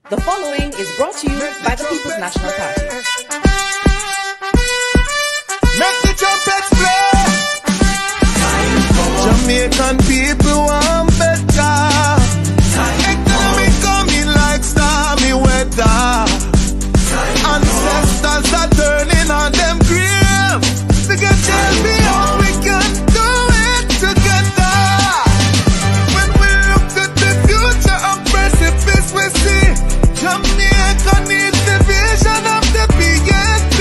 The following is brought to you by the People's National Party. Make the trumpets play. Jamaican people want better. Economy coming like stormy weather. Ancestors are turning on them graves. We can tell me how we can do it together. When we look at the future of precipice, we see Jamaica needs the vision of the PSP.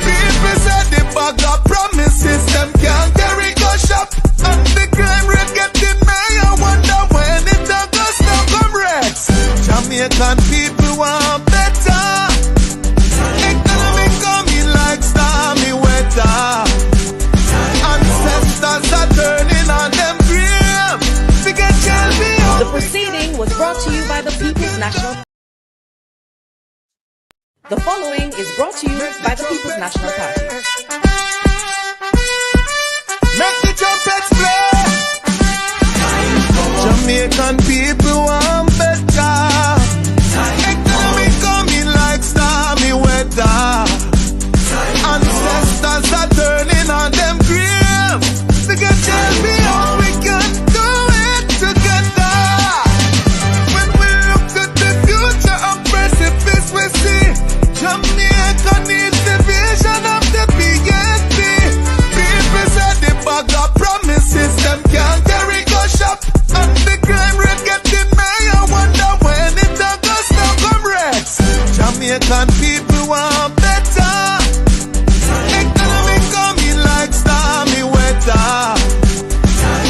People said the bag of promises, them can't carry go shop. And the crime rate getting higher, wonder when it does now comrades. Jamaican people want better. Economy coming like stormy weather. Ancestors are turning on them graves. We can tell me how. The proceeding was brought to you by the People's National Party. The following is brought to you by the People's National Party. Make the trumpets play. Jamaican people want better. Economy coming like stormy weather. Ancestors are turning on them graves. We can tell me how we can do it together. When we look at the future of precipice, we see Jamaica needs the vision of the PSP. People said the bag of promises, them can't carry go shop. And the crime rate getting higher, wonder when it does now comrades. Jamaican people want better. Economy coming like stormy weather.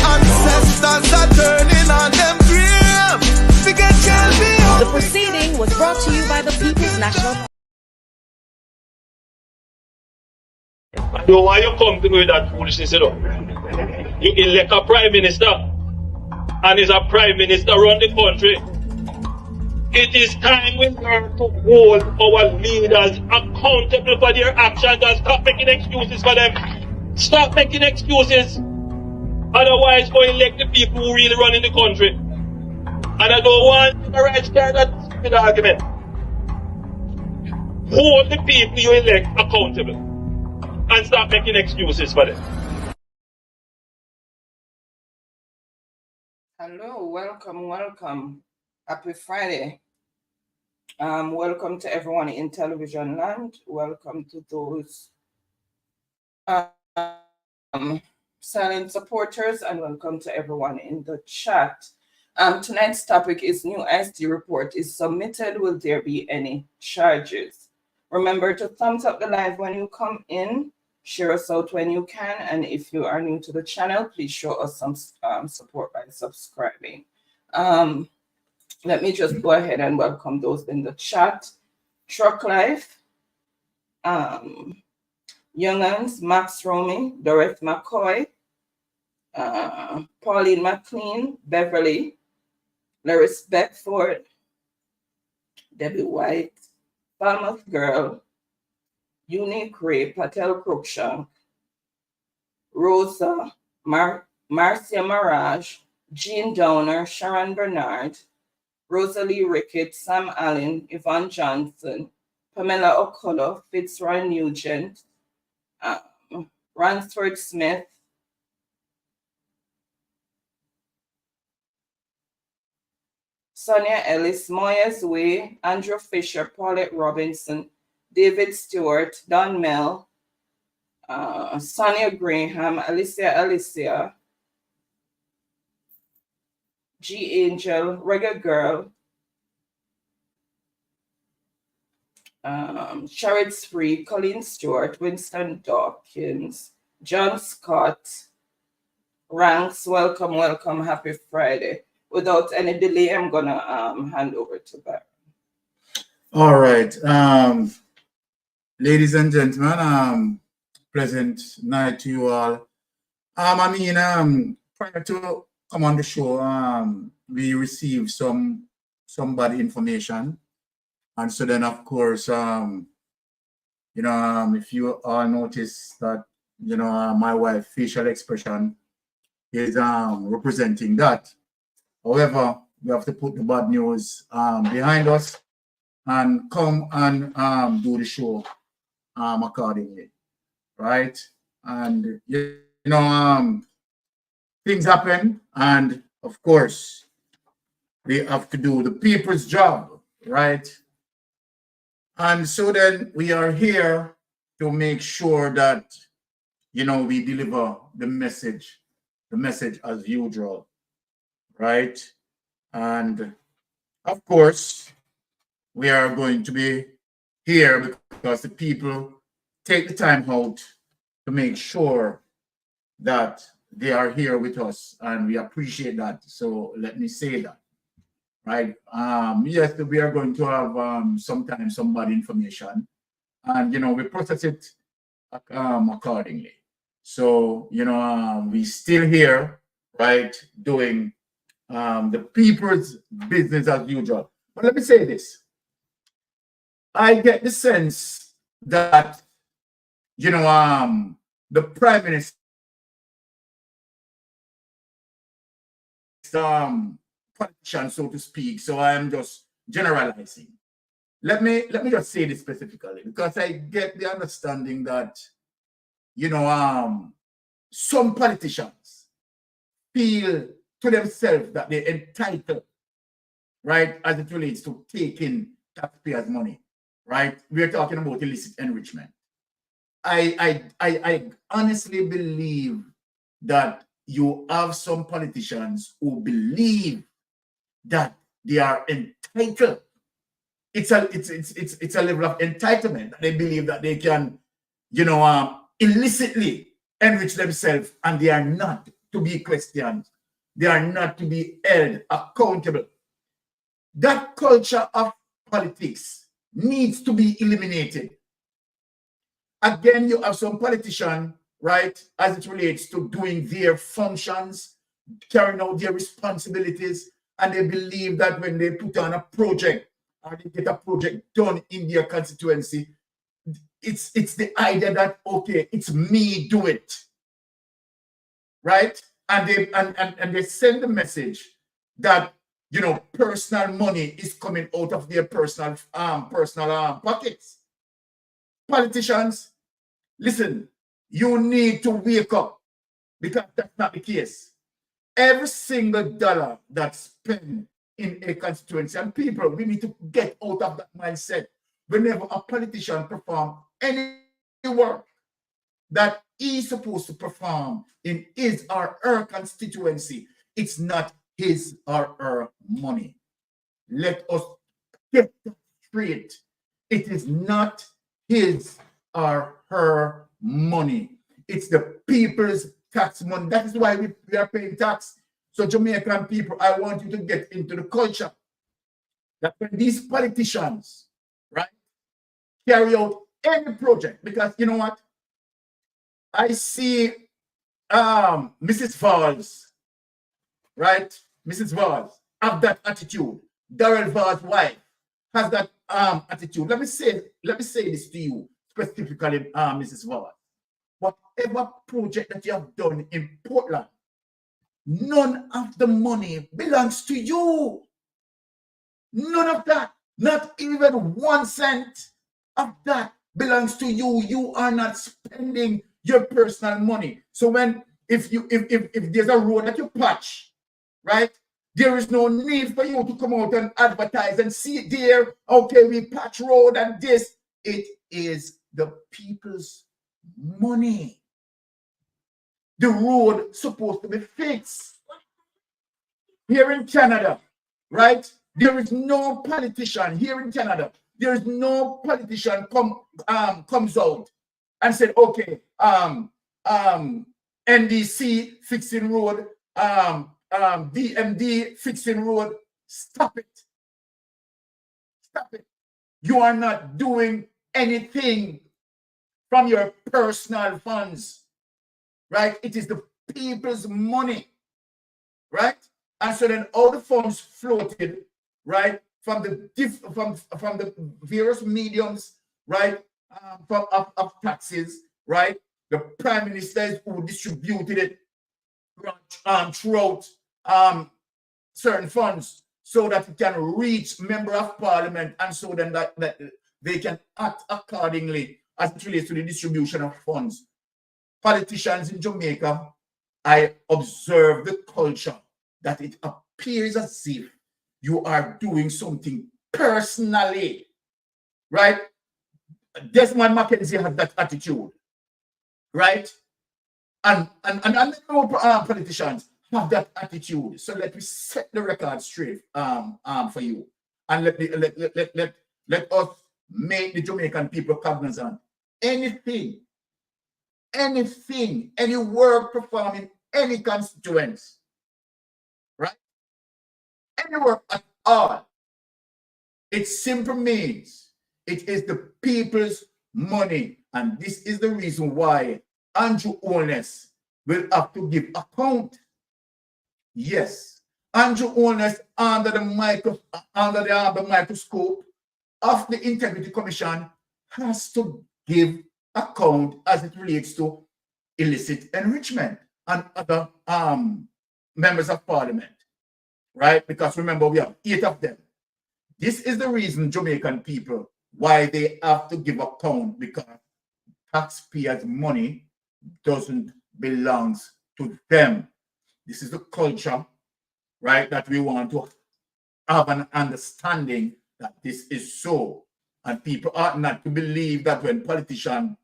Ancestors are turning on them graves. We can tell me how. The proceeding was brought to you by the People's National Party. So why you come to me with that foolishness, you know? You elect a prime minister, and is a prime minister run the country. It is time we learn to hold our leaders accountable for their actions and stop making excuses for them. Stop making excuses. Otherwise, go elect the people who really run in the country. And I don't want to right there that stupid argument. Hold the people you elect accountable. And stop making excuses for them. Hello, welcome. Happy Friday. Welcome to everyone in television land. Welcome to those silent supporters, and welcome to everyone in the chat. Tonight's topic is new IST report is submitted. Will there be any charges? Remember to thumbs up the live when you come in. Share us out when you can, and if you are new to the channel, please show us some support by subscribing. Let me just go ahead and welcome those in the chat. Truck Life, Youngans, Max Romy, Dorothy McCoy, Pauline McLean, Beverly, Laris Beckford, Debbie White, Falmouth Girl, Unique Ray, Patel Cruikshank, Rosa, Marcia Mirage, Jean Downer, Sharon Bernard, Rosalie Rickett, Sam Allen, Yvonne Johnson, Pamela O'Connor, Fitzroy Nugent, Ransford Smith, Sonia Ellis, Moyes Way, Andrew Fisher, Paulette Robinson, David Stewart, Don Mel, Sonia Graham, Alicia, G. Angel, Reggae Girl, Charlotte Free, Colleen Stewart, Winston Dawkins, John Scott, Ranks, welcome, happy Friday. Without any delay, I'm gonna hand over to Barry. All right. Ladies and gentlemen, pleasant night to you all. Prior to come on the show, we received some bad information, and so then of course, if you all notice that, my wife's facial expression is representing that. However, we have to put the bad news behind us. and come and do the show accordingly, right? And you know, things happen, and of course, we have to do the people's job, right? And so then we are here to make sure that, you know, we deliver the message as usual, right? And of course, we are going to be here because the people take the time out to make sure that they are here with us, and we appreciate that. So let me say that, right? Yes, we are going to have sometimes some bad information, and you know, we process it accordingly. So you know, we still here, right, doing the people's business as usual. But let me say this: I get the sense that, you know, the Prime Minister politician, so to speak. So I am just generalizing. Let me just say this specifically, because I get the understanding that, you know, some politicians feel to themselves that they're entitled, right, as it relates to taking taxpayers' money, right? We're talking about illicit enrichment. I honestly believe that you have some politicians who believe that they are entitled. It's a level of entitlement. They believe that they can, you know, illicitly enrich themselves, and they are not to be questioned. They are not to be held accountable. That culture of politics needs to be eliminated. Again, you have some politician, right, as it relates to doing their functions, carrying out their responsibilities, and they believe that when they put on a project or they get a project done in their constituency, it's the idea that, okay, it's me do it, right? And they send the message that, you know, personal money is coming out of their personal pockets. Politicians, listen, you need to wake up, because that's not the case. Every single dollar that's spent in a constituency, and people, we need to get out of that mindset. Whenever a politician performs any work that he's supposed to perform in his or her constituency, it's not his or her money. Let us get that straight. It is not his or her money. It's the people's tax money. That is why we are paying tax. So Jamaican people, I want you to get into the culture that when these politicians, right, carry out any project, because you know what? I see Mrs. Valls, right? Mrs. Valls have that attitude. Darrell Valls' wife has that attitude. Let me say this to you specifically, Mrs. Valls. Whatever project that you have done in Portland, none of the money belongs to you. None of that, not even 1 cent of that belongs to you. You are not spending your personal money. So if there's a road that you patch, right, there is no need for you to come out and advertise and see it there. Okay, we patch road and this. It is the people's money. The road supposed to be fixed. Here in Canada, right? There is no politician here in Canada. There is no politician comes out and said, okay, NDC fixing road, DMD fixing road. Stop it. Stop it. You are not doing anything from your personal funds, right? It is the people's money, right? And so then all the funds floated, right, from the various mediums, right, of taxes, right? The prime ministers who distributed it throughout certain funds. so that it can reach member of parliament, and so then that they can act accordingly as it relates to the distribution of funds. Politicians in Jamaica, I observe the culture that it appears as if you are doing something personally, right? Desmond Mackenzie had that attitude, right? And politicians have that attitude. So let me set the record straight for you, and let us make the Jamaican people cognizant. Anything, any work performed in any constituents, right? Any work at all, it simply means it is the people's money. And this is the reason why Andrew Holness will have to give account. Yes, Andrew Holness under the microscope of the Integrity Commission has to give account as it relates to illicit enrichment and other members of parliament, right? Because remember, we have 8 of them. This is the reason, Jamaican people, why they have to give account, because taxpayers' money doesn't belong to them. This is the culture, right, that we want to have an understanding that this is so. And people ought not to believe that when politicians,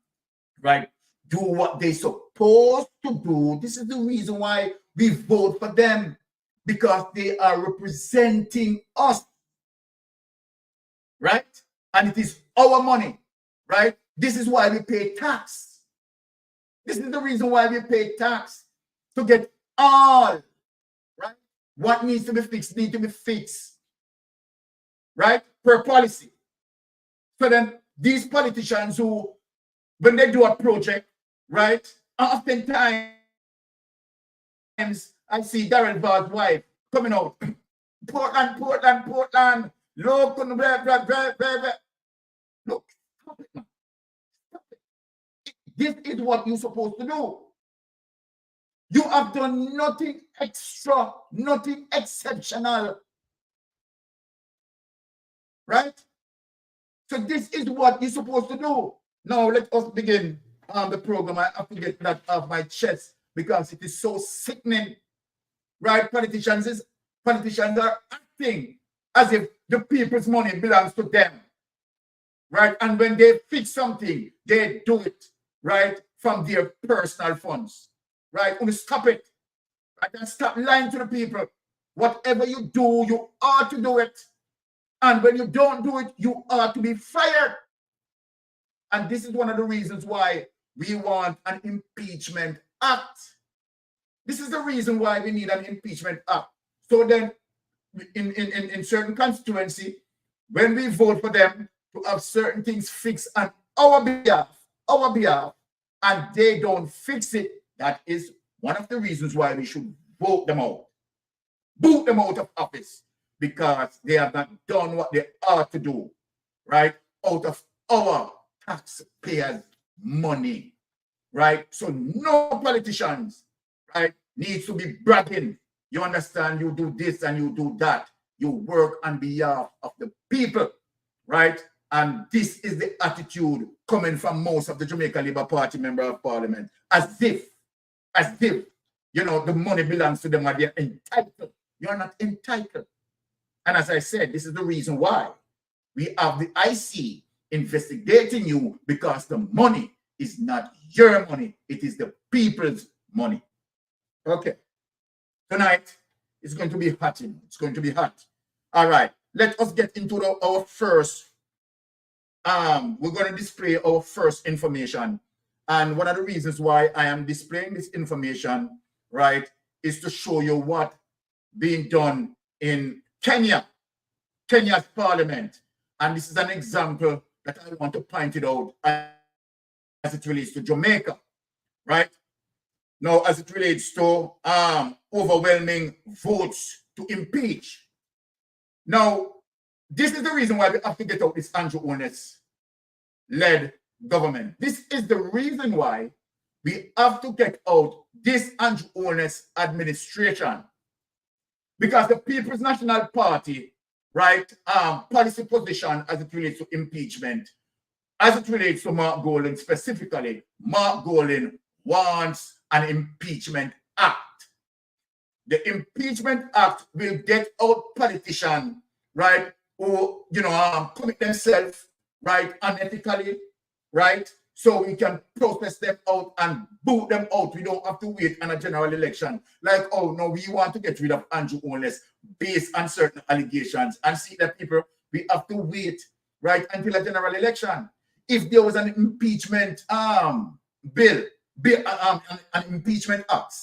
right, do what they're supposed to do. This is the reason why we vote for them, because they are representing us, right? And it is our money, right? This is why we pay tax. This is the reason why we pay tax, to get all, right? What needs to be fixed need to be fixed, right? Per policy. So then these politicians who, when they do a project, right, oftentimes I see Darrell Vard's wife coming out, Portland, look, look, stop it, man. Stop it. This is what you're supposed to do. You have done nothing extra, nothing exceptional, right? So this is what you're supposed to do. Now let us begin the program. I have to get that off my chest because it is so sickening, right? Politicians are acting as if the people's money belongs to them, right? And when they fix something, they do it, right, from their personal funds, right? And stop it, right? And stop lying to the people. Whatever you do, you ought to do it. And when you don't do it, you ought to be fired. And this is one of the reasons why we want an impeachment act. This is the reason why we need an impeachment act. So then, in certain constituency, when we vote for them to have certain things fixed on our behalf, and they don't fix it, that is one of the reasons why we should vote them out. Boot them out of office, because they have not done what they ought to do, right? Out of our taxpayers' money, right? So no politicians, right, needs to be bragging. You understand? You do this and you do that. You work on behalf of the people, right? And this is the attitude coming from most of the Jamaica Labour Party member of parliament, as if, you know, the money belongs to them and they're entitled. You're not entitled. And as I said, this is the reason why we have the IC investigating you, because the money is not your money. It is the people's money. Okay. Tonight, it's going to be hot. It's going to be hot. All right. Let us get into our first. We're going to display our first information. And one of the reasons why I am displaying this information, right, is to show you what being done in Kenya's parliament. And this is an example that I want to point it out as it relates to Jamaica, right? Now, as it relates to overwhelming votes to impeach. Now, this is the reason why we have to get out this Andrew Holness-led government. This is the reason why we have to get out this Andrew Holness administration. because the People's National Party, right, policy position as it relates to impeachment, as it relates to Mark Golding specifically, Mark Golding wants an impeachment act. The impeachment act will get out politicians, right, who, commit themselves, right, unethically, right, so we can protest them out and boot them out. We don't have to wait on a general election. Like, oh, no, we want to get rid of Andrew Holness based on certain allegations and see that people, we have to wait, right, until a general election. If there was an impeachment an impeachment act,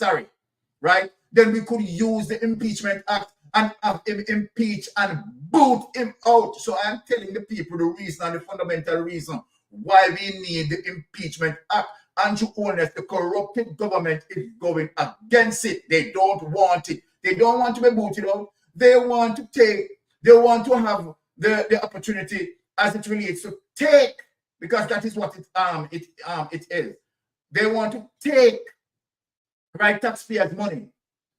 right, then we could use the impeachment act and have him impeach and boot him out. So I'm telling the people the reason and the fundamental reason why we need the impeachment act. Andrew Holness, the corrupted government is going against it. They don't want it. They don't want to be booted out. They want to have the opportunity as it relates to take, because that is what it is. They want to take, right, taxpayers' money,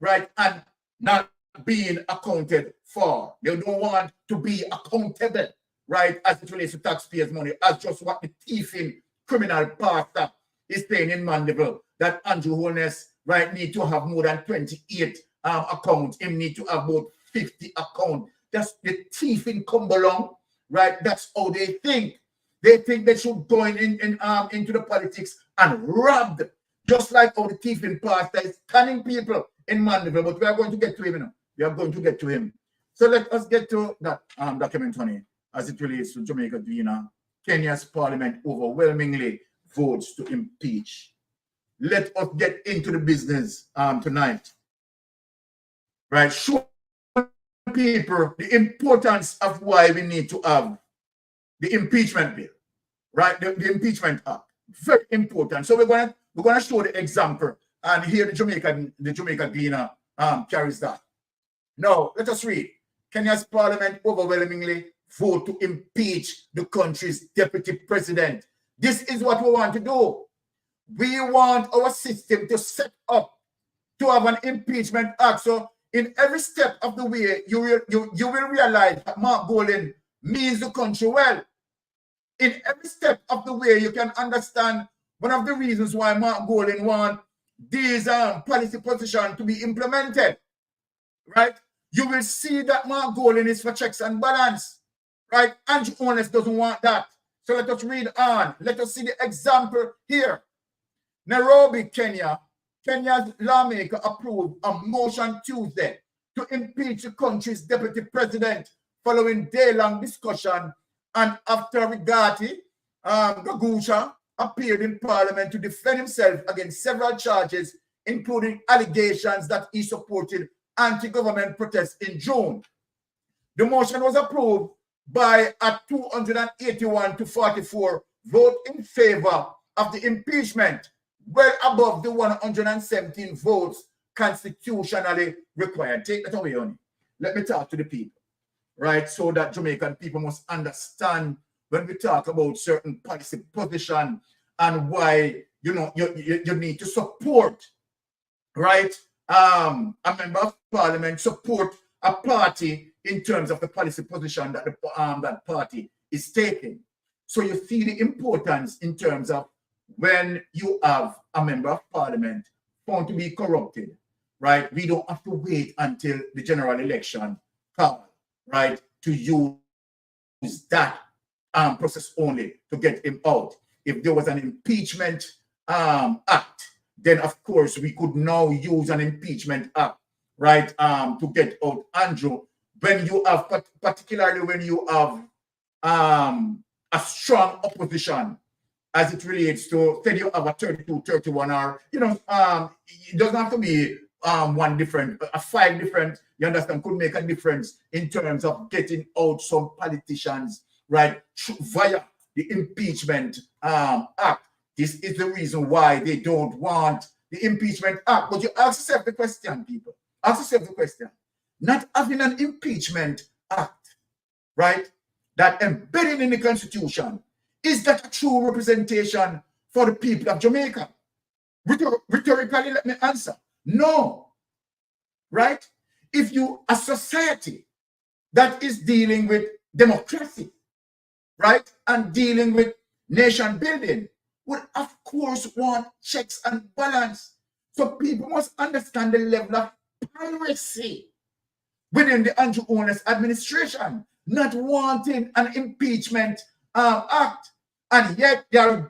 right, and not being accounted for. They don't want to be accountable, right, as it relates to taxpayers' money, as just what the thieving criminal pastor is saying in Mandeville, that Andrew Holness, right, need to have more than 28 accounts. Him need to have about 50 accounts. That's the thieving come along, right? That's how they think. They think they should go into the politics and rob them, just like how the thieving pastor is scanning people in Mandeville. But we are going to get to him, We are going to get to him. So let us get to that document, honey, as it relates to Jamaica Dina. Kenya's parliament overwhelmingly votes to impeach. Let us get into the business tonight. Right? Show people the importance of why we need to have the impeachment bill, right? The impeachment act, very important. So we're gonna show the example, and here the Jamaica Gleaner carries that. Now let us read. Kenya's parliament overwhelmingly vote to impeach the country's deputy president. This is what we want to do. We want our system to set up to have an impeachment act. So in every step of the way, you will realize that Mark Golding means the country well. In every step of the way, you can understand one of the reasons why Mark Golding wants these policy positions to be implemented, right? You will see that Mark Golding is for checks and balance, right? Andrew Holness doesn't want that. So let us read on. Let us see the example here. Nairobi, Kenya. Kenya's lawmaker approved a motion Tuesday to impeach the country's deputy president following day-long discussion, and after Rigathi Gachagua appeared in parliament to defend himself against several charges, including allegations that he supported anti-government protests in June. The motion was approved by a 281 to 44 vote in favor of the impeachment, well above the 117 votes constitutionally required. Take that away, honey. Let me talk to the people, right? So that Jamaican people must understand when we talk about certain policy position and why, you need to support, right? A member of parliament support a party in terms of the policy position that that party is taking. So you see the importance in terms of when you have a member of parliament found to be corrupted, right? We don't have to wait until the general election comes, right, to use that process only to get him out. If there was an impeachment act, then of course we could now use an impeachment act, right, to get out Andrew. When you have, particularly when you have a strong opposition as it relates to, say you have a 32, 31, or, it doesn't have to be one different, a 5 different, you understand, could make a difference in terms of getting out some politicians, right, via the impeachment act. This is the reason why they don't want the impeachment act. But you ask yourself the question, people. Ask yourself the question. Not having an impeachment act, right, that embedded in the Constitution, is that a true representation for the people of Jamaica? Rhetorically, let me answer. No. Right? if you, a society that is dealing with democracy, right, and dealing with nation building, would of course want checks and balance. So people must understand the level of piracy within the Andrew Holness administration, not wanting an impeachment act, and yet they are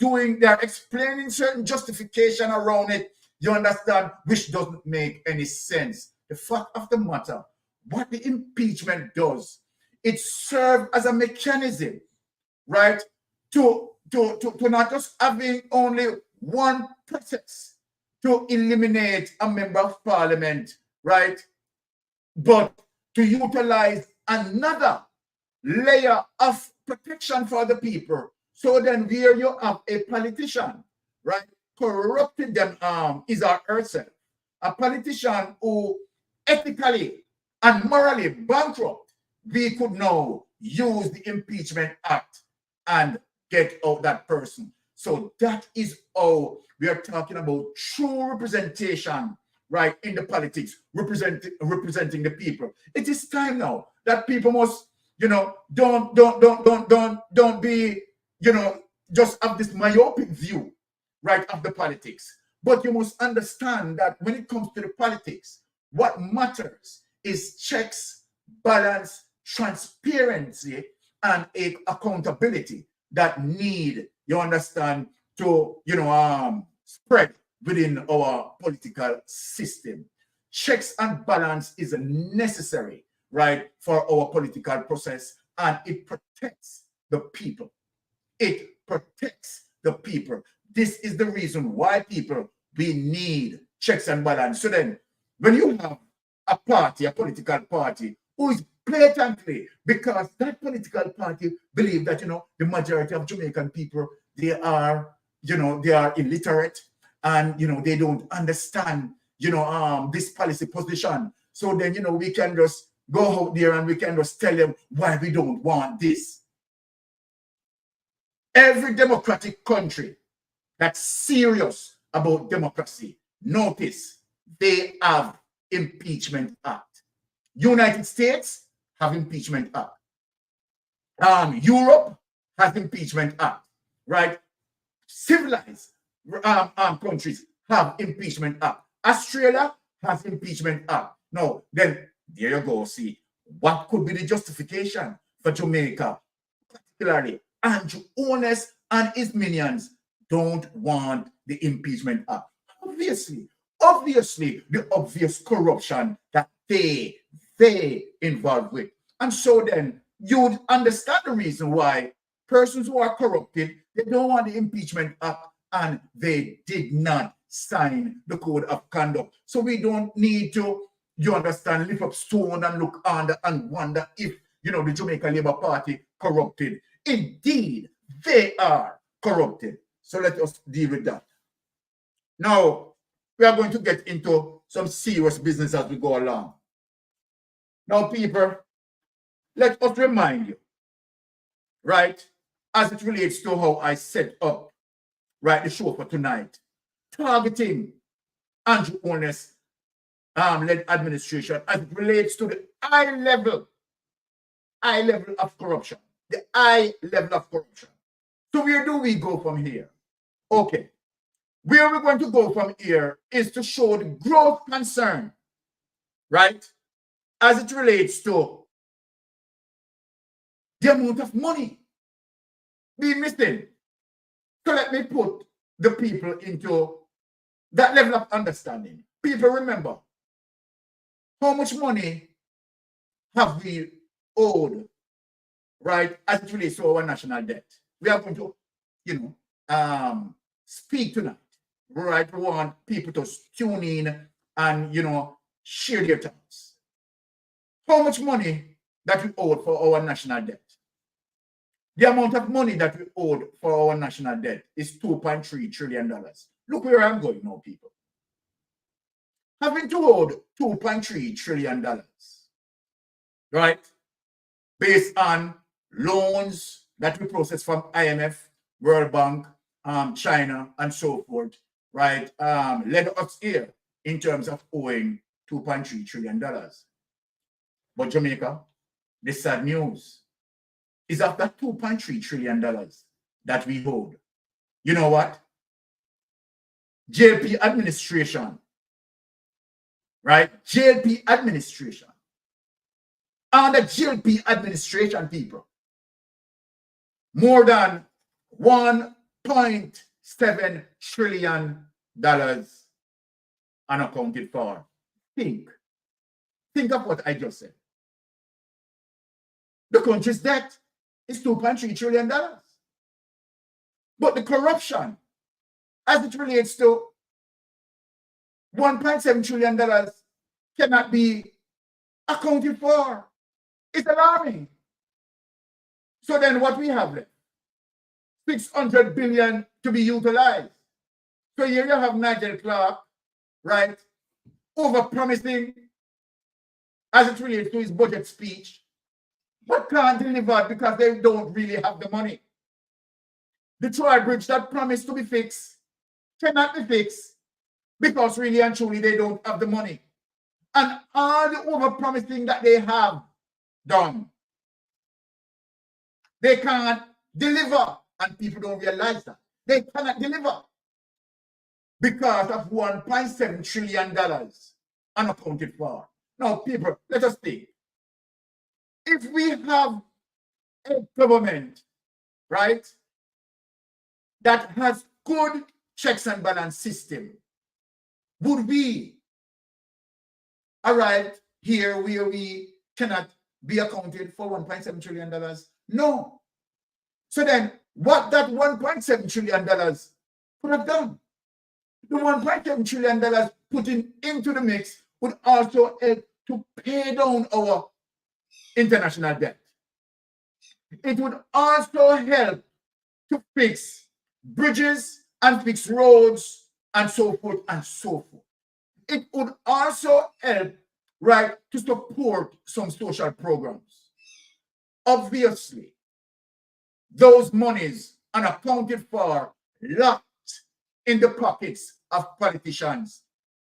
explaining certain justification around it, you understand, which doesn't make any sense. The fact of the matter, what the impeachment does, it serves as a mechanism, right, to not just having only one process to eliminate a member of parliament, right, but to utilize another layer of protection for the people. So then where you have a politician, right, corrupted them is or herself, a politician who ethically and morally bankrupt, we could now use the Impeachment Act and get out that person. So that is how we are talking about true representation, right, in the politics, representing the people. It is time now that people must, don't be, just have this myopic view, right, of the politics. But you must understand that when it comes to the politics, what matters is checks, balance, transparency, and accountability that need, you understand, to, spread within our political system. Checks and balance is necessary, right, for our political process, and it protects the people. It protects the people. This is the reason why we need checks and balance. So then, when you have a party, a political party, who is blatantly, because that political party believe that, the majority of Jamaican people, they are illiterate, and, they don't understand, this policy position. So then, we can just go out there and we can just tell them why we don't want this. Every democratic country that's serious about democracy, notice they have Impeachment Act. United States have Impeachment Act. Europe has Impeachment Act, right? Civilized countries have Impeachment Act. Australia has Impeachment Act. Now, then, there you go. See, what could be the justification for Jamaica, particularly Andrew Holness and his minions don't want the Impeachment Act? Obviously, the obvious corruption that they involved with. And so then you would understand the reason why persons who are corrupted, they don't want the Impeachment Act, and they did not sign the code of conduct. So we don't need to, you understand, lift up stone and look under and wonder if, the Jamaica Labour Party corrupted. Indeed, they are corrupted. So let us deal with that. Now, we are going to get into some serious business as we go along. Now, people, let us remind you, right, as it relates to how I set up, right, the show for tonight, targeting Andrew Holness led administration as it relates to the high level of corruption. The high level of corruption. So where do we go from here? Okay. Where we're going to go from here is to show the growth concern, right, as it relates to the amount of money being missing. So let me put the people into that level of understanding. People, remember, how much money have we owed, right, as it relates to our national debt? We are going to, speak tonight, right? We want people to tune in and, share their thoughts. How much money that we owed for our national debt? The amount of money that we owed for our national debt is $2.3 trillion. Look where I'm going now, people. Having to hold $2.3 trillion, right, based on loans that we process from IMF, World Bank, China, and so forth, right, led us here in terms of owing $2.3 trillion. But Jamaica, the sad news is after $2.3 trillion that we hold. You know what? JLP administration, right? JLP administration. And the JLP administration, people, more than $1.7 trillion unaccounted for. Think of what I just said. The country's debt is $2.3 trillion. But the corruption, as it relates to $1.7 trillion, cannot be accounted for. It's alarming. So then what we have left? 600 billion to be utilized. So here you have Nigel Clark, right, over-promising as it relates to his budget speech, but can't deliver because they don't really have the money. The Troy Bridge that promised to be fixed cannot be fixed because really and truly they don't have the money. And all the over-promising that they have done, they can't deliver, and people don't realize that. They cannot deliver because of $1.7 trillion unaccounted for. Now, people, let us think. If we have a government, right, that has good checks and balance system, would we arrive here where we cannot be accounted for $1.7 trillion? No. So then, what that $1.7 trillion could have done? The $1.7 trillion putting into the mix would also help to pay down our international debt. It would also help to fix bridges and fix roads and so forth and so forth. It would also help, right, to support some social programs. Obviously, those monies unaccounted for, locked in the pockets of politicians.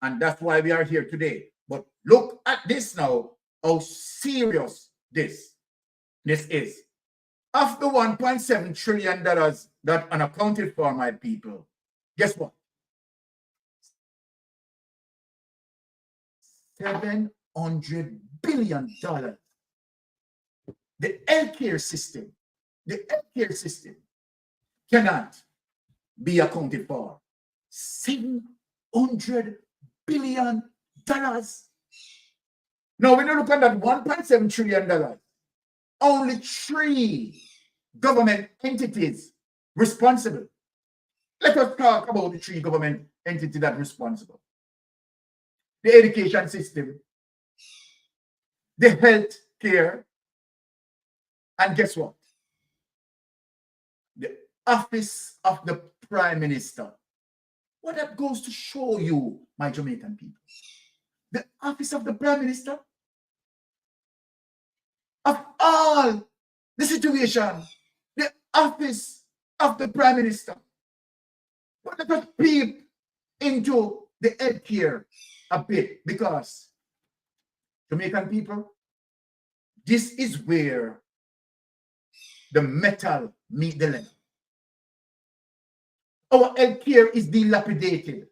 And that's why we are here today. But look at this now, how serious this is. Of the $1.7 trillion that unaccounted for, my people, guess what? $700 billion. The healthcare system cannot be accounted for. $700 billion. Now, when you look at that $1.7 trillion, only 3 government entities responsible. Let us talk about the 3 government entities that are responsible. The education system, the health care, and guess what? The office of the Prime Minister. What that goes to show you, my Jamaican people, the office of the Prime Minister, of all the situation, the office of the Prime Minister. But let us peep into the health care a bit, because Jamaican people, this is where the metal meet the lead. Our health care is dilapidated.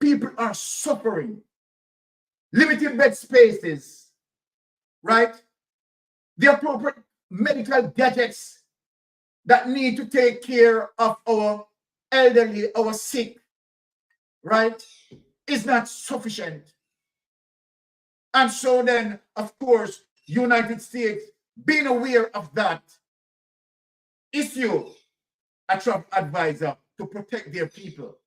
People are suffering. Limited bed spaces, right? The appropriate medical gadgets that need to take care of our elderly, our sick, right, is not sufficient. And so then, of course, United States, being aware of that, issue a Trump advisor to protect their people.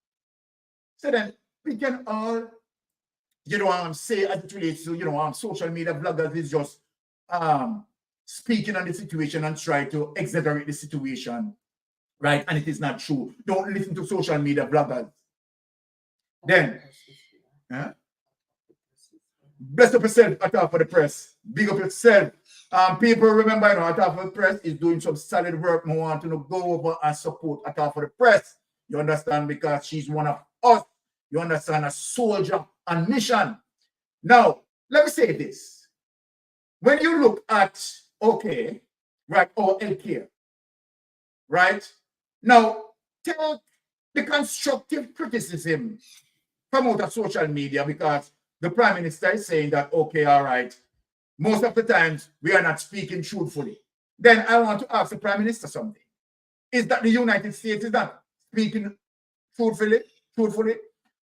So then we can all, say as it relates to, social media bloggers is just speaking on the situation and try to exaggerate the situation, right? And it is not true. Don't listen to social media bloggers. Then, bless up yourself at all for the press. Big up yourself. People remember, at all for the press is doing some solid work. I want to go over and support at all for the press. You understand? Because she's one of us. You understand? A soldier on mission. Now, let me say this. when you look at, okay, right, or healthcare, right? Now, take the constructive criticism from out of social media, because the Prime Minister is saying that, okay, all right, most of the times we are not speaking truthfully. Then I want to ask the Prime Minister something. Is that the United States is not speaking truthfully?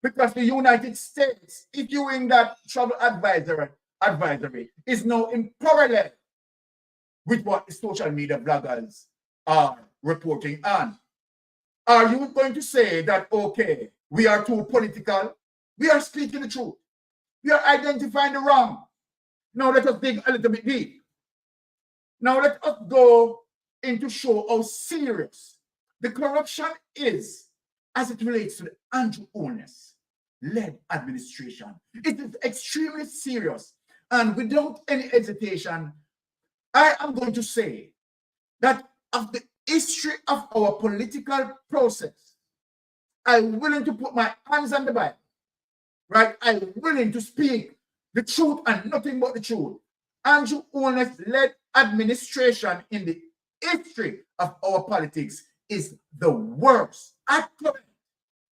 Because the United States, issuing that travel advisory is now in parallel with what the social media bloggers are reporting on. Are you going to say that, okay, we are too political? We are speaking the truth. We are identifying the wrong. Now let us dig a little bit deep. Now let us go into show how serious the corruption is as it relates to the Andrew Holness-led administration. It is extremely serious. And without any hesitation, I am going to say that of the history of our political process, I'm willing to put my hands on the Bible, right? I'm willing to speak the truth and nothing but the truth. Andrew Holness-led administration in the history of our politics is the worst.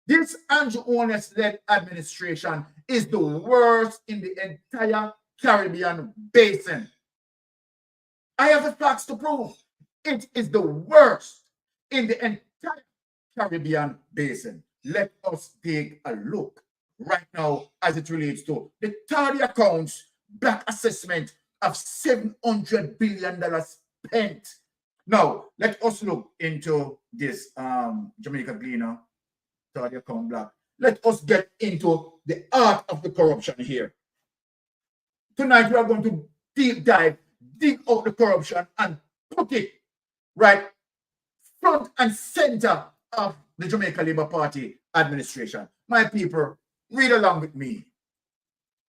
This Andrew Holness-led administration is the worst in the entire Caribbean basin. I have the facts to prove. It is the worst in the entire Caribbean basin. Let us take a look right now as it relates to the tardy accounts black assessment of $700 billion spent. Now, let us look into this Jamaica Gleaner tardy account black. Let us get into the art of the corruption here. Tonight, we are going to deep dive, dig out the corruption and put it right front and center of the Jamaica Labour Party administration. My people, read along with me.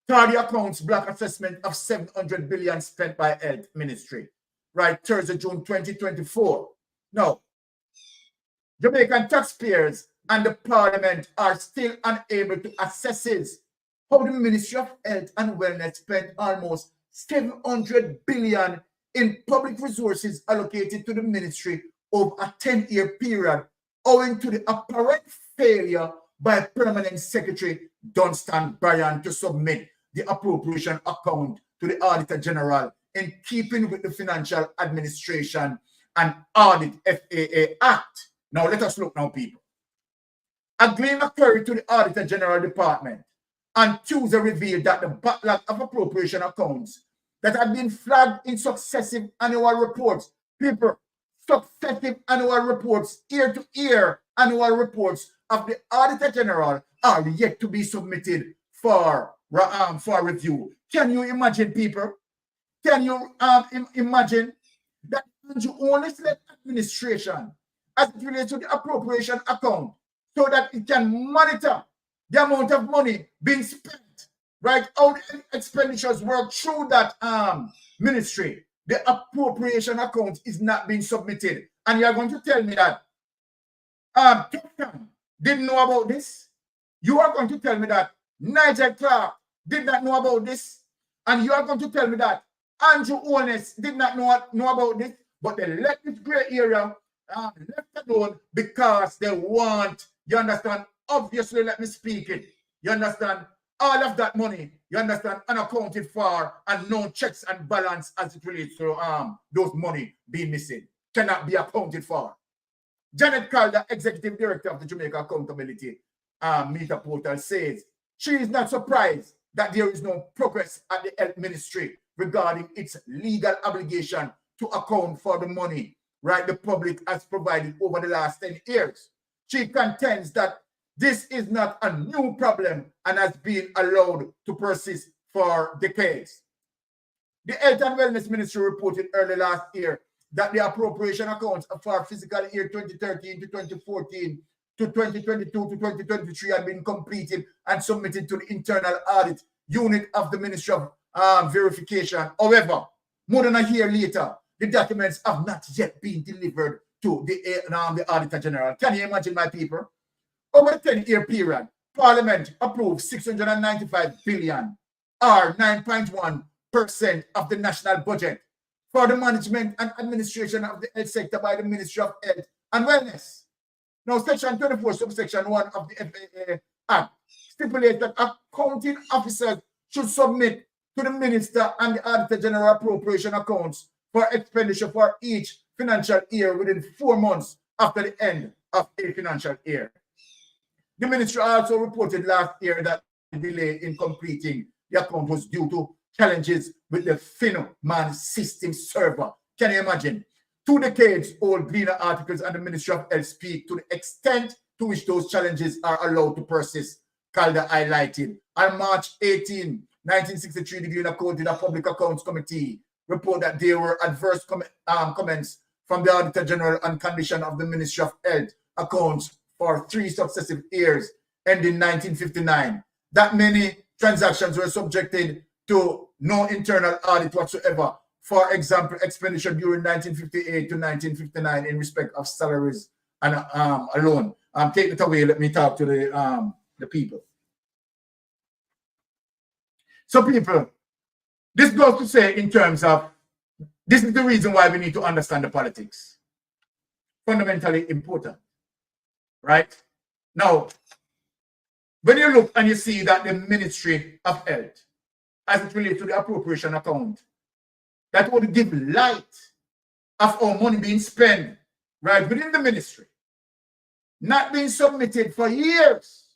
Tardy accounts black assessment of $700 billion spent by Health Ministry. Right, Thursday, June 2024. Now, Jamaican taxpayers and the Parliament are still unable to assess how the Ministry of Health and Wellness spent almost $700 billion in public resources allocated to the ministry over a 10-year period, owing to the apparent failure by Permanent Secretary Dunstan Bryan to submit the appropriation account to the Auditor General in keeping with the Financial Administration and Audit FAA Act. Now let us look now, people. A claim occurred to the Auditor General Department on Tuesday revealed that the backlog of appropriation accounts that had been flagged in successive annual reports, people, successive annual reports, year-to-year annual reports of the Auditor General are yet to be submitted for review. Can you imagine, people? Can you imagine that Andrew Holness-led administration as it relates to the appropriation account so that it can monitor the amount of money being spent, right? How the expenditures work through that ministry. The appropriation account is not being submitted. And you're going to tell me that Tottenham didn't know about this? You are going to tell me that Nigel Clark did not know about this? And you are going to tell me that Andrew Holness did not know about this, but they let this gray area left alone because they want, you understand, obviously, let me speak it, you understand, all of that money, you understand, unaccounted for and no checks and balance as it relates to those money being missing, cannot be accounted for. Janet Calder, Executive Director of the Jamaica Accountability Meter Portal, says she is not surprised that there is no progress at the Health Ministry regarding its legal obligation to account for the money, right, the public has provided over the last 10 years. She contends that this is not a new problem and has been allowed to persist for decades. The Health and Wellness Ministry reported early last year that the appropriation accounts for fiscal year 2013 to 2014 to 2022 to 2023 had been completed and submitted to the internal audit unit of the Ministry of Verification. However, more than a year later, the documents have not yet been delivered to the Auditor General. Can you imagine, my people? Over the 10-year period, Parliament approved $695 billion, or 9.1% of the national budget for the management and administration of the health sector by the Ministry of Health and Wellness. Now, Section 24, subsection 1 of the FAA Act stipulates that accounting officers should submit to the Minister and the Auditor General appropriation accounts for expenditure for each financial year within 4 months after the end of a financial year. The Ministry also reported last year that the delay in completing the account was due to challenges with the FinoMan system server. Can you imagine? 2 decades old Gleaner articles and the Ministry of Health speak to the extent to which those challenges are allowed to persist. Calder highlighted. On March 18, 1963, the Gleaner quoted a Public Accounts Committee report that there were adverse comments from the Auditor General on condition of the Ministry of Health accounts for 3 successive years, ending 1959. That many transactions were subjected to no internal audit whatsoever. For example, expenditure during 1958 to 1959 in respect of salaries and alone. Take it away. Let me talk to the people. So people, this goes to say in terms of, this is the reason why we need to understand the politics. Fundamentally important, right? Now, when you look and you see that the Ministry of Health, as it relates to the appropriation account, that would give light of how money being spent right within the ministry, not being submitted for years,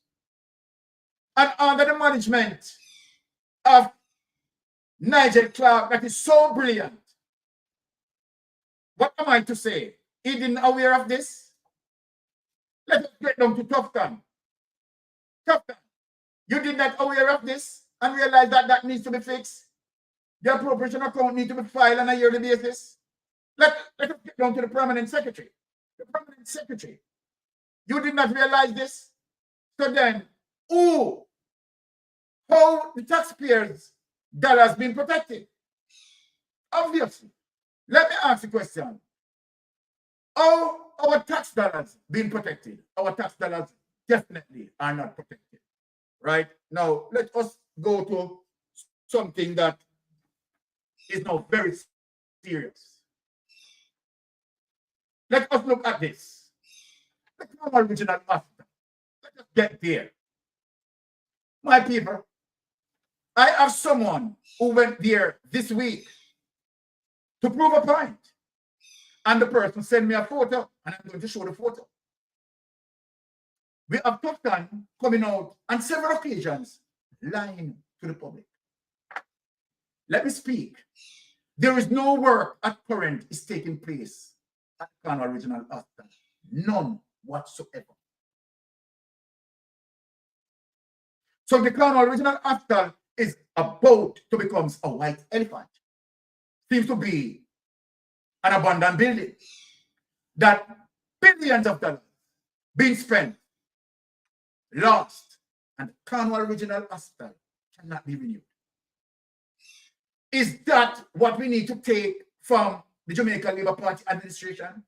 and under the management of Nigel Clark, that is so brilliant. What am I to say? He didn't aware of this? Let us get down to Tufton. Tufton, you did not aware of this and realize that that needs to be fixed? The appropriation account needs to be filed on a yearly basis. Let us get down to the permanent secretary. The permanent secretary. You did not realize this? So then, how the taxpayers' dollars being protected? Obviously. Let me ask the question. How our tax dollars being protected? Our tax dollars definitely are not protected. Right? Now, let us go to something that is now very serious. Let us look at this. The Cornwall Regional Hospital. Let us get there. My people, I have someone who went there this week to prove a point. And the person sent me a photo, and I'm going to show the photo. We have Tufton coming out on several occasions, lying to the public. Let me speak. There is no work at current is taking place at Cornwall Regional Hospital. None whatsoever. So the Cornwall Regional Hospital is about to become a white elephant. Seems to be an abandoned building that billions of dollars being spent, lost, and the Cornwall Regional Hospital cannot be renewed. Is that what we need to take from the Jamaica Labour Party administration?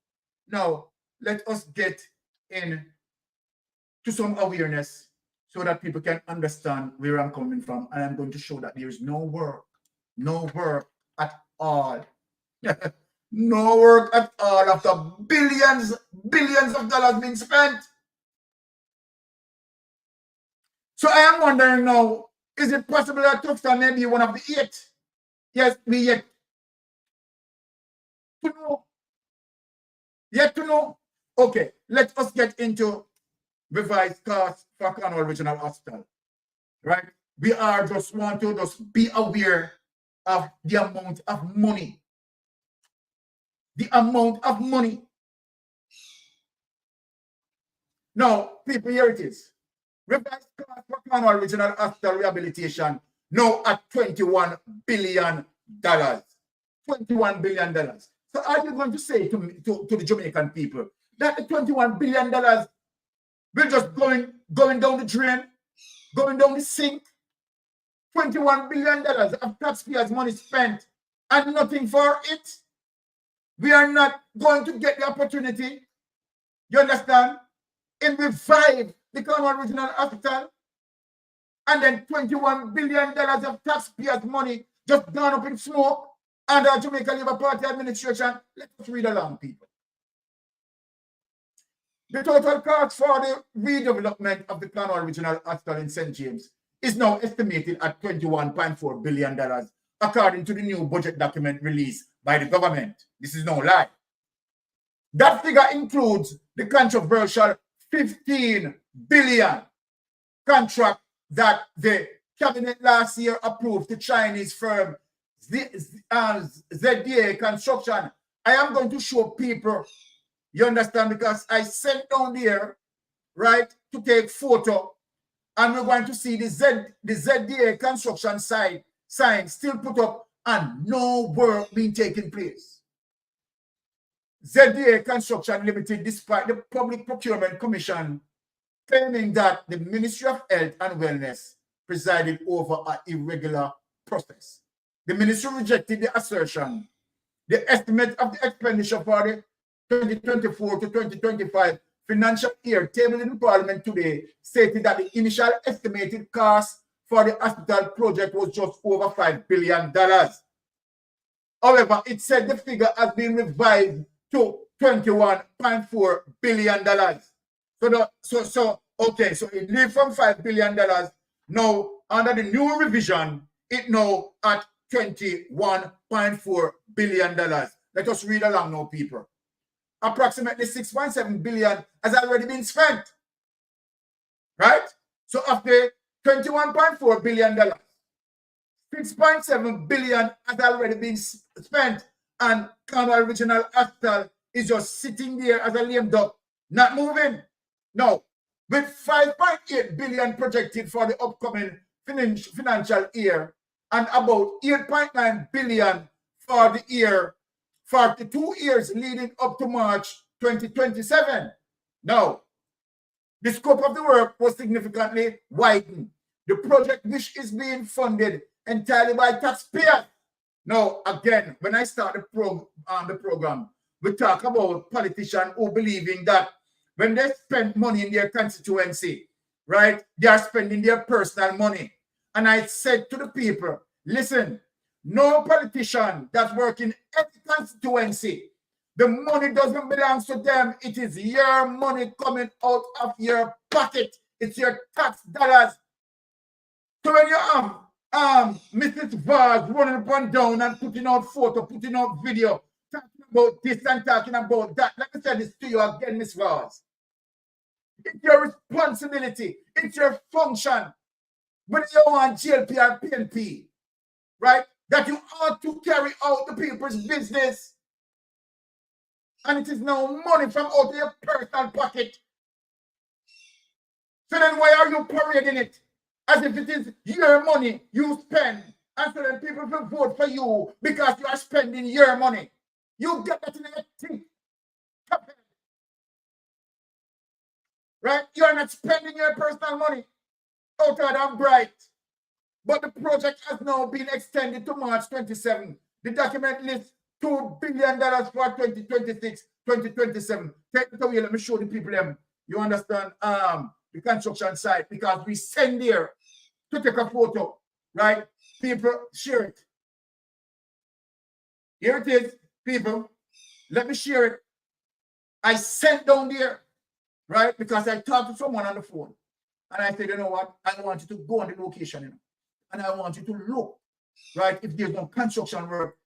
Now, let us get in to some awareness so that people can understand where I'm coming from. And I'm going to show that there is no work at all. No work at all after billions of dollars being spent. So I am wondering now, is it possible that Tufton may be one of the 8? Yes, we yet to know. Yet to know. Okay, let us get into revised costs for Cornwall Regional Hospital. Right? We are just want to just be aware of the amount of money. The amount of money. Now, people, here it is. Revised cost for Cornwall Regional Hospital rehabilitation now at $21 billion. $21 billion. So are you going to say to the Jamaican people that the $21 billion will just going down the drain, going down the sink? $21 billion of taxpayers' money spent and nothing for it? We are not going to get the opportunity, you understand, and revive the Cornwall Regional Hospital, and then $21 billion of taxpayers' money just gone up in smoke under Jamaica Labour Party administration. Let's read along, people. The total cost for the redevelopment of the Cornwall Regional Hospital in St. James is now estimated at $21.4 billion, according to the new budget document released by the government. This is no lie. That figure includes the controversial $15 billion contract that the cabinet last year approved to Chinese firm ZDA Construction. I am going to show people, you understand, because I sent down there, right, to take photo, and we're going to see the ZDA Construction sign still put up and no work being taken place. ZDA Construction Limited, despite the Public Procurement Commission claiming that the Ministry of Health and Wellness presided over an irregular process. The ministry rejected the assertion. The estimate of the expenditure for the 2024 to 2025 financial year tabled in Parliament today stated that the initial estimated cost for the hospital project was just over $5 billion. However, it said the figure has been revised to $21.4 billion. So it leaves from $5 billion. Now, under the new revision, it now at $21.4 billion. Let us read along now, people. Approximately $6.7 billion has already been spent. Right? So after $21.4 billion, $6.7 billion has already been spent, and Cornwall Regional Hospital is just sitting there as a lame duck, not moving. No, with $5.8 billion projected for the upcoming financial year and about $8.9 billion for the year, for the 2 years leading up to March 2027. Now, the scope of the work was significantly widened. The project, which is being funded entirely by taxpayers. Now, again, when I start the program, we talk about politicians who believing that when they spend money in their constituency, right, they are spending their personal money. And I said to the people, listen, no politician that works in any constituency, the money doesn't belong to them. It is your money coming out of your pocket. It's your tax dollars. So when you Mrs. Vaz running up and down and putting out photo, putting out video, talking about this and talking about that, let me say this to you again, Miss Vaz. It's your responsibility. It's your function. When you want GLP or PNP, right, that you ought to carry out the people's business. And it is now money from out of your personal pocket. So then why are you parading it? As if it is your money you spend. And so then people will vote for you because you are spending your money. You get that in your teeth. Right? You are not spending your personal money. Out and bright. But the project has now been extended to March 27. The document lists $2 billion for 2026, 2027. Take it away. Let me show the people them. You understand the construction site, because we send there to take a photo, right? People share it. Here it is, people. Let me share it. I sent down there, right? Because I talked to someone on the phone. And I said, you know what? I want you to go on the location, you know. And I want you to look, right, if there's no construction work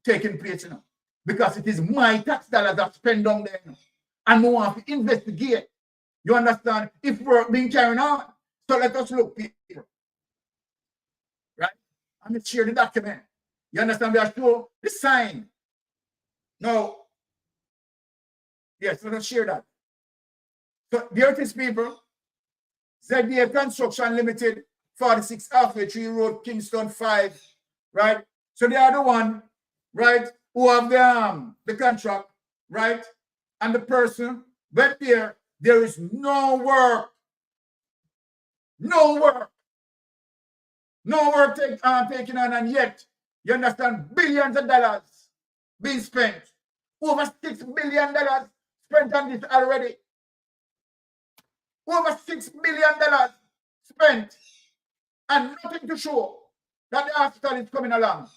taking place, you know. Because it is my tax dollars that spend down there, you know. And we want to investigate. You understand? If work being carried on. So let us look, people. Right? I'm going to share the document. You understand? We are sure the sign. Now, yes, let us share that. So there it is, people. ZDA Construction Limited, 46 Halfway Tree Road, Kingston 5. Right? So they are the one, right, who have the contract, right? And the person went there. There is no work. No work. No work taken on, and yet, you understand, billions of dollars being spent. Over $6 billion spent on this already. Over $6 billion spent and nothing to show. that the hospital is coming along.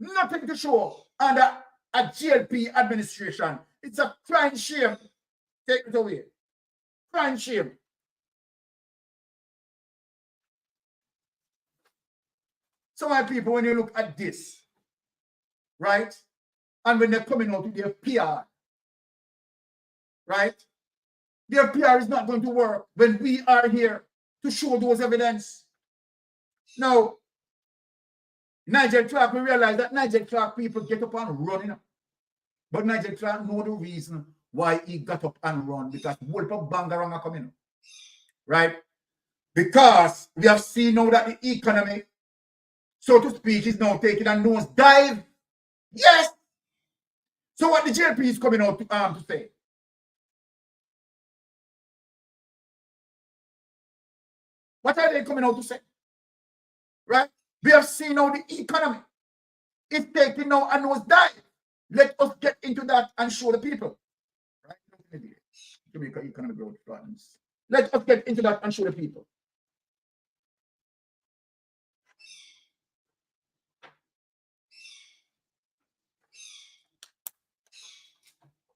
Nothing to show under a GLP administration. It's a crying shame. Take it away. Crying shame. So my people, when you look at this, right, and when they're coming out with their PR, right, their PR is not going to work when we are here to show those evidence. Now, Nigel Clark, we realize that Nigel Clark people get up and run, you know. But Nigel Clark know the reason why he got up and run, because Wolper Bangarang are coming, right? Because we have seen now that the economy, so to speak, is now taking a nosedive. Yes. So what the JLP is coming out to say? What are they coming out to say? Right? We have seen now the economy is taking now a nosedive. Let us get into that and show the people. Right? Jamaica economic growth plans. Let us get into that and show the people.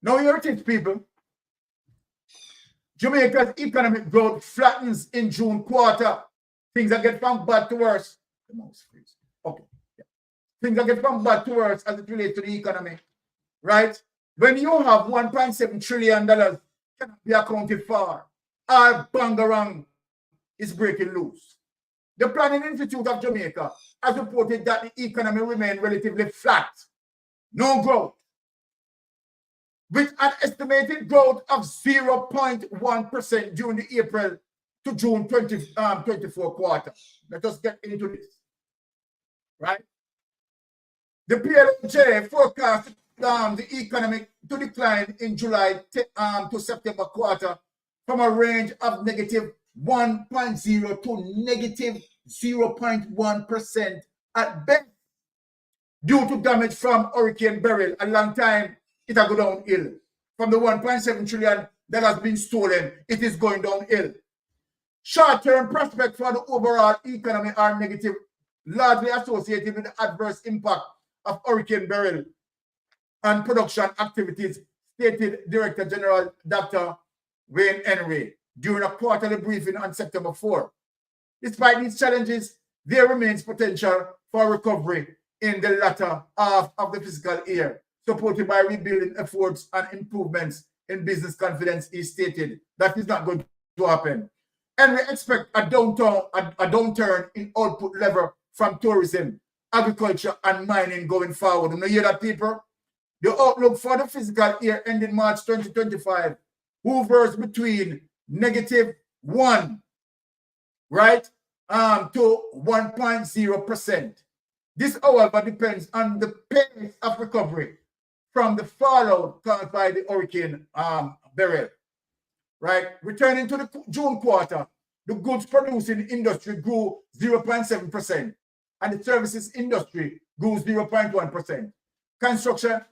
Now here it is, people. Jamaica's economic growth flattens in June quarter. Things are getting from bad to worse. The mouse, please. Okay. Yeah. Things are getting from bad to worse as it relates to the economy. Right? When you have $1.7 trillion cannot be accounted for, our bangarang is breaking loose. The Planning Institute of Jamaica has reported that the economy remained relatively flat. No growth, with an estimated growth of 0.1% during the April to June 2024 quarter. Let us get into this, right? The PLJ forecast the economy to decline in July to September quarter from a range of negative 1.0 to negative 0.1% at best, due to damage from Hurricane Beryl. A long time it will go downhill. From the 1.7 trillion that has been stolen, it is going downhill. Short-term prospects for the overall economy are negative, largely associated with the adverse impact of Hurricane Beryl on production activities, stated Director General Dr. Wayne Henry during a quarterly briefing on September 4. Despite these challenges, there remains potential for recovery in the latter half of the fiscal year, supported by rebuilding efforts and improvements in business confidence, he stated. That is not going to happen. And we expect a downturn in output level from tourism, agriculture, and mining going forward. You hear that, people? The outlook for the fiscal year ending March 2025 hovers between -1, right, to 1.0%. This, however, depends on the pace of recovery from the fallout caused by the Hurricane Beryl. Right? Returning to the June quarter, the goods producing industry grew 0.7%, and the services industry grew 0.1%. Construction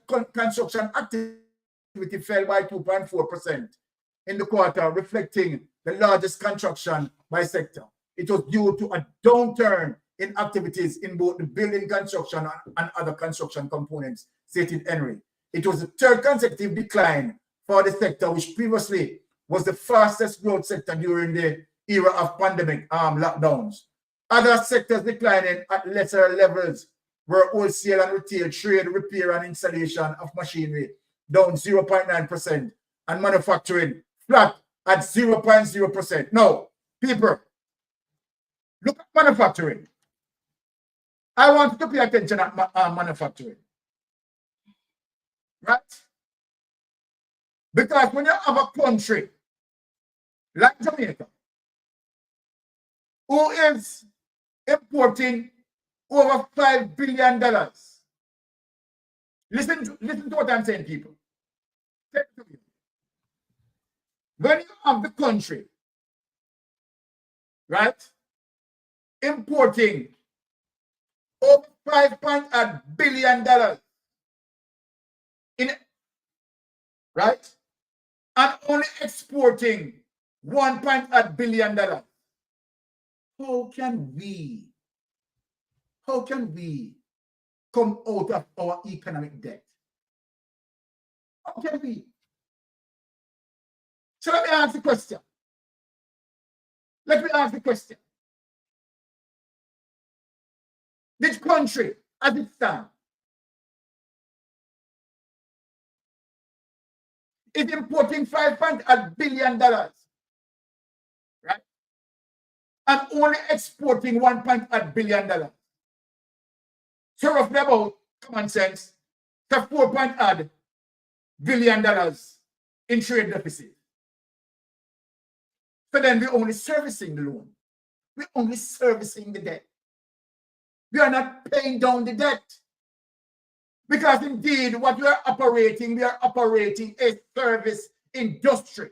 activity fell by 2.4% in the quarter, reflecting the largest contraction by sector. It was due to a downturn in activities in both the building construction and other construction components, stated Henry. It was the third consecutive decline for the sector, which previously was the fastest growth sector during the era of pandemic lockdowns. Other sectors declining at lesser levels were wholesale and retail, trade, repair and installation of machinery, down 0.9%, and manufacturing flat at 0.0%. Now, people, look at manufacturing. I want you to pay attention at manufacturing. Right? Because when you have a country like Jamaica, who is importing over $5 billion, listen to what I'm saying, people. When you have the country, right, importing over $5.8 billion in, right, and only exporting $1.8 billion, how how can we come out of our economic debt? How can we? So let me ask the question. Let me ask the question. This country, as it stands, is importing $5.8 billion, right? And only exporting $1.8 billion. So roughly about common sense, the $4.8 billion in trade deficit. So then we're only servicing the loan. We're only servicing the debt. We are not paying down the debt. Because indeed, what we are operating a service industry.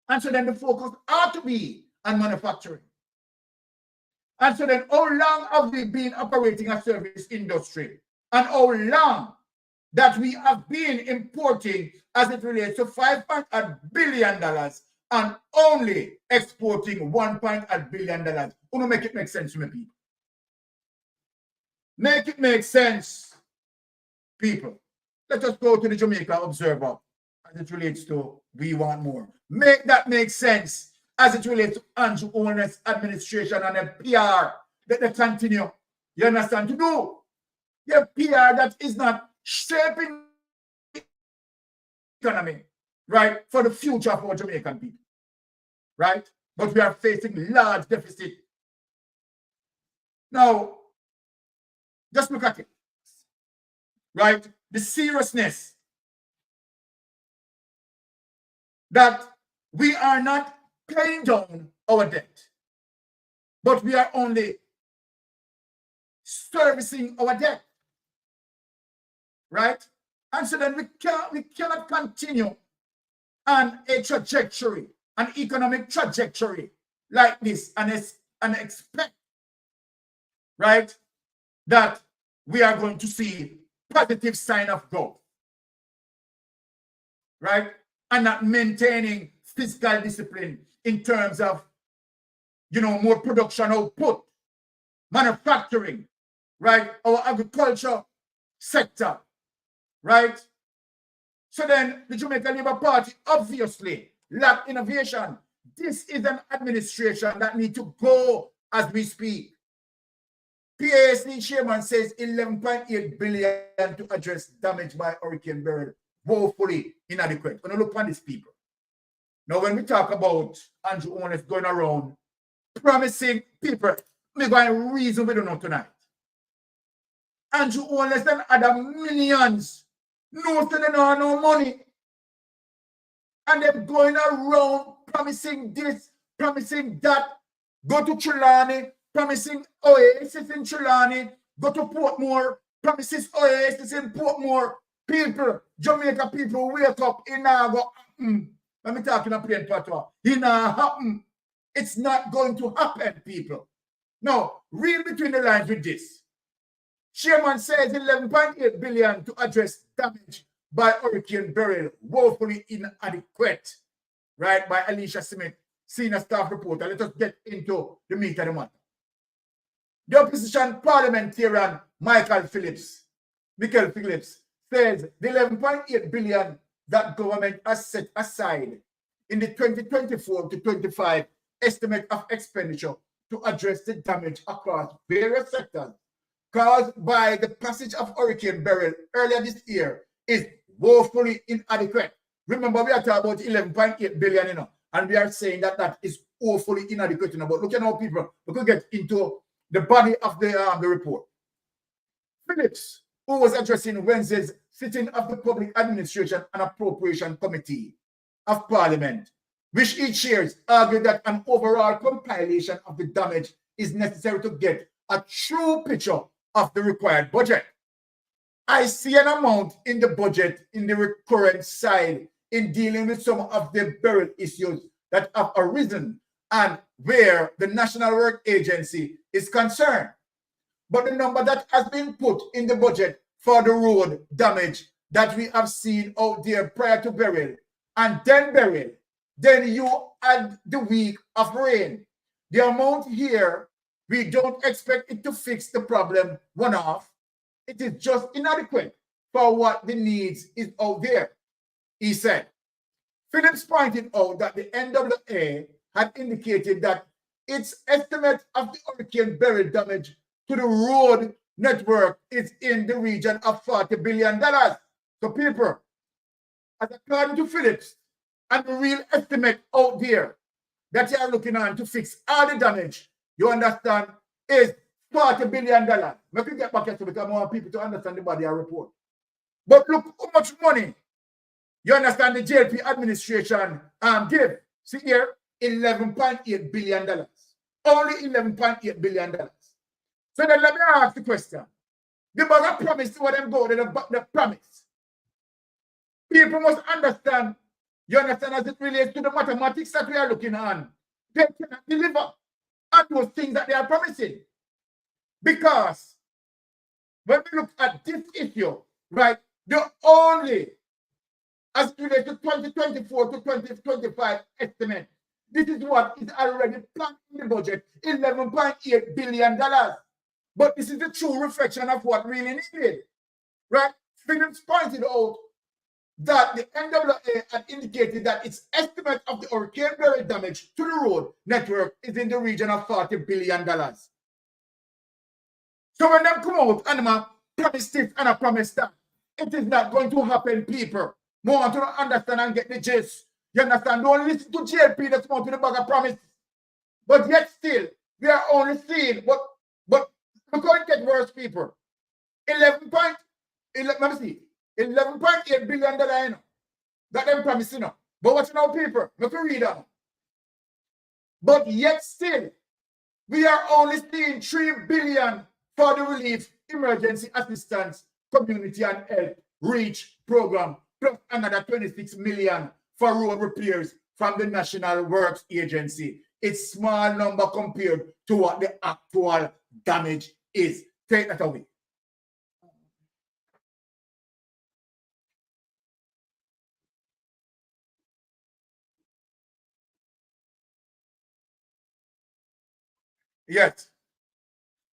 And so then the focus ought to be on manufacturing. And so then how long have we been operating a service industry? And how long that we have been importing as it relates to $5.8 billion and only exporting $1.8 billion? Uno make it make sense to me, people. Make it make sense, people. Let us go to the Jamaica Observer as it relates to We Want More. Make that make sense as it relates to Andrew Holness administration and a PR that they continue, you understand, to do. Your PR that is not shaping the economy, right, for the future of our Jamaican people, right? But we are facing large deficit. Now, just look at it, right? The seriousness that we are not paying down our debt, but we are only servicing our debt, right? And so then we cannot continue on a trajectory, an economic trajectory like this and expect, right, that we are going to see positive sign of growth, right? And not maintaining fiscal discipline in terms of, you know, more production output, manufacturing, right? Our agriculture sector, right? So then the Jamaica Labour Party obviously lack innovation. This is an administration that needs to go as we speak. PASD chairman says 11.8 billion to address damage by Hurricane Beryl, woefully inadequate. When I look at these people. Now, when we talk about Andrew Holness going around promising people, me going to reason we don't know tonight. Andrew Holness and other millions, no they don't have no money. And they're going around promising this, promising that, go to Trelawney, promising oasis in Trelawney, go to Portmore, promises oasis in Portmore. People, Jamaica people, wake up, it now go happen. Let me talk in a plain patois. It now happen. It's not going to happen, people. Now, read between the lines with this. Chairman says 11.8 billion to address damage by Hurricane Beryl, woefully inadequate, right, by Alicia Smith, senior staff reporter. Let us get into the meat of the matter. The opposition parliamentarian Michael Phillips says the 11.8 billion that government has set aside in the 2024 to 25 estimate of expenditure to address the damage across various sectors caused by the passage of Hurricane Beryl earlier this year is woefully inadequate. Remember, we are talking about 11.8 billion, you know, and we are saying that that is woefully inadequate, you know. But look at how people, we could get into the body of the report. Phillips, who was addressing Wednesday's sitting of the Public Administration and Appropriation Committee of Parliament, which he chairs, argued that an overall compilation of the damage is necessary to get a true picture of the required budget. I see an amount in the budget in the recurrent side in dealing with some of the Beryl issues that have arisen and where the National Work Agency is concerned. But the number that has been put in the budget for the road damage that we have seen out there prior to Beryl and then Beryl, then you add the week of rain. The amount here We don't expect it to fix the problem one-off. It is just inadequate for what the needs is out there, he said. Phillips pointed out that the NWA had indicated that its estimate of the Hurricane Beryl damage to the road network is in the region of $40 billion. So people, as according to Phillips, and the real estimate out there that you are looking on to fix all the damage, you understand, is $40 billion. Let me get back to because I want people to understand the body of report. But look how much money, you understand, the JLP administration give. See here, $11.8 billion. Only $11.8 billion. So then let me ask the question. The bag of promise to what them go, the promise. People must understand, you understand, as it relates to the mathematics that we are looking on. They cannot deliver on those things that they are promising. Because when we look at this issue, right, the only, as it relates to 2024 to 2025 estimate, this is what is already planned in the budget, $11.8 billion. But this is the true reflection of what really needed, right? Phillips pointed out that the NWA had indicated that its estimate of the Hurricane Beryl damage to the road network is in the region of $40 billion. So when them come out and promise this and I promise that, it is not going to happen, people. More want to understand and get the gist. You understand? Don't listen to JLP that's come out with a bag of promise. But yet still, we are only seeing, but look how it gets worse, people. $11.8 billion, you know, that them promising, you know. But watch now, people, let me read that. But yet still, we are only seeing $3 billion for the relief, emergency assistance, community and health REACH program, plus another $26 million for road repairs from the National Works Agency. It's small number compared to what the actual damage is. Take that away. Yes.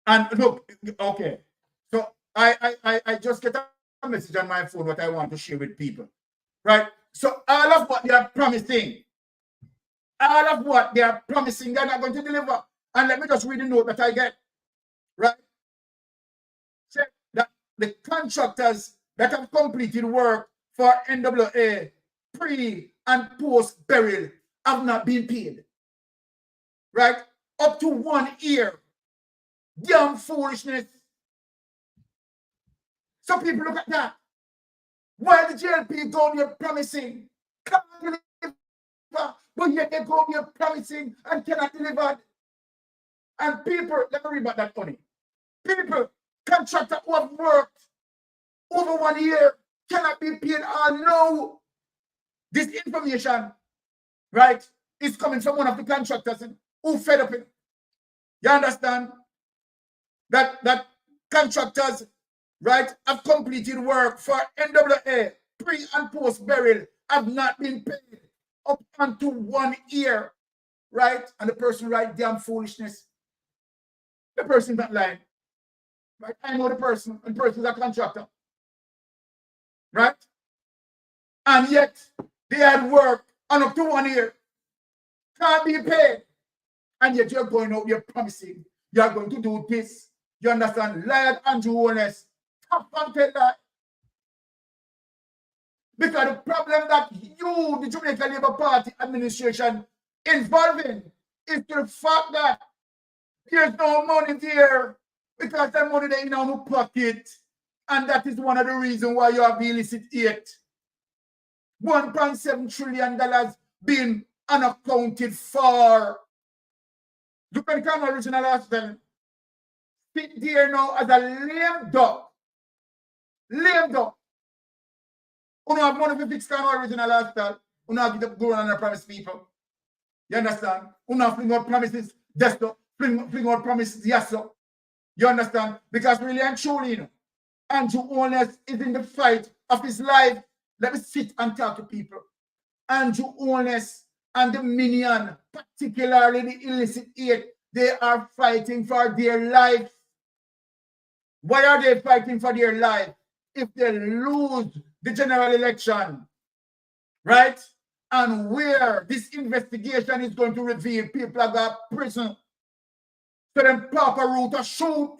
And look, okay. So I just get a message on my phone what I want to share with people. Right? So all of what they are promising, they're not going to deliver. And let me just read the note that I get. Right? Say that the contractors that have completed work for NWA pre and post burial have not been paid. Right? Up to 1 year. Damn foolishness. So people look at that. While the JLP go there promising, can't deliver, but yet they go there promising and cannot deliver. And people, let me read about that funny. People, contractor who have worked over 1 year cannot be paid or no. This information, right, is coming from one of the contractors who fed up it. You understand? That contractors, right, have completed work for NWA pre and post burial have not been paid up until 1 year, right? And the person write damn foolishness. The person not lying. Right? I know the person, and the person is a contractor. Right? And yet they had work on up to 1 year. Can't be paid. And yet you're going out, you're promising, you're going to do this. You understand? Lion Andrew Honest. Top and tell that. Because the problem that you, the Jamaica Labour Party administration, involved in is the fact that there's no money there because the money they in our pocket. And that is one of the reasons why you have the illicit aid. $1.7 trillion being unaccounted for. Look at the original article. Sit there now as a lame duck. Lame duck. You don't have money to fix the original article. You don't have to go around and promise people. You understand? You don't fling out promises. Yes, sir. Fling out promises. Yes, sir. You understand? Because really and truly, you know, Andrew Honest is in the fight of his life. Let me sit and talk to people. Andrew Honest and the minion, particularly the illicit aid, They are fighting for their life. Why are they fighting for their life? If they lose the general election, right? And where this investigation is going to reveal people have got prison. So then proper route to shoot.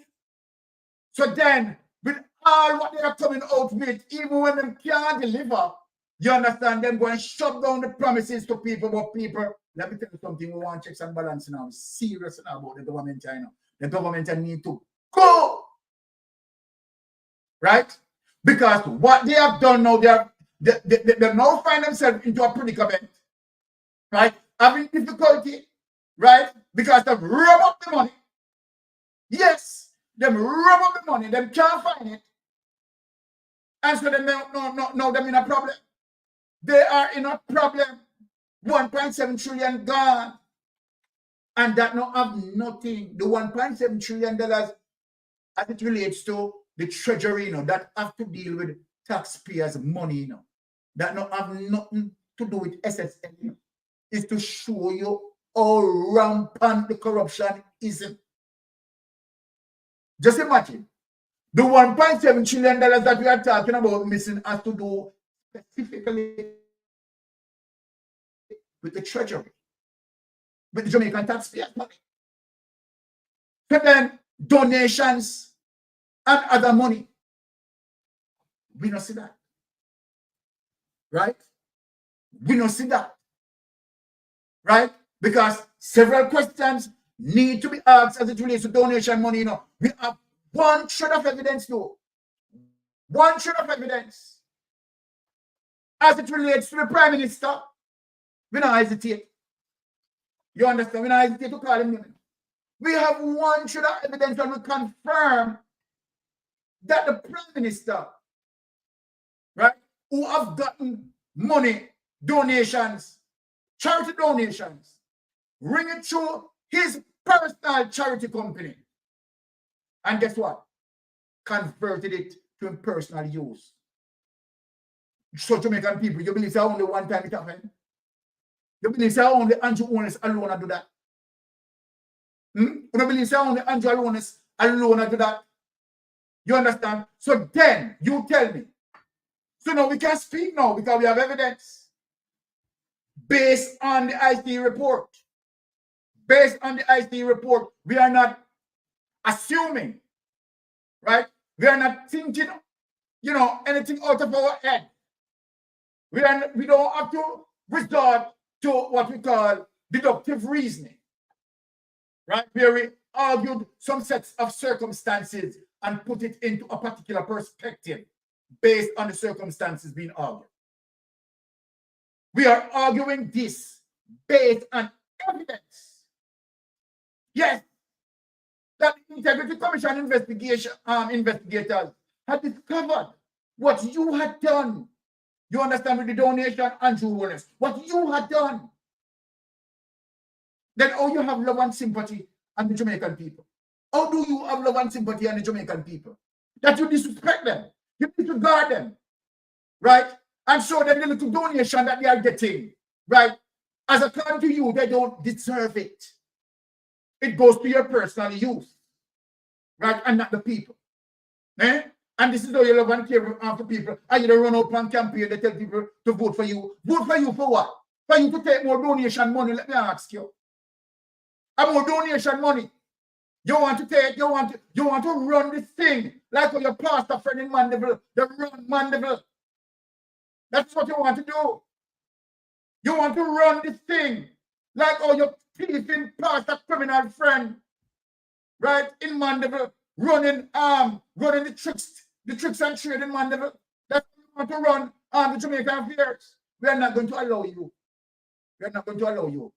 So then, with all what they are coming out with, even when them can't deliver, you understand, them going to shut down the promises to people, but people, let me tell you something, we want checks and balance now. We're serious now about the government China. The government need to go. Right? Because what they have done now, they now find themselves into a predicament. Right? Having difficulty, right? Because they've robbed up the money. Yes, them rob up the money, them can't find it. And so they now them in a problem. They are in a problem. 1.7 trillion gone. And that now have nothing. The 1.7 trillion dollars as it relates to the treasury, you know, that have to deal with taxpayers' money, you know. That now have nothing to do with SSL, you know. Is to show you how rampant the corruption is. Just imagine, the 1.7 trillion dollars that we are talking about missing has to do specifically with the treasury, with the Jamaican taxpayers' money. So then, donations and other money, we don't see that. Right? We don't see that. Right? Because several questions need to be asked as it relates to donation money. You know, we have one shred of evidence, though. One shred of evidence. As it relates to the Prime Minister, we don't hesitate. You understand? We don't hesitate to call him name. We have one shred of evidence and we confirm that the Prime Minister, right, who have gotten money, donations, charity donations, ring it through his personal charity company. And guess what? Converted it to personal use. So Jamaican people, you believe that only one time it happened? You believe that only Andrew Owners alone do that? You believe that only Andrew Owners alone do that? You understand? So then, you tell me. So now we can speak now because we have evidence. Based on the ICT report. Based on the ICT report, we are not assuming, right? We are not thinking, you know, anything out of our head. We don't have to resort to what we call deductive reasoning, right? Where we argued some sets of circumstances and put it into a particular perspective based on the circumstances being argued. We are arguing this based on evidence. Yes, that the Integrity Commission investigators had discovered what you had done. You understand, with the donation and Jew-owners, what you had done. Then how you have love and sympathy on the Jamaican people? How do you have love and sympathy on the Jamaican people? That you disrespect them, you disregard them, right? And show them the little donation that they are getting, right? As according to you, they don't deserve it. It goes to your personal use, right? And not the people. Eh? And this is how you love and care after people. And you don't run out on campaign, they tell people to vote for you. Vote for you for what? For you to take more donation money, let me ask you. And more donation money. You want to take, you want to run this thing like your pastor friend in Mandeville, the run Mandeville. That's what you want to do. You want to run this thing like all your thieving pastor criminal friend, right, in Mandeville, running the tricks and trade in Mandeville. That's what you want to run the Jamaican affairs. We are not going to allow you. We are not going to allow you.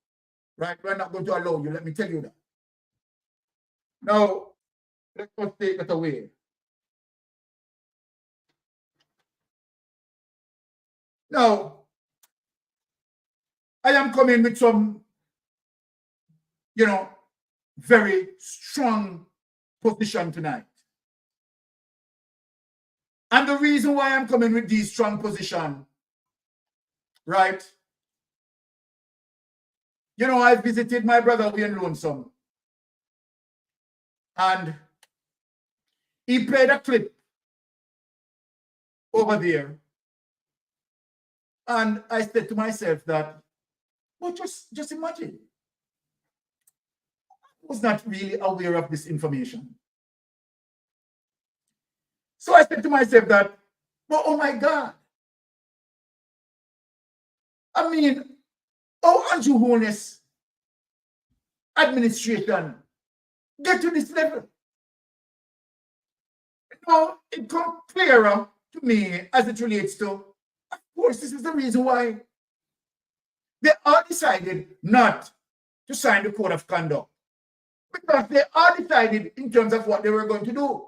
Right? We are not going to allow you. Let me tell you that. Now, let's just take it away. Now, I am coming with some, you know, very strong position tonight. And the reason why I'm coming with this strong position, right? You know, I visited my brother Wayne Lonesome And he played a clip over there. And I said to myself that, well, just imagine. I was not really aware of this information. So I said to myself that, well, oh my God. I mean, how Andrew Holness administration get to this level? Now, it comes clearer to me as it relates to, of course, this is the reason why they all decided not to sign the code of conduct, because they all decided in terms of what they were going to do.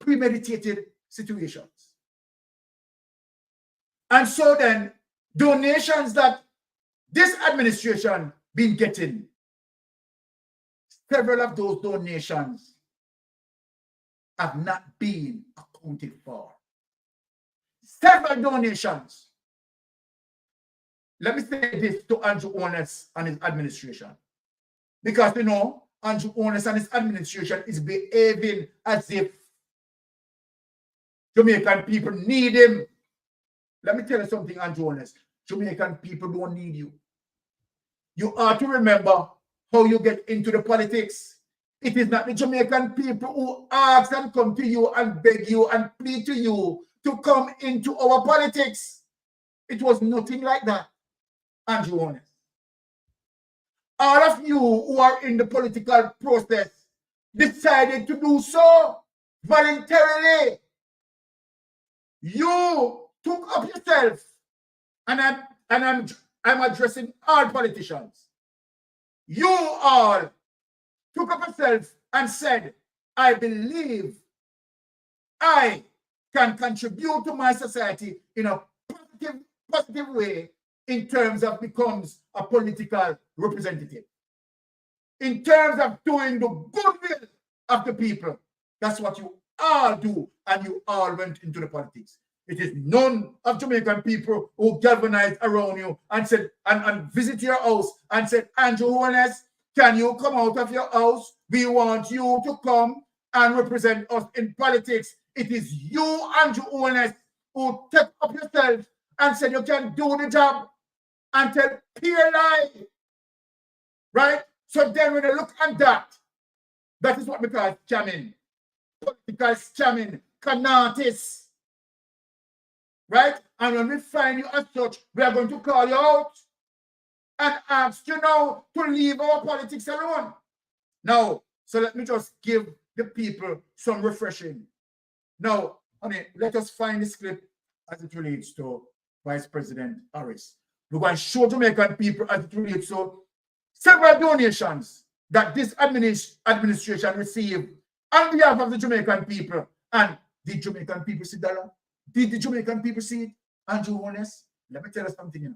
Premeditated situations. And so then, donations that this administration been getting, several of those donations have not been accounted for. Several donations. Let me say this to Andrew Holness and his administration. Because, you know, Andrew Holness and his administration is behaving as if Jamaican people need him. Let me tell you something, Andrew Holness. Jamaican people don't need you. You are to remember how you get into the politics. It is not the Jamaican people who ask and come to you and beg you and plead to you to come into our politics. It was nothing like that, Andrew Holness. All of you who are in the political process decided to do so voluntarily. You took up yourself, and I'm addressing all politicians. You all took up yourself and said, I believe I can contribute to my society in a positive way in terms of becomes a political representative. In terms of doing the goodwill of the people. That's what you all do, and you all went into the politics. It is none of Jamaican people who galvanized around you and said, and visit your house and said, Andrew Holness, can you come out of your house? We want you to come and represent us in politics. It is you, Andrew Holness, who took up yourself and said you can do the job and tell peer lie. Right? So then when you look at that, that is what we call scamming. Political scamming, canatis. Right? And when we find you as such, we are going to call you out and ask you now to leave our politics alone. Now, so let me just give the people some refreshing. Now, honey, let us find this clip as it relates to Vice President Harris. We're going to show Jamaican people as it relates to several donations that this administration received on behalf of the Jamaican people. And did Jamaican people see that? Did the Jamaican people see it? Andrew Holness, let me tell you something, you know.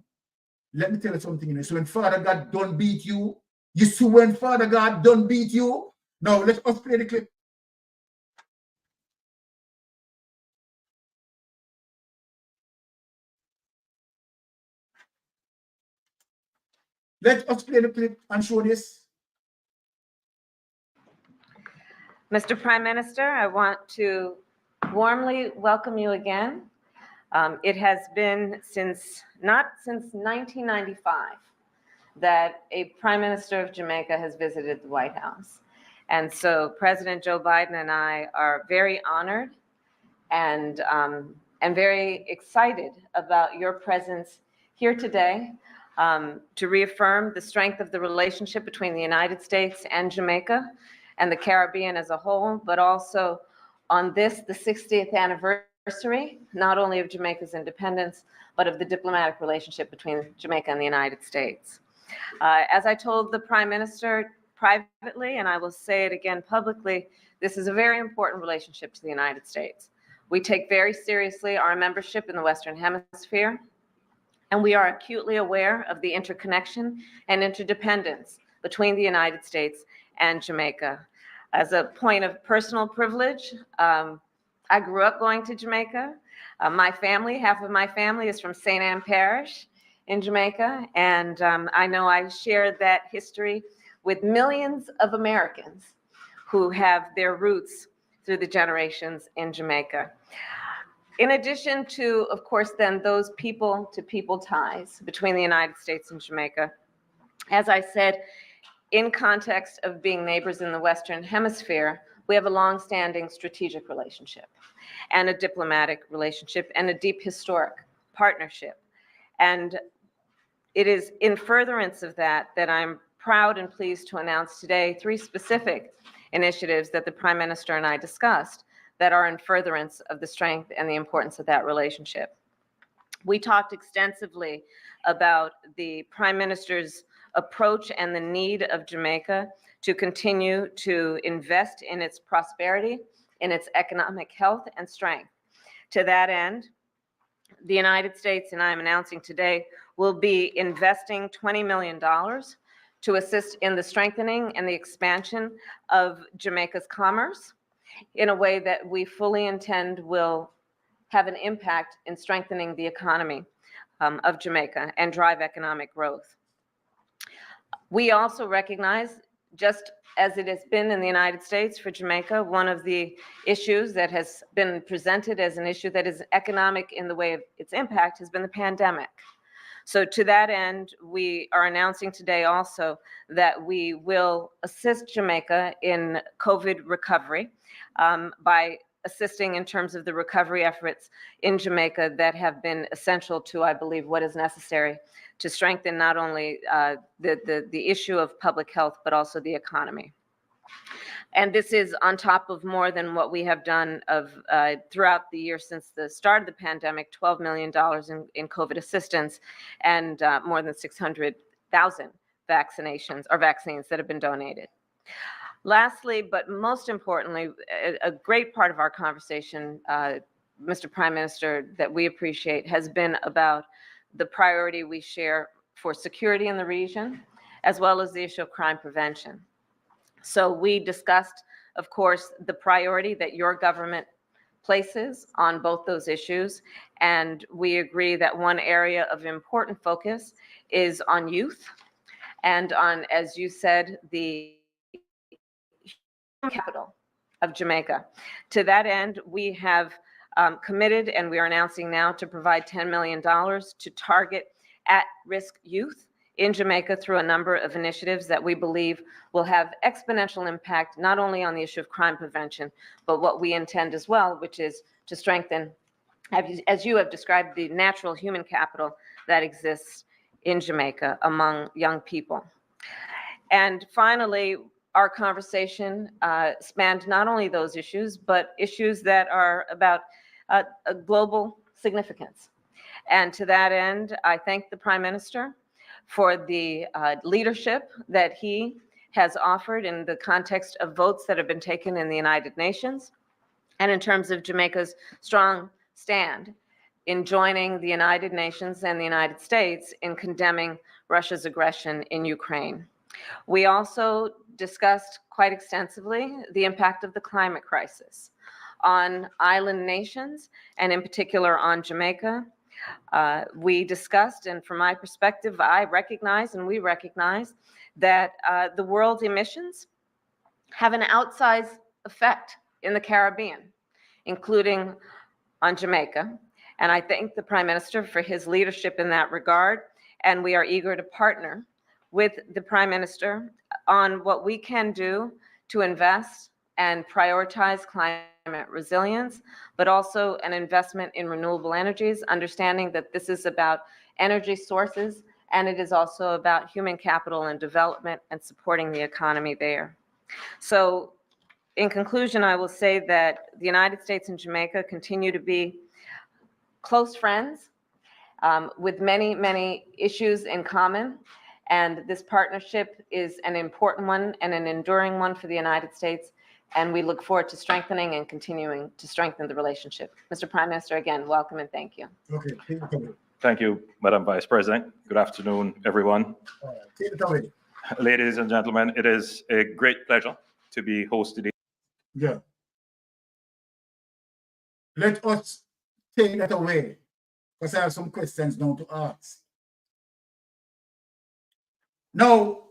Let me tell you something, you know. So when Father God don't beat you, you see when Father God don't beat you. Now, let us play the clip. Let us play the clip and show this. Mr. Prime Minister, I want to warmly welcome you again. It has been not since 1995 that a Prime Minister of Jamaica has visited the White House. And so President Joe Biden and I are very honored and very excited about your presence here today to reaffirm the strength of the relationship between the United States and Jamaica and the Caribbean as a whole, but also on this, the 60th anniversary, not only of Jamaica's independence, but of the diplomatic relationship between Jamaica and the United States. As I told the Prime Minister privately, and I will say it again publicly, this is a very important relationship to the United States. We take very seriously our membership in the Western Hemisphere, and we are acutely aware of the interconnection and interdependence between the United States and Jamaica. As a point of personal privilege, I grew up going to Jamaica. My family, half of my family is from St. Ann Parish in Jamaica, and I know I shared that history with millions of Americans who have their roots through the generations in Jamaica. In addition to, of course, then those people-to-people ties between the United States and Jamaica, as I said, in context of being neighbors in the Western Hemisphere, we have a long-standing strategic relationship and a diplomatic relationship and a deep historic partnership. And it is in furtherance of that that I'm proud and pleased to announce today 3 specific initiatives that the Prime Minister and I discussed that are in furtherance of the strength and the importance of that relationship. We talked extensively about the Prime Minister's approach and the need of Jamaica to continue to invest in its prosperity, in its economic health and strength. To that end, the United States, and I'm announcing today, will be investing $20 million to assist in the strengthening and the expansion of Jamaica's commerce in a way that we fully intend will have an impact in strengthening the economy of Jamaica and drive economic growth. We also recognize, just as it has been in the United States for Jamaica, one of the issues that has been presented as an issue that is economic in the way of its impact has been the pandemic. So to that end, we are announcing today also that we will assist Jamaica in COVID recovery by assisting in terms of the recovery efforts in Jamaica that have been essential to, I believe, what is necessary to strengthen not only the issue of public health, but also the economy. And this is on top of more than what we have done throughout the year since the start of the pandemic, $12 million in COVID assistance and more than 600,000 vaccinations or vaccines that have been donated. Lastly, but most importantly, a great part of our conversation, Mr. Prime Minister, that we appreciate has been about the priority we share for security in the region, as well as the issue of crime prevention. So we discussed, of course, the priority that your government places on both those issues, and we agree that one area of important focus is on youth and on, as you said, the capital of Jamaica. To that end, we have committed, and we are announcing now, to provide $10 million to target at-risk youth in Jamaica through a number of initiatives that we believe will have exponential impact, not only on the issue of crime prevention, but what we intend as well, which is to strengthen, as you have described, the natural human capital that exists in Jamaica among young people. And finally, our conversation spanned not only those issues, but issues that are about a global significance. And to that end, I thank the Prime Minister for the leadership that he has offered in the context of votes that have been taken in the United Nations, and in terms of Jamaica's strong stand in joining the United Nations and the United States in condemning Russia's aggression in Ukraine. We also discussed quite extensively the impact of the climate crisis on island nations, and in particular on Jamaica. We discussed, and from my perspective, I recognize and we recognize that the world's emissions have an outsized effect in the Caribbean, including on Jamaica. And I thank the Prime Minister for his leadership in that regard. And we are eager to partner with the Prime Minister on what we can do to invest and prioritize climate resilience, but also an investment in renewable energies, understanding that this is about energy sources, and it is also about human capital and development and supporting the economy there. So in conclusion, I will say that the United States and Jamaica continue to be close friends with many, many issues in common. And this partnership is an important one and an enduring one for the United States. And we look forward to strengthening and continuing to strengthen the relationship. Mr. Prime Minister, again, welcome and thank you. Okay, Thank you, Madam Vice President. Good afternoon, everyone. Ladies and gentlemen, it is a great pleasure to be hosted. Yeah. Let us take that away, because I have some questions now to ask. Now,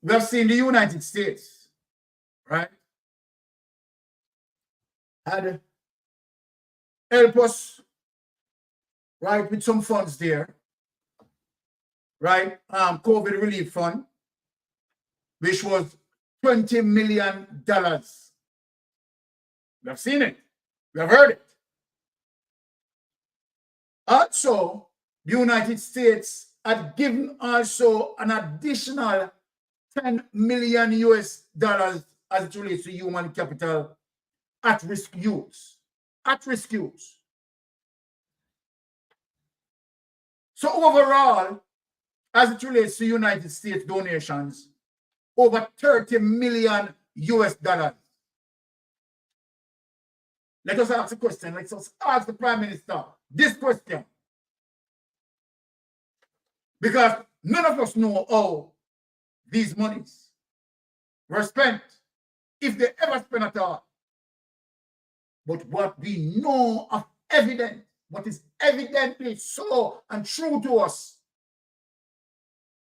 we have seen the United States, right, had helped us, right, with some funds there, right? COVID relief fund, which was $20 million. We have seen it. We have heard it. Also, the United States had given also an additional $10 million US as it relates to human capital at-risk youths. At-risk youths. So overall, as it relates to United States donations, over $30 million US. Let us ask the question. Let us ask the Prime Minister this question. Because none of us know how these monies were spent, if they ever spent at all. But what we know of evidence, what is evidently so and true to us,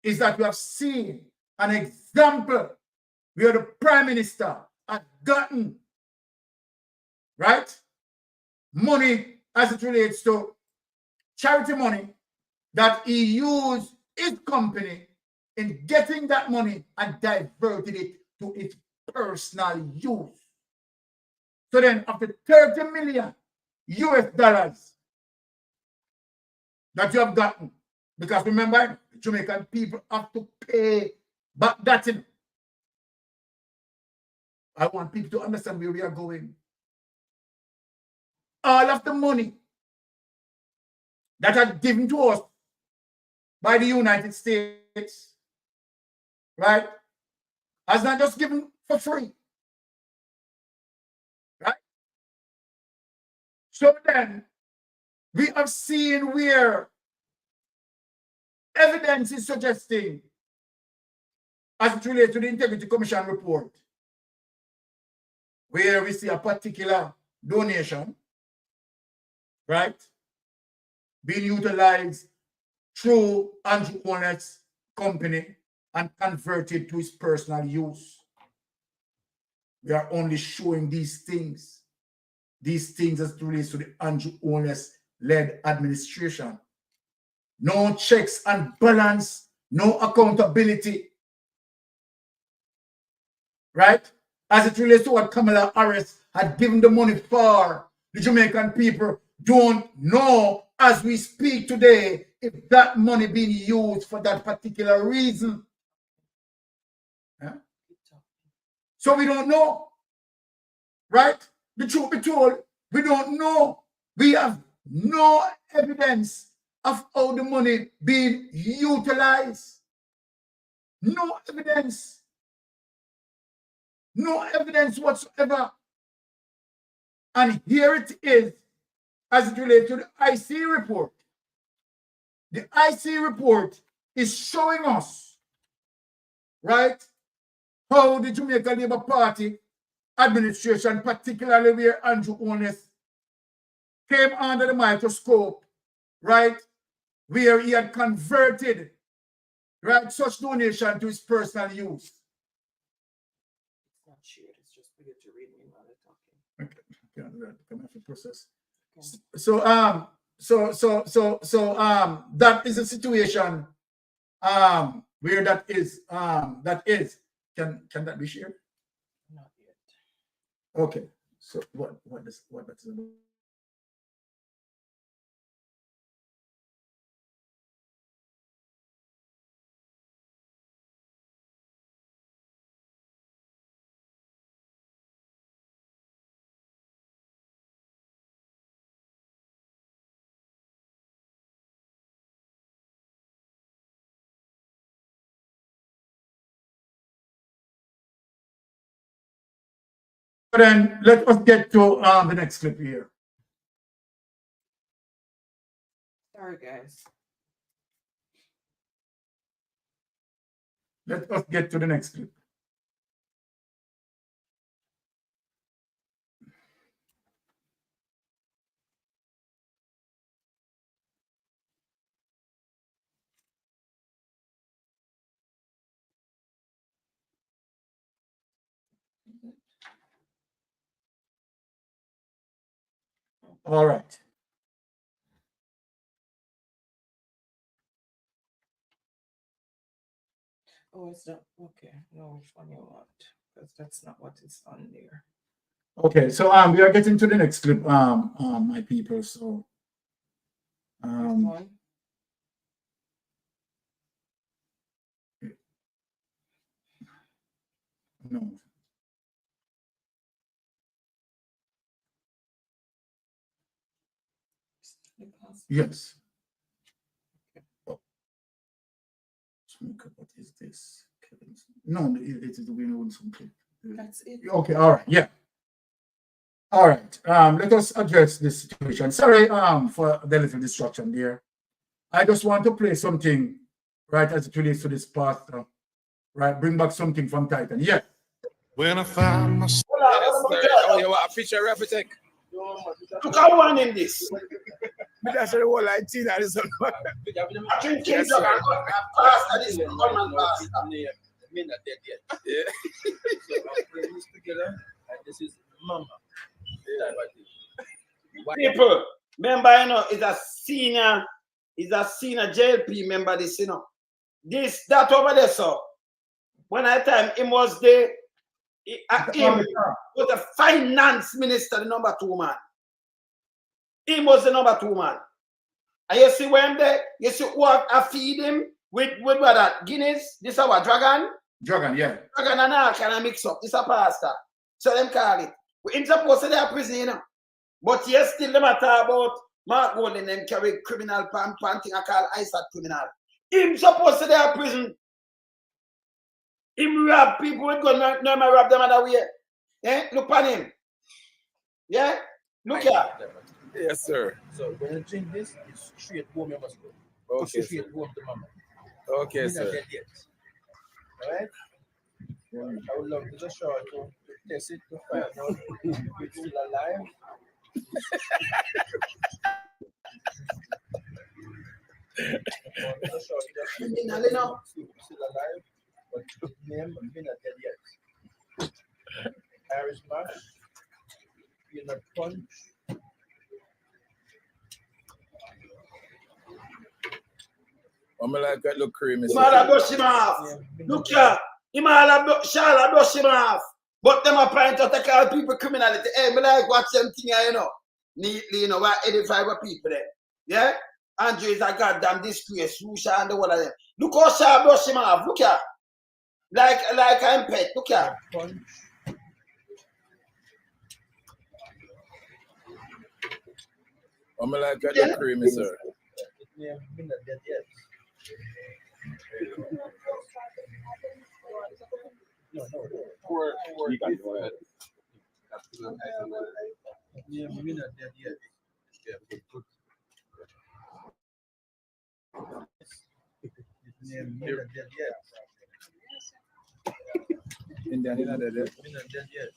is that we have seen an example where the Prime Minister had gotten, right, money as it relates to charity money, that he used his company in getting that money and diverted it to its personal use. So then after $30 million US that you have gotten, because remember, Jamaican people have to pay back that in. I want people to understand where we are going. All of the money that are given to us by the United States, right, has not just given for free, right? So then we have seen where evidence is suggesting, as it relates to the Integrity Commission report, where we see a particular donation, right, being utilized through Andrew Cornwall's company and converted to his personal use. We are only showing these things as it relates to the Andrew Cornwall-led administration. No checks and balance, no accountability, right? As it relates to what Kamala Harris had given the money for, the Jamaican people don't know as we speak today if that money being used for that particular reason. Yeah? So we don't know, right? The truth be told, we don't know. We have no evidence of how the money being utilized. No evidence. No evidence whatsoever. And here it is, as it relates to the IC report. The IC report is showing us, right, how the Jamaica Labour Party administration, particularly where Andrew Cornwall came under the microscope, right, where he had converted, right, such donation to his personal use. It's not shared, it's just for you to read me while they're talking. Okay, come after process. Okay. So that is a situation where that is can that be shared? Not yet. Okay. So what that's about? Then let us get to the next clip here. Sorry, guys. Let us get to the next clip. All right. Oh, it's not okay. No, which one you want? Because that's not what is on there. Okay, so we are getting to the next clip, my people. So One. no. Yes. Oh. What is this? No, it is the winner some clip. That's it. Okay, all right, yeah. All right. Let us address this situation. Sorry for the little distraction there. I just want to play something right as it relates to this part. Right, bring back something from Titan. Yeah. When I found myself. Oh, you want a picture of everything? Look how one in this. That's the whole idea. That is I drink King Dog and pasta this Coleman pasta. Me not dead yet. Yeah. So I put this together, and this is Mama. People, remember, you know, is a senior JLP member, this, you know. That over there, so. When I time him was there, him was the finance minister, the number 2 man. He was the number 2 man. And you see when there, you see what I feed him with what that Guinness, this is our dragon. Dragon, yeah. Dragon and all kind of mix up. This is a pasta. So them call it. We're supposed to be a prison, you know. But yes, still them talk about Mark Golden and carry criminal pan thing I call ISAT criminal. Him supposed to be a prison. Him rob people with gun, no man rob them other way. Yeah? Look on him. Yeah? Look here. Yes, sir. So when you drink this, it's straight home you must go. Okay, Straight home to Mama. Okay, sir. Alright? I would love to just show you to test it to find out if it's still alive. Still alive, but his name has been not dead yet. Irish mash, peanut punch. I'm like that look creamy. Him all a brush him off. Look here. Him all a brush him off. But them a point out to call people criminality. Hey, me like watch them thing here, you know. Neatly, you know, what edify what people there. Yeah? Andrew is a goddamn disgrace. Rusha and the whole of them. Look how Shaw brush him off. Look here. Like I'm pet. Look here. I'm like that look creamy, sir. Yeah, been not dead yet. No. You can go ahead. Yeah, been not dead yet. Yeah, good. Yeah, been not dead yet. Indian in there. Been not dead yet.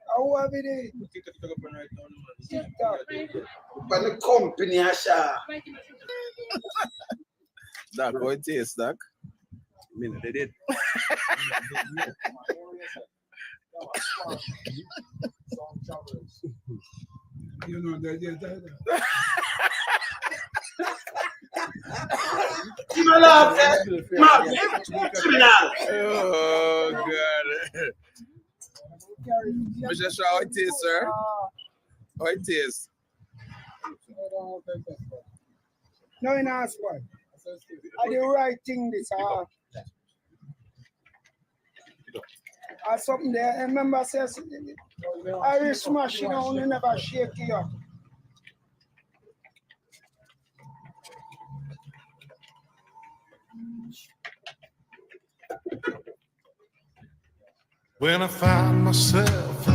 How have it? But the company, Asha. Doc, how it tastes, Doc? Me not dead yet. You know that yet. Him a laugh, criminal. Oh, God. Mr. Shaw, how it tastes, sir? How it tastes? No, in our spot. I do right thing this. Something there. I remember says Irish smash, you know, you never shake you up. When I found myself.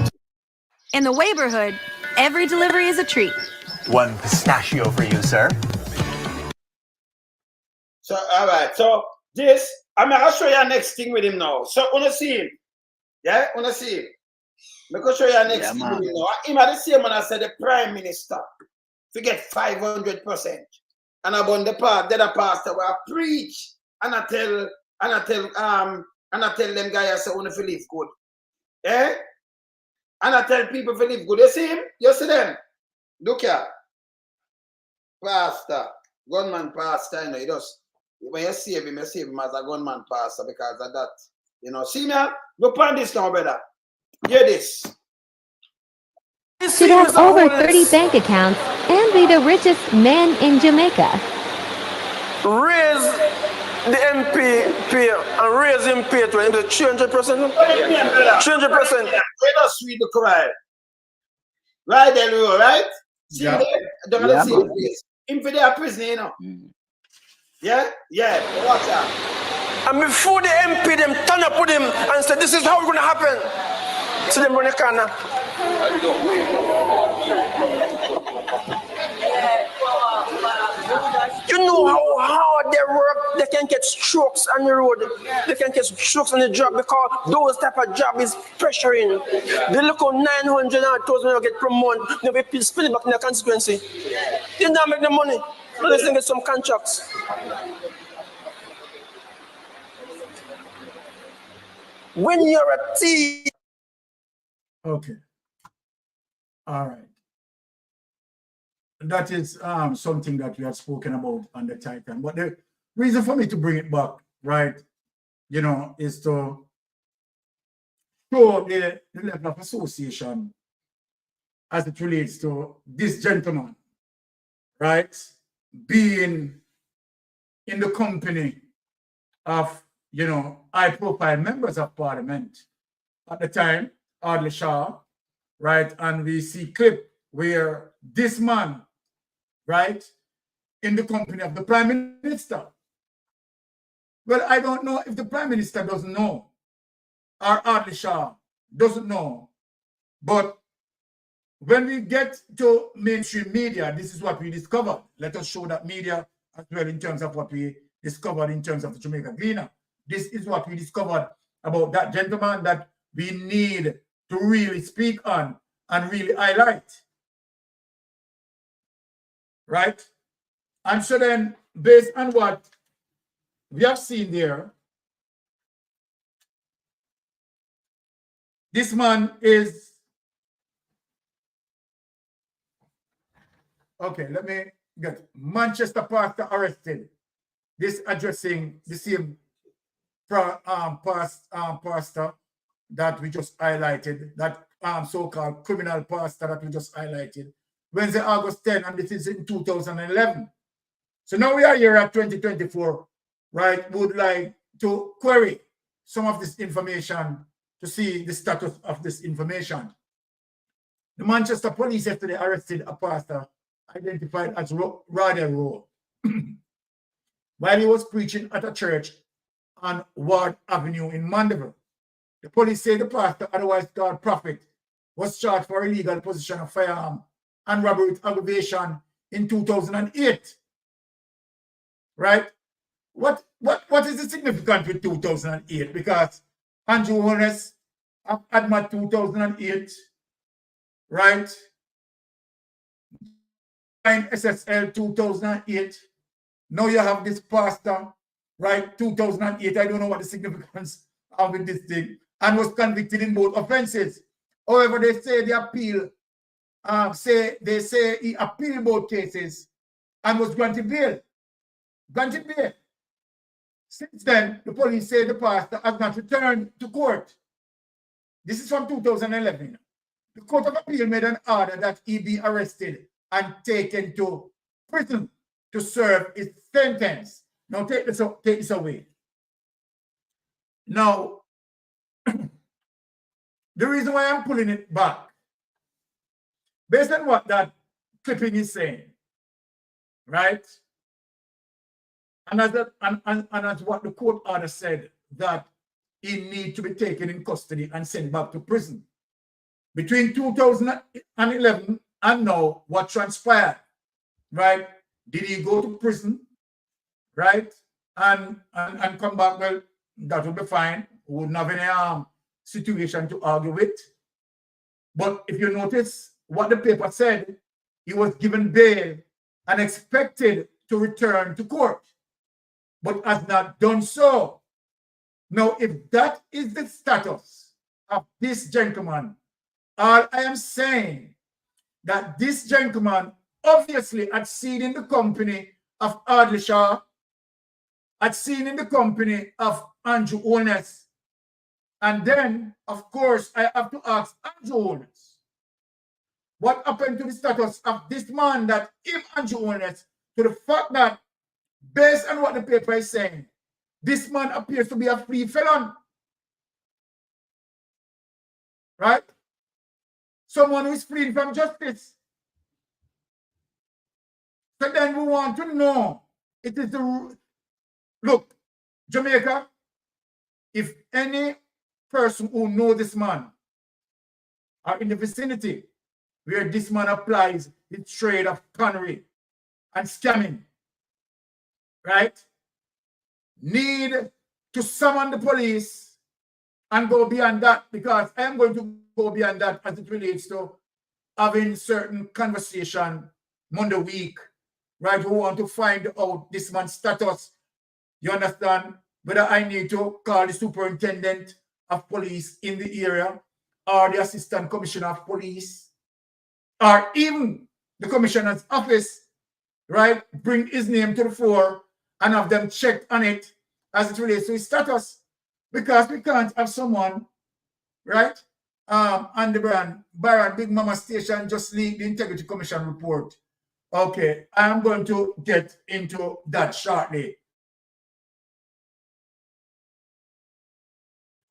In the neighborhood, every delivery is a treat. One pistachio for you, sir. So, all right. So, this, I'm going to show you next thing with him now. So, want to see him? Yeah? Want to see him? I'm going to show you next thing with him now. Him at the same when I said the Prime Minister. Forget 500%. And about the part, the other pastor where I preach and I tell And I tell them guys, I want to live good. Eh? And I tell people to live good. You see him? You see them? Look here. Pastor. Gunman pastor, you know, he does. When you save him as a gunman pastor because of that. You know, see me? Look on this now, brother. Hear this. Should have over 30 bank accounts and be the richest man in Jamaica. Raise the MP pay and raise him pay to him 300%. 300%. Let us read the Quran. Right there, right? See, Yeah. they're going to see this. Him for their prison, you know. Yeah? Yeah. Watch out. And before the MP, them turn up with him and say, this is how it's going to happen. See them run the corner. You know how hard they work, they can get strokes on the road, they can get strokes on the job because those type of job is pressuring. They look on 900 and 1,000 get per month, they will spend it back in the consequency. They don't make the money unless they get some contracts. When you're a thief. Okay. All right. That is something that we have spoken about on the Titan. But the reason for me to bring it back, right, you know, is to show the level of association as it relates to this gentleman, right, being in the company of, you know, high-profile members of parliament at the time, Adli Shah, right, and we see clip where this man, right, in the company of the Prime Minister. Well, I don't know if the Prime Minister doesn't know or Adli Shah doesn't know, but when we get to mainstream media, this is what we discovered. Let us show that media as well in terms of what we discovered in terms of the Jamaica Gleaner. This is what we discovered about that gentleman that we need to really speak on and really highlight. Right? And so then, based on what we have seen there, this man is, okay, let me get Manchester pastor arrested. This addressing the same pastor that we just highlighted, that so-called criminal pastor that we just highlighted. Wednesday, August 10, and this is in 2011. So now we are here at 2024, right? Would like to query some of this information to see the status of this information. The Manchester police yesterday arrested a pastor identified as Radial Rowe while he was preaching at a church on Ward Avenue in Mandeville. The police say the pastor, otherwise called Prophet, was charged for illegal possession of firearm and robbery with aggravation in 2008. Right? What is the significance with 2008? Because Andrew Holness admit 2008, right? SSL 2008. Now you have this pastor, right? 2008. I don't know what the significance of this thing, and was convicted in both offenses. However, they say the appeal. They say he appealed both cases and was granted bail. Granted bail. Since then, the police say the pastor has not returned to court. This is from 2011. The Court of Appeal made an order that he be arrested and taken to prison to serve his sentence. Now take this away. Now, the reason why I'm pulling it back, based on what that clipping is saying, right? And as what the court order said, that he need to be taken in custody and sent back to prison. Between 2011 and now, what transpired, right? Did he go to prison, right? And come back? Well, that would be fine. We wouldn't have any situation to argue with. But if you notice what the paper said, he was given bail and expected to return to court, but has not done so. Now, if that is the status of this gentleman, all I am saying that this gentleman obviously had seen in the company of Audley Shaw, had seen in the company of Andrew Holness. And then, of course, I have to ask Andrew Holness, what happened to the status of this man that if Andrew Holness, to the fact that, based on what the paper is saying, this man appears to be a free felon. Right? Someone who is free from justice. So then we want to know, it is the, look, Jamaica, if any person who knows this man are in the vicinity where this man applies his trade of connery and scamming, right, need to summon the police and go beyond that, because I am going to go beyond that as it relates to having certain conversation Monday week, right? We want to find out this man's status. You understand? Whether I need to call the superintendent of police in the area or the assistant commissioner of police or even the commissioner's office, right? Bring his name to the fore and have them checked on it as it relates to his status. Because we can't have someone, right, on the brand, Baron Big Mama Station just leaked the Integrity Commission report. Okay, I'm going to get into that shortly.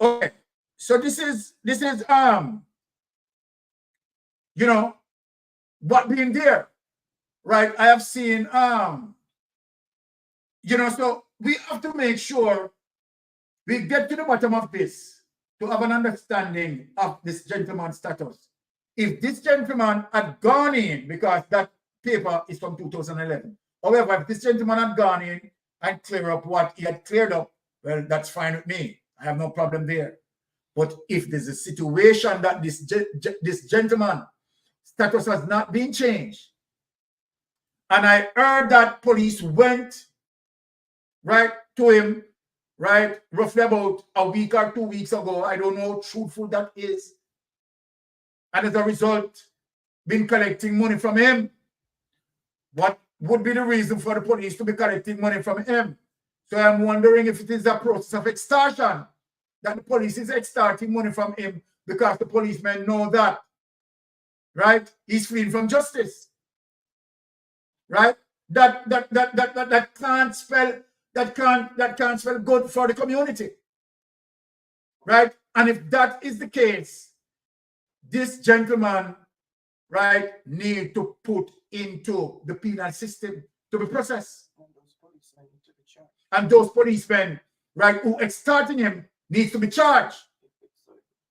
Okay, so this is you know, what being there, right? I have seen you know, so we have to make sure we get to the bottom of this to have an understanding of this gentleman's status. If this gentleman had gone in, because that paper is from 2011. However, if this gentleman had gone in and cleared up what he had cleared up, well, that's fine with me. I have no problem there. But if there's a situation that this gentleman status has not been changed, and I heard that police went right to him, right, roughly about a week or 2 weeks ago. I don't know how truthful that is. And as a result, been collecting money from him. What would be the reason for the police to be collecting money from him? So I'm wondering if it is a process of extortion, that the police is extorting money from him because the policemen know that, right, he's fleeing from justice, right? That can't spell good for the community, right? And if that is the case, this gentleman, right, need to put into the penal system to be processed. And those policemen, right, who extorting him needs to be charged.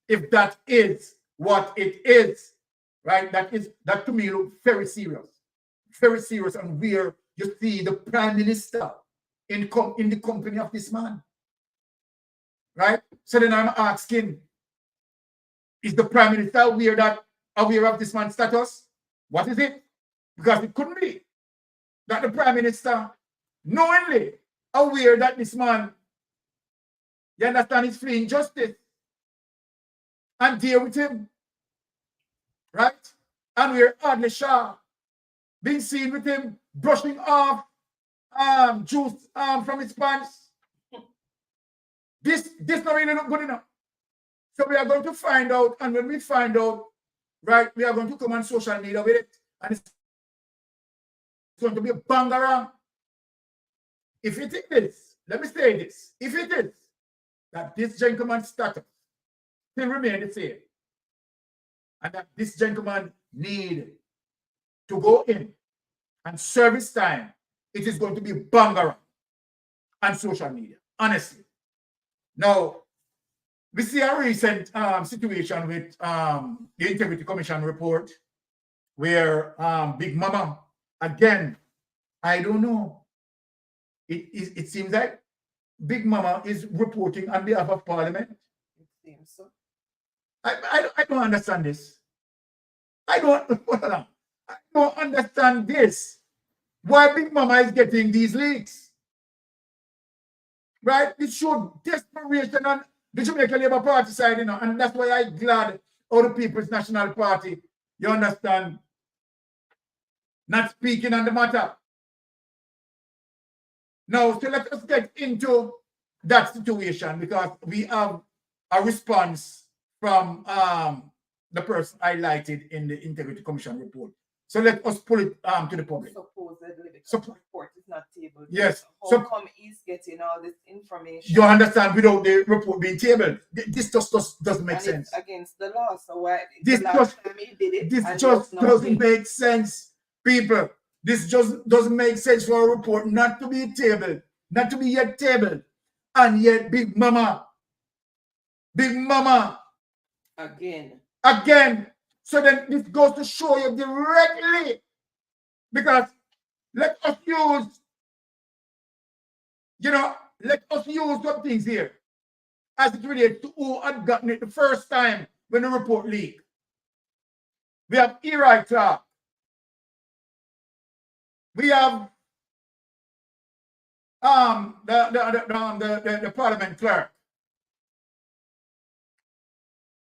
If that is what it is, right, that to me looks very serious. Very serious, and where you see the Prime Minister in the company of this man, right? So then I'm asking, is the Prime Minister aware of this man's status? What is it? Because it couldn't be that the Prime Minister knowingly aware that this man, you understand, is fleeing justice and deal with him, right? And we're Audley Shaw being seen with him brushing off juice from his pants. This not really look good enough. So we are going to find out, and when we find out, right, we are going to come on social media with it, and it's going to be a bang around. If it is, let me say this, if it is that this gentleman's status still remain the same, and that this gentleman need to go in and service time, it is going to be bang around on social media, honestly. Now, we see a recent situation with the Integrity Commission report where Big Mama, again, I don't know. It seems like Big Mama is reporting on behalf of Parliament. It seems so. I don't understand this. I don't understand this. Why Big Mama is getting these leaks. right? It showed desperation on the Jamaica Labour Party side, you know, and that's why I'm glad all the People's National Party, you understand, not speaking on the matter. Now, so let us get into that situation because we have a response from the person highlighted in the Integrity Commission report. So let us pull it to the public. Supposedly, because the report is not tabled. Yes. How come he's getting all this information? You understand, without the report being tabled, this just doesn't make sense. It's against the law. So why This just doesn't make sense, people. This just doesn't make sense for a report not to be tabled, not to be yet tabled, and yet Big Mama, again. So then this goes to show you directly, because let us use, let us use some things here as it relates to who had gotten it the first time when the report leaked. We have Eli Clark. We have the Parliament clerk.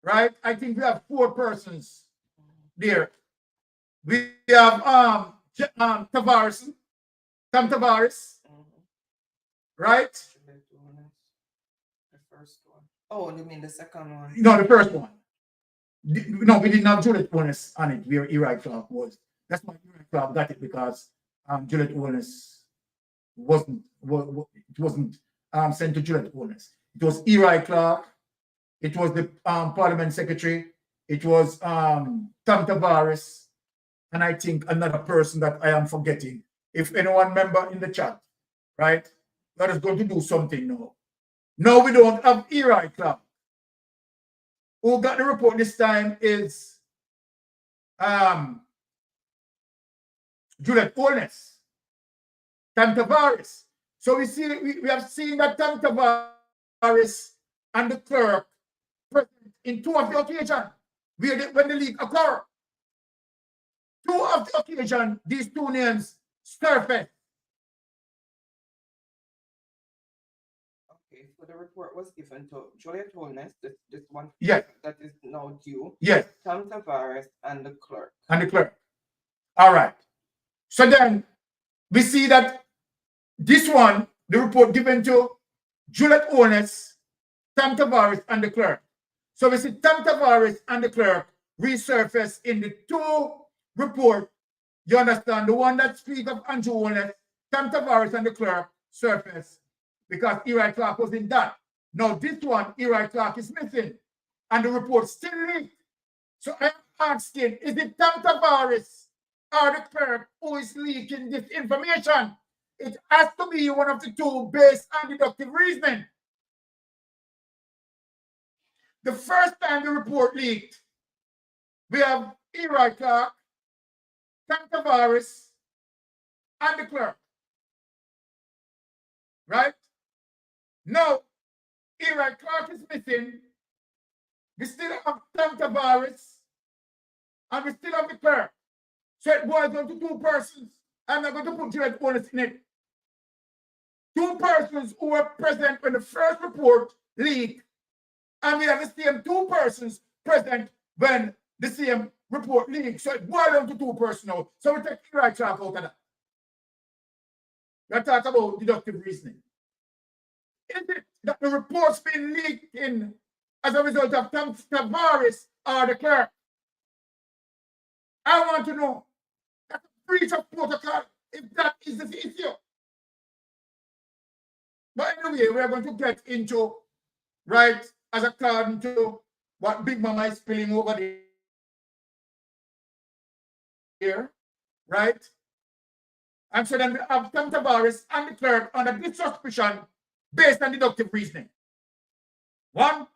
Right? I think we have 4 persons there. We have Tavares, Tom Tavares, right? The first one. Oh, you mean the second one? No, the first one. No, we didn't have Juliet Owens on it where Eli Clark was. That's why Eli Clark got it, because Juliet Owens wasn't sent to Juliet Owens. It was Eli Clark. It was the Parliament Secretary. It was Tom Tavares, and I think another person that I am forgetting. If anyone remember in the chat, right? That is going to do something now. No, we don't have Eli Clark. Who got the report this time is Juliet Owens, Tom Tavares. So we have seen that Tom Tavares and the clerk present in 2 of the occasions when the leak occurred. 2 of the occasions, these 2 names surfaced. Okay, so the report was given to Juliet Holness, this one yes, that is now due. Yes. Tom Tavares and the clerk. All right. So then we see that this one, the report given to Juliet Holness, Tom Tavares, and the clerk. So we see Tom Tavares and the clerk resurface in the 2 report. You understand? The one that speaks of Andrew Holness, Tom Tavares, and the clerk surface because Eli Clark was in that. Now this one, Eli Clark is missing, and the report still leaked. So I am asking, is it Tom Tavares or the clerk who is leaking this information? It has to be one of the 2 based on deductive reasoning. The first time the report leaked, we have Eli Clark, Tom Tavares, and the clerk. Right? Now, Eli Clark is missing. We still have Tom Tavares, and we still have the clerk. So it boils down to 2 persons. I'm not going to put Juliet Owens in it. 2 persons who were present when the first report leaked, and we have the same 2 persons present when the same report leaked. So it boils down to 2 persons now. So we take Eli Clark out of that. We're talking about deductive reasoning. Is it that the report's been leaked in as a result of Tom Tavares or the clerk? I want to know. That's a breach of protocol if that is the issue. But anyway, we're going to get into, right, as according to what Big Mama is spilling over here, right? And so then we have Tom Tavares and the clerk under this suspicion based on deductive reasoning. 1,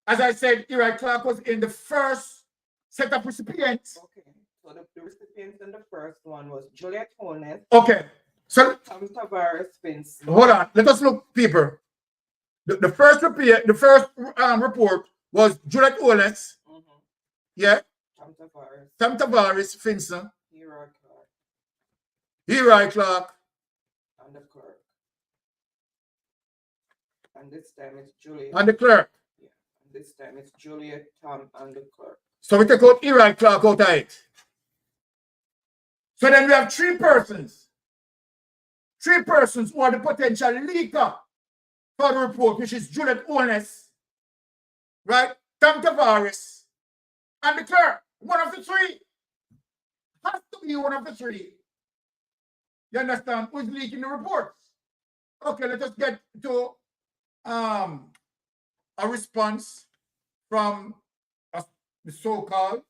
as I said, Eli Clark was in the first set of recipients. Okay, so the recipients in the first one was Juliet Holness. Okay, so Tom Tavares, Vince. Hold on, let us look, people. The first report was Juliet Owens. Yeah. Tom Tavares, Finson. Eli Clark. And the clerk. And this time it's Juliet. And the clerk. Yeah. And this time it's Juliet, Tom, and the clerk. So we take out Eli Clark out of it. So then we have three persons. Three persons who are the potential leaker for the report, which is Juliet Holness, right? Tom Tavares, and the clerk. One of the three. Has to be one of the three. You understand? Who's leaking the reports? Okay, let us get to a response from the so-called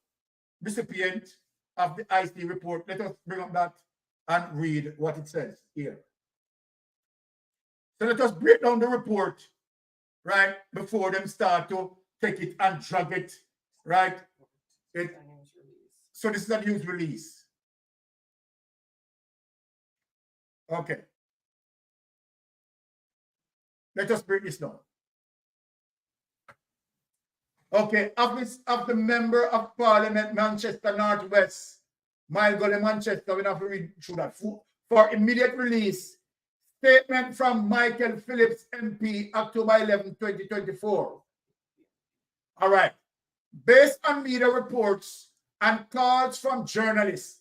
recipient of the IC report. Let us bring up that and read what it says here. So let us break down the report, right, before them start to take it and drag it, right? So this is a news release. Okay. Let us break this down. Okay, office of the Member of Parliament, Manchester Northwest, Mile Manchester, we have to read through that. For immediate release, statement from Michael Phillips, MP, October 11, 2024. All right. Based on media reports and calls from journalists,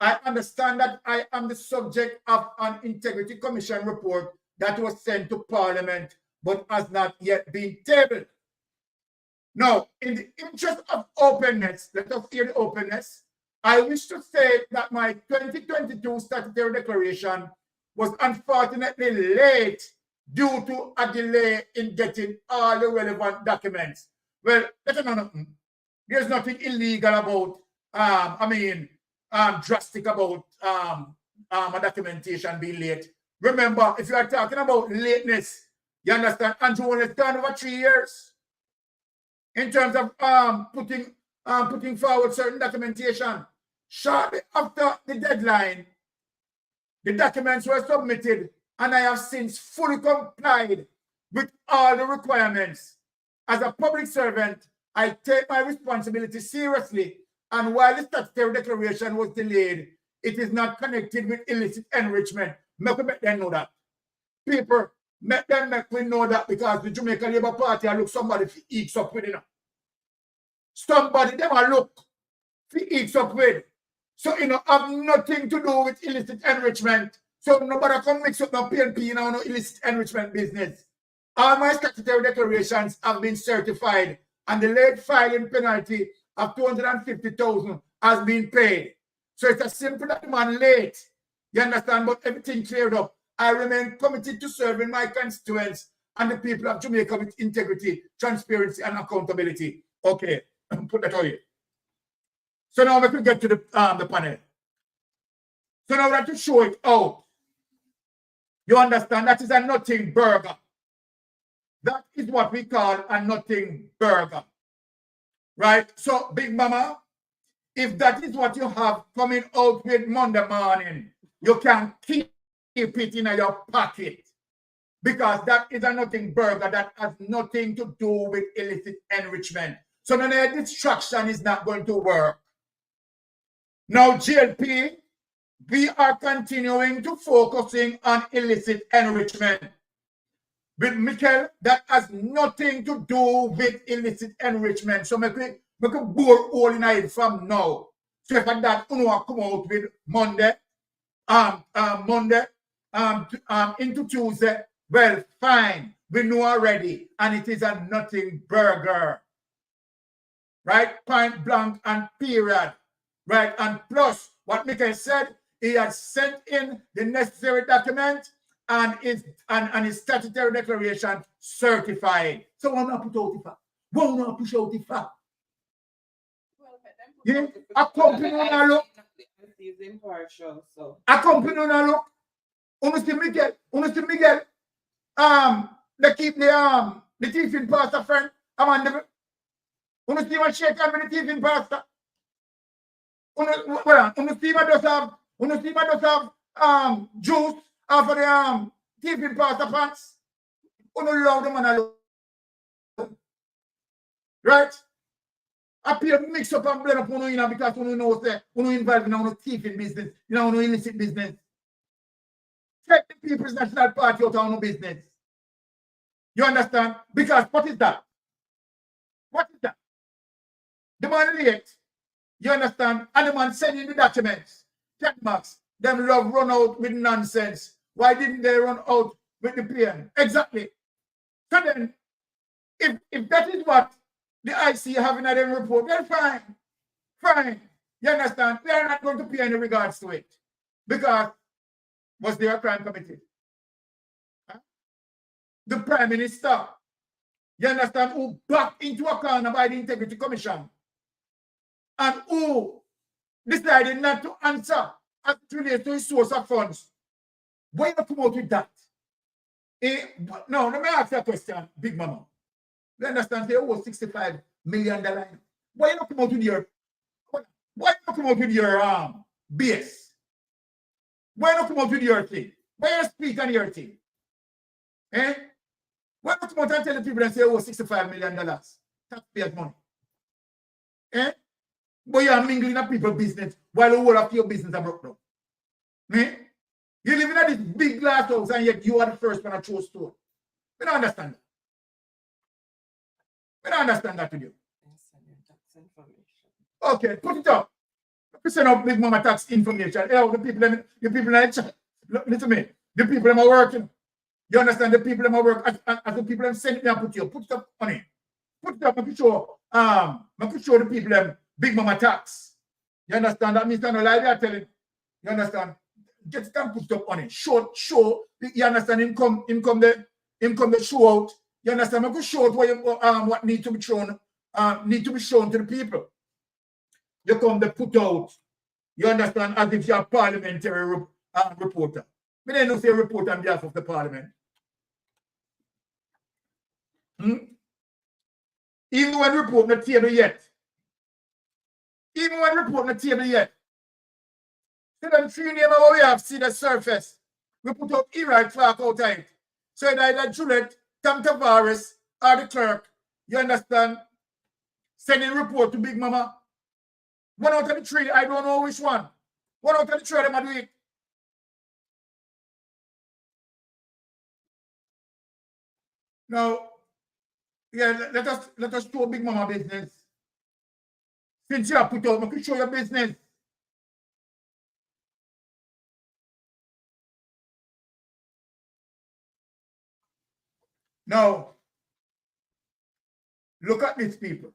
I understand that I am the subject of an Integrity Commission report that was sent to Parliament but has not yet been tabled. Now, in the interest of openness, let us hear the openness. I wish to say that my 2022 statutory declaration was unfortunately late due to a delay in getting all the relevant documents. Well, there's nothing illegal about, drastic about a documentation being late. Remember, if you are talking about lateness, you understand, Andrew only done over 3 years in terms of putting forward certain documentation. Shortly after the deadline, the documents were submitted, and I have since fully complied with all the requirements. As a public servant, I take my responsibility seriously, and while the statutory declaration was delayed, it is not connected with illicit enrichment. Make them know that. People, make me know that, because the Jamaica Labour Party, I look somebody for eats up with it. Somebody them I look for eats up with. So, have nothing to do with illicit enrichment. So, nobody can mix up no PNP, no illicit enrichment business. All my statutory declarations have been certified, and the late filing penalty of $250,000 has been paid. So, it's as simple that man late. You understand? But everything cleared up. I remain committed to serving my constituents and the people of Jamaica with integrity, transparency, and accountability. Okay, put that away. So now we can get to the panel. So now we have to show it out. You understand? That is a nothing burger. That is what we call a nothing burger. Right? So, Big Mama, if that is what you have coming out with Monday morning, you can keep it in your pocket. Because that is a nothing burger that has nothing to do with illicit enrichment. So none of the distraction is not going to work. Now, GLP, we are continuing to focusing on illicit enrichment. With Michael, that has nothing to do with illicit enrichment. So make a bore all in it from now. So if that come out with Monday, into Tuesday, well, fine. We know already. And it is a nothing burger. Right? Point blank and period. Right? And plus, what Michael said, he has sent in the necessary document and his statutory declaration certified. So why not put out the fact? Why not push out the fact? Yeah? A company on a look. He's impartial, so. A company on a look. Honestly, Miguel, they keep the thief in pastor friend. Honestly, shake hand with the thief in pastor. Honestly, does have juice after the thief in pastor pants. Love them and alone. Right? Appear mix up and blend up because knows that involved in thief in business, illicit business. Take the People's National Party out of business. You understand? Because what is that? What is that? The man late. You understand? And the man sending the documents. Check marks. Them love run out with nonsense. Why didn't they run out with the PM? Exactly. So then, if that is what the IC having at their report, then fine. Fine. You understand? We are not going to pay any regards to it. Because was there a crime committed? Huh? The Prime Minister, you understand, who backed into a corner by the Integrity Commission and who decided not to answer as it relates to his source of funds. Why not come out with that? Now, let me ask you a question, Big Mama. You understand, they owe $65 million. Why not come out with your base? Why not come out with your thing? Why not speak on your thing? Eh? Why not come out and tell the people and say, oh, $65 million? Taxpayers' money. Eh? But you are mingling up people's business while the whole of your business are broke down. Eh? You live in this big glass house and yet you are the first one to choose store. We don't understand that. We don't understand that to you. Okay, put it up. Send up Big Mama tax information. The people in the chat. Listen to me. The people that are working. You understand? The people that are working. As the people that send me and put it up on it. Put it up. I could show the people that Big Mama tax. You understand? That means no lie they are telling. You understand? Get it and put it up on it. Show. You understand? Him come the show out. You understand? I could show out what need to be shown. Need to be shown to the people. You come to put out, you understand, as if you're a parliamentary reporter. I don't say report on behalf of the parliament. Even when report not table yet. See them three names what we have, see the surface. We put out Eri Clark out of it. So either Juliet, Tom Tavares, or the clerk, you understand, sending report to Big Mama. One out of the three, I don't know which one. One out of the three, them are doing it. Now, yeah, let us show Big Mama business. Since you have put out, I can show your business. Now, look at these people.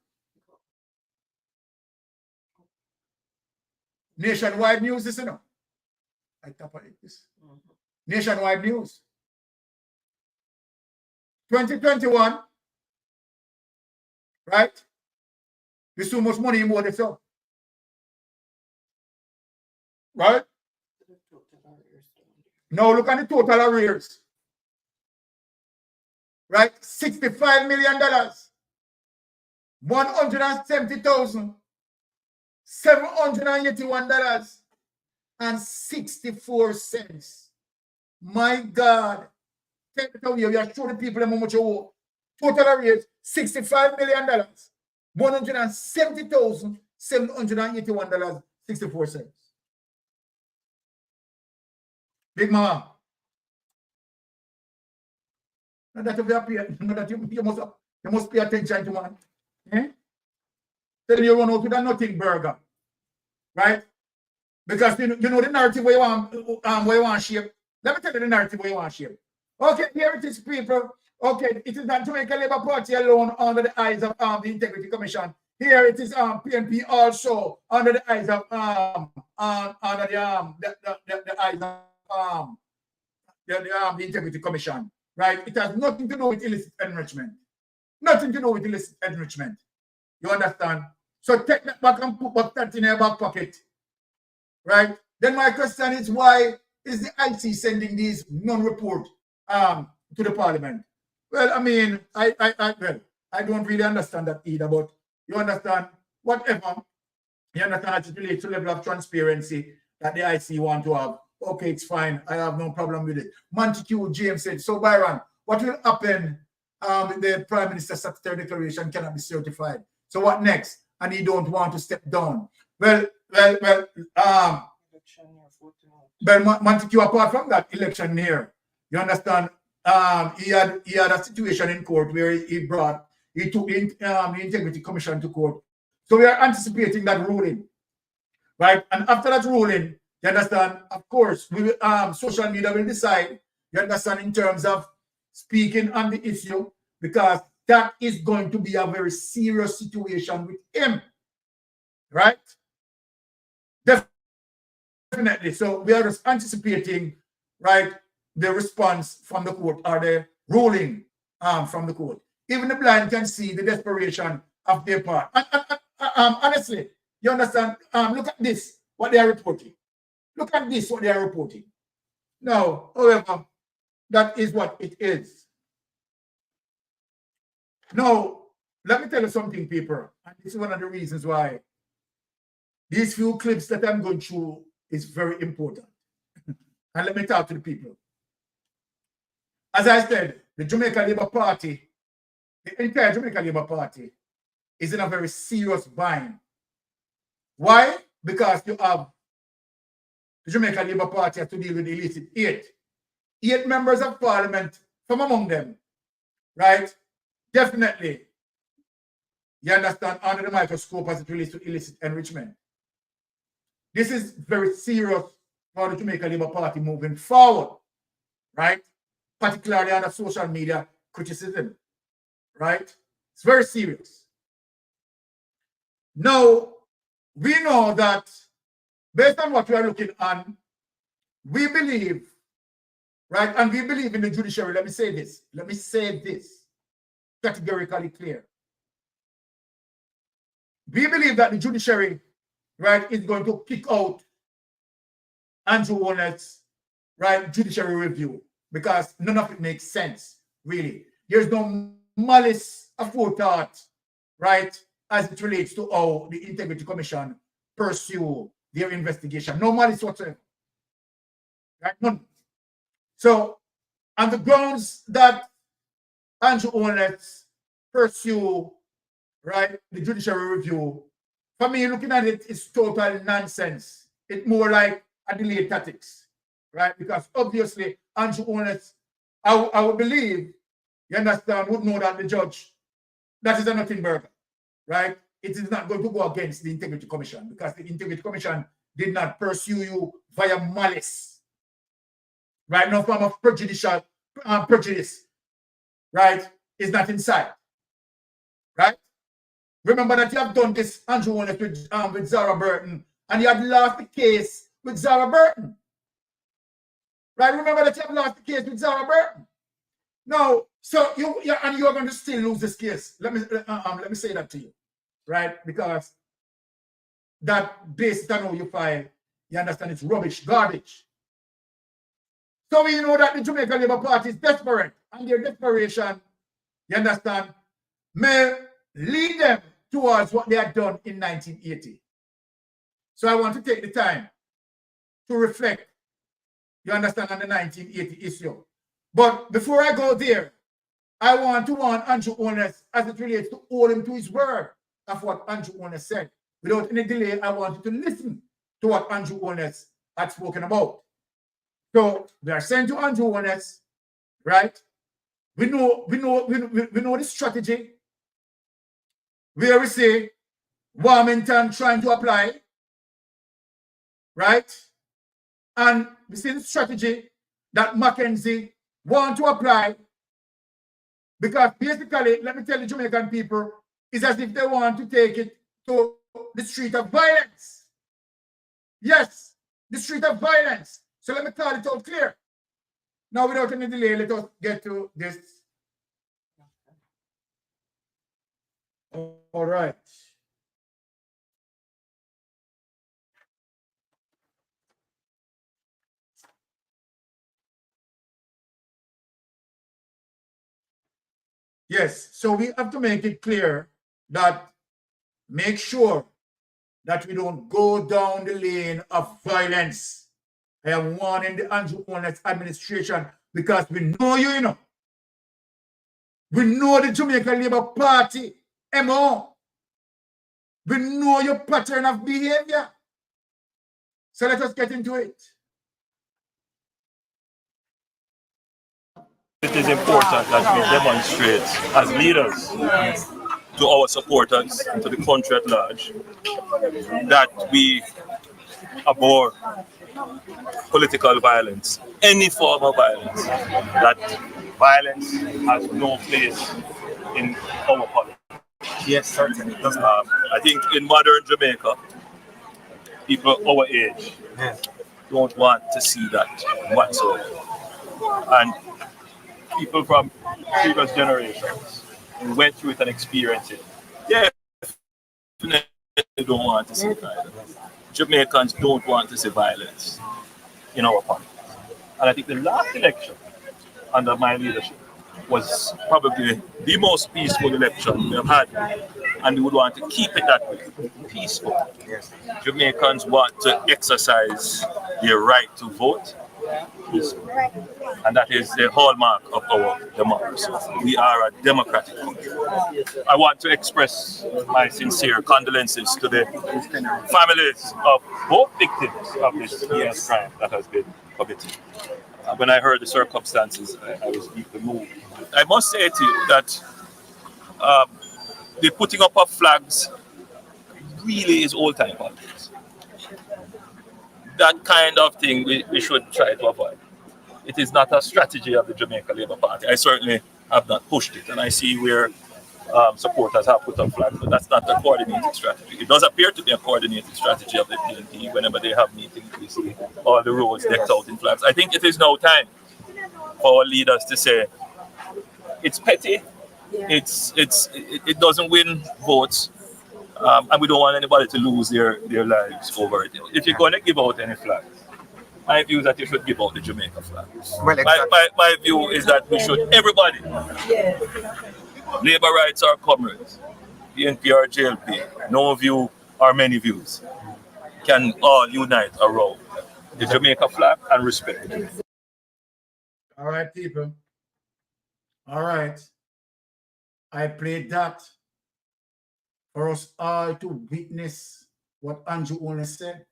Nationwide news, this, you know. I tap on this. Nationwide news. 2021, right? There's so much money in what they sell. Right? Now look at the total arrears. Right? $65 million. $170,781.64. My God. Take it away. We are showing the people how much you owe. Total arrears, $65 million. $170,781.64. Big Mama. Now that you must pay attention to, man. Eh? Then you run out with a nothing burger. Right? Because you know the narrative where you want to shape. Let me tell you the narrative where you want to shape. Okay, here it is, people. Okay, it is not Jamaica Labour Party alone under the eyes of the Integrity Commission. Here it is PNP also under the eyes of under the eyes of the Integrity Commission. Right? It has nothing to do with illicit enrichment. Nothing to do with illicit enrichment. You understand? So take that back and put back that in your back pocket. Right? Then my question is, why is the IC sending these non-report to the parliament? Well, I mean, I don't really understand that either, but you understand, whatever, you understand as it relates to level of transparency that the IC want to have. Okay, it's fine. I have no problem with it. Montague James said, so Byron, what will happen with the Prime Minister's statutory declaration cannot be certified? So what next? And he don't want to step down. Well, Montague, apart from that election here, you understand, he had a situation in court where he took the Integrity Commission to court. So we are anticipating that ruling, right? And after that ruling, you understand, of course, we will, social media will decide, you understand, in terms of speaking on the issue, because that is going to be a very serious situation with him, right? Definitely. So we are just anticipating, right, the response from the court or the ruling from the court. Even the blind can see the desperation of their part. And honestly, you understand? Look at this, what they are reporting. Look at this, what they are reporting. Now, however, that is what it is. Now, let me tell you something, people. And this is one of the reasons why these few clips that I'm going through is very important. And let me talk to the people. As I said, the Jamaica Labour Party, the entire Jamaica Labour Party, is in a very serious bind. Why? Because you have the Jamaica Labour Party has to deal with the illicit eight members of parliament from among them, right? Definitely, you understand, under the microscope as it relates to illicit enrichment. This is very serious for the Jamaica Labour Party moving forward, right? Particularly under social media criticism, right? It's very serious. Now, we know that based on what we are looking on, we believe, right, and we believe in the judiciary. Let me say this categorically clear. We believe that the judiciary, right, is going to kick out Andrew Warner's, right, judiciary review, because none of it makes sense, really. There's no malice aforethought, right, as it relates to how the Integrity Commission pursue their investigation. No malice whatsoever. Right? None. So, on the grounds that Andrew Warner's pursue, right, the judiciary review, for me, looking at it, it's total nonsense. It's more like a delayed tactics, right? Because obviously, Andrew Warner's, I would believe, you understand, would know that the judge, that is a nothing burger, right? It is not going to go against the Integrity Commission, because the Integrity Commission did not pursue you via malice, right? No form of prejudicial prejudice, right? Is not inside, right? Remember that you have done this, Andrew Warner, with Zara Burton, and you had lost the case with Zara Burton, right? Remember that you have lost the case with Zara Burton. Now, so you're going to still lose this case. Let me say that to you, right? Because that based on how you file, you understand, it's rubbish, garbage. So we know that the Jamaica Labour Party is desperate, and their desperation, you understand, may lead them towards what they had done in 1980. So I want to take the time to reflect, you understand, on the 1980 issue. But before I go there, I want to warn Andrew Warner as it relates to hold him to his word of what Andrew Warner said. Without any delay, I want you to listen to what Andrew Warner had spoken about. So we are saying to Andrew Warner, right? We know the strategy where we say Warmington trying to apply, right? And we see the strategy that Mackenzie want to apply, because basically, let me tell the Jamaican people, it's as if they want to take it to the street of violence. Yes, the street of violence. So let me call it out clear. Now, without any delay, let us get to this. All right. Yes, so we have to make it clear that make sure that we don't go down the lane of violence. I am warning the Andrew Warner administration, because we know you, you know. We know the Jamaica Labour Party, MO. We know your pattern of behavior. So let us get into it. It is important that we demonstrate as leaders to our supporters and to the country at large that we abhor political violence, any form of violence, that violence has no place in our politics. Yes, certainly. It does not. I think in modern Jamaica, people our age don't want to see that whatsoever. And people from previous generations who went through it and experienced it, definitely don't want to see violence. Jamaicans don't want to see violence in our politics. And I think the last election under my leadership was probably the most peaceful election we have had. And we would want to keep it that way, peaceful. Jamaicans want to exercise their right to vote peacefully. And that is the hallmark of our democracy. We are a democratic country. I want to express my sincere condolences to the families of both victims of this heinous crime that has been committed. When I heard the circumstances, I was deeply moved. I must say to you that the putting up of flags really is old-time politics. That kind of thing we should try to avoid. It is not a strategy of the Jamaica Labour Party. I certainly have not pushed it, and I see where supporters have put up flags, but that's not a coordinated strategy. It does appear to be a coordinated strategy of the PNP. Whenever they have meetings, we see all the roads decked out in flags. I think it is now time for our leaders to say, it's petty, it doesn't win votes, and we don't want anybody to lose their lives over it. If you're going to give out any flags, my view is that you should give out the Jamaica flag. Well, exactly. my view is that we should, everybody, labor rights are comrades, PNP or JLP, no view or many views, can all unite around the Jamaica flag and respect it. All right, people. All right. I played that for us all to witness what Andrew only said.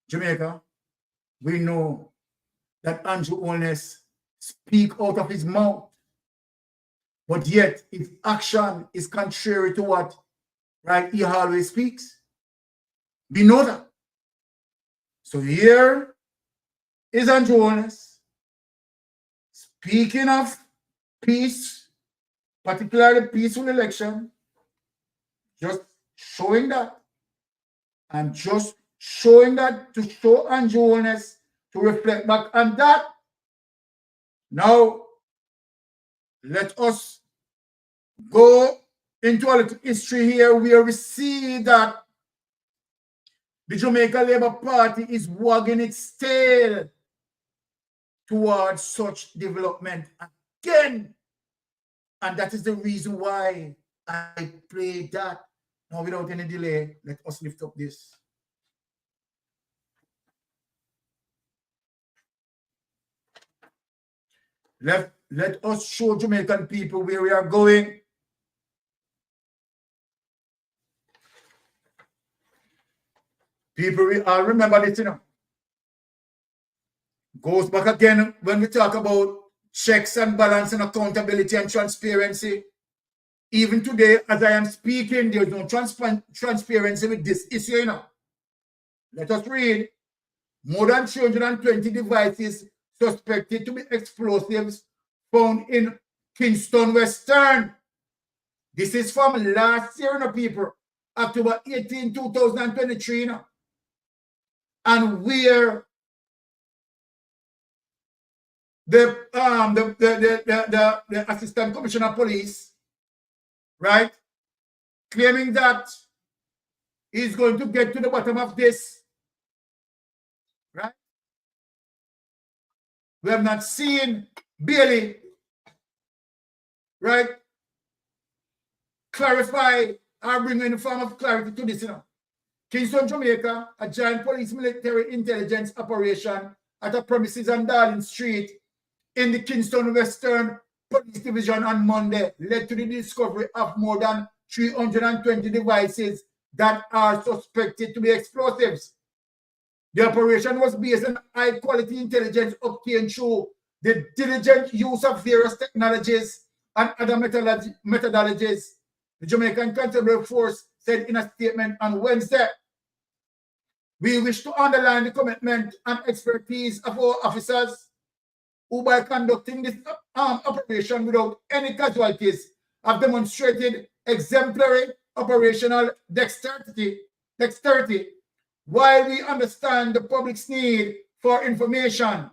Jamaica, we know that Andrew Holness speak out of his mouth, but yet his action is contrary to what he always speaks. We know that. So here is Andrew Holness speaking of peace, particularly peaceful election, just showing that, and just showing that to show Andrew Holness to reflect back on that. Now, let us go into a little history here where we see that the Jamaica Labour Party is wagging its tail towards such development again. And that is the reason why I played that. Now, without any delay, let us lift up this. Let us show Jamaican people where we are going. People, we all remember this, Goes back again when we talk about checks and balance and accountability and transparency. Even today, as I am speaking, there is no transparency with this issue, Let us read. More than 320 devices suspected to be explosives found in Kingston Western. This is from last year, people, October 18, 2023, and where the Assistant Commissioner of Police, claiming that he's going to get to the bottom of this, We have not seen Bailey, clarify or bring any form of clarity to this, Kingston, Jamaica, a giant police military intelligence operation at a premises on Darling Street in the Kingston Western Police Division on Monday led to the discovery of more than 320 devices that are suspected to be explosives. The operation was based on high-quality intelligence obtained through the diligent use of various technologies and other methodologies, the Jamaican Constabulary Force said in a statement on Wednesday. We wish to underline the commitment and expertise of our officers who, by conducting this operation without any casualties, have demonstrated exemplary operational dexterity. While we understand the public's need for information,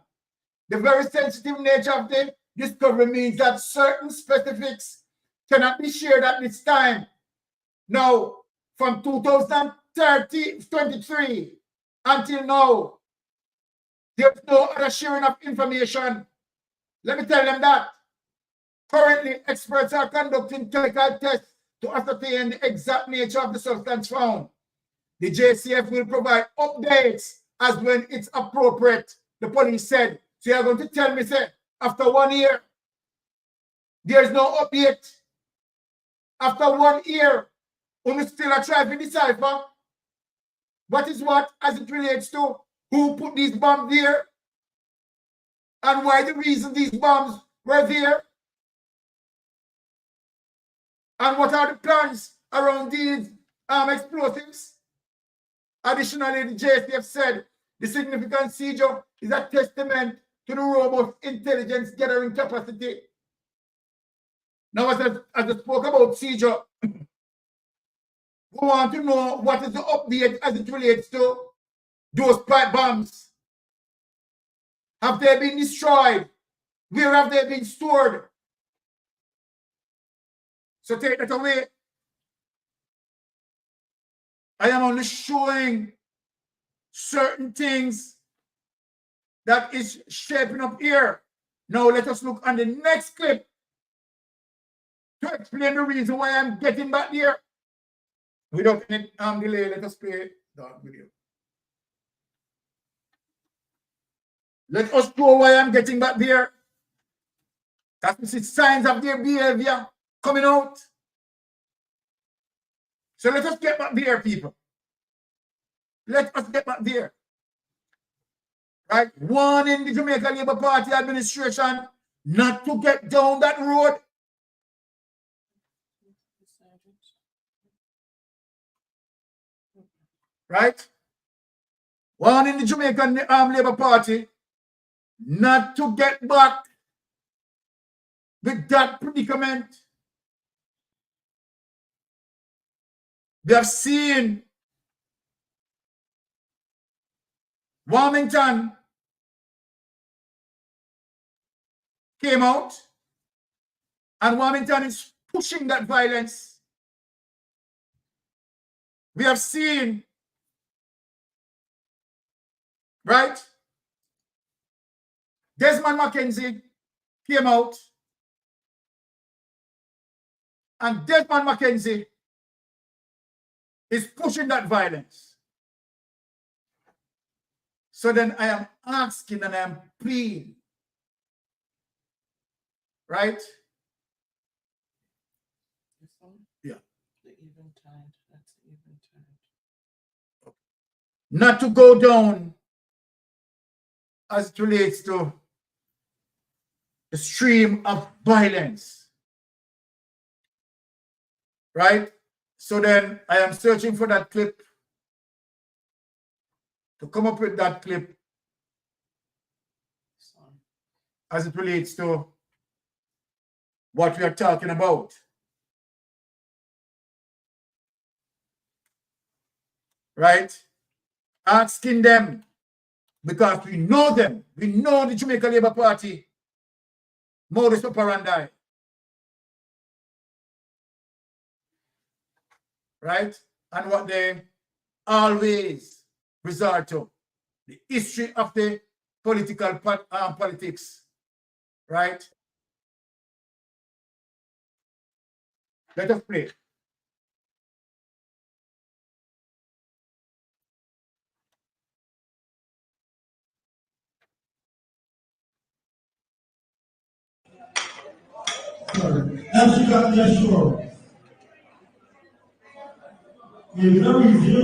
the very sensitive nature of the discovery means that certain specifics cannot be shared at this time. Now, from 2023 until now, there's no other sharing of information. Let me tell them that. Currently, experts are conducting chemical tests to ascertain the exact nature of the substance found. The JCF will provide updates as when it's appropriate, the police said. So you're going to tell me, say, after 1 year, there's no update. After 1 year, we still are trying to decipher what is what as it relates to who put these bombs there and why the reason these bombs were there and what are the plans around these explosives. Additionally, the JCF said the significant seizure is a testament to the robust intelligence gathering capacity. Now, as I spoke about seizure, we want to know what is the update as it relates to those pipe bombs. Have they been destroyed? Where have they been stored? So take that away. I am only showing certain things that is shaping up here. Now let us look on the next clip to explain the reason why I'm getting back here. Without any delay, let us play that video. Let us show why I'm getting back there. That is signs of their behavior coming out. So let us get back there, people. Let us get back there. Right? Warning the Jamaica Labour Party administration not to get down that road. Right? Warning the Jamaican Labour Party not to get back with that predicament. We have seen Wilmington came out and Wilmington is pushing that violence. We have seen, right? Desmond Mackenzie came out and Desmond Mackenzie is pushing that violence. So then I am asking and I am pleading, right? Yeah. The eventide, that's the eventide. Not to go down as it relates to the stream of violence, right? So then I am searching for that clip to come up with that clip as it relates to what we are talking about. Right? Asking them, because we know them, we know the Jamaica Labour Party modus operandi. Right? And what they always resort to. The history of the political politics. Right? Let us play. As you got that short, it's very easy.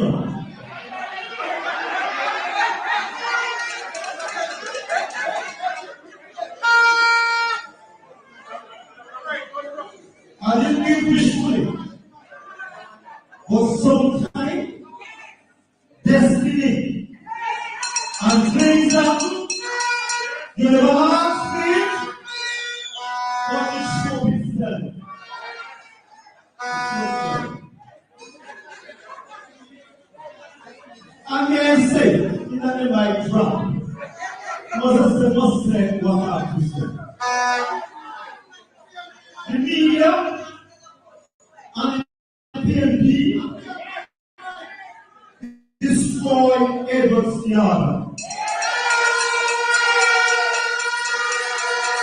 But sometimes, destiny and things happen. You never ask me, but it show itself. And may I say, in that my drop, must say what I have to say. The media and the PNP destroy Edward's yard.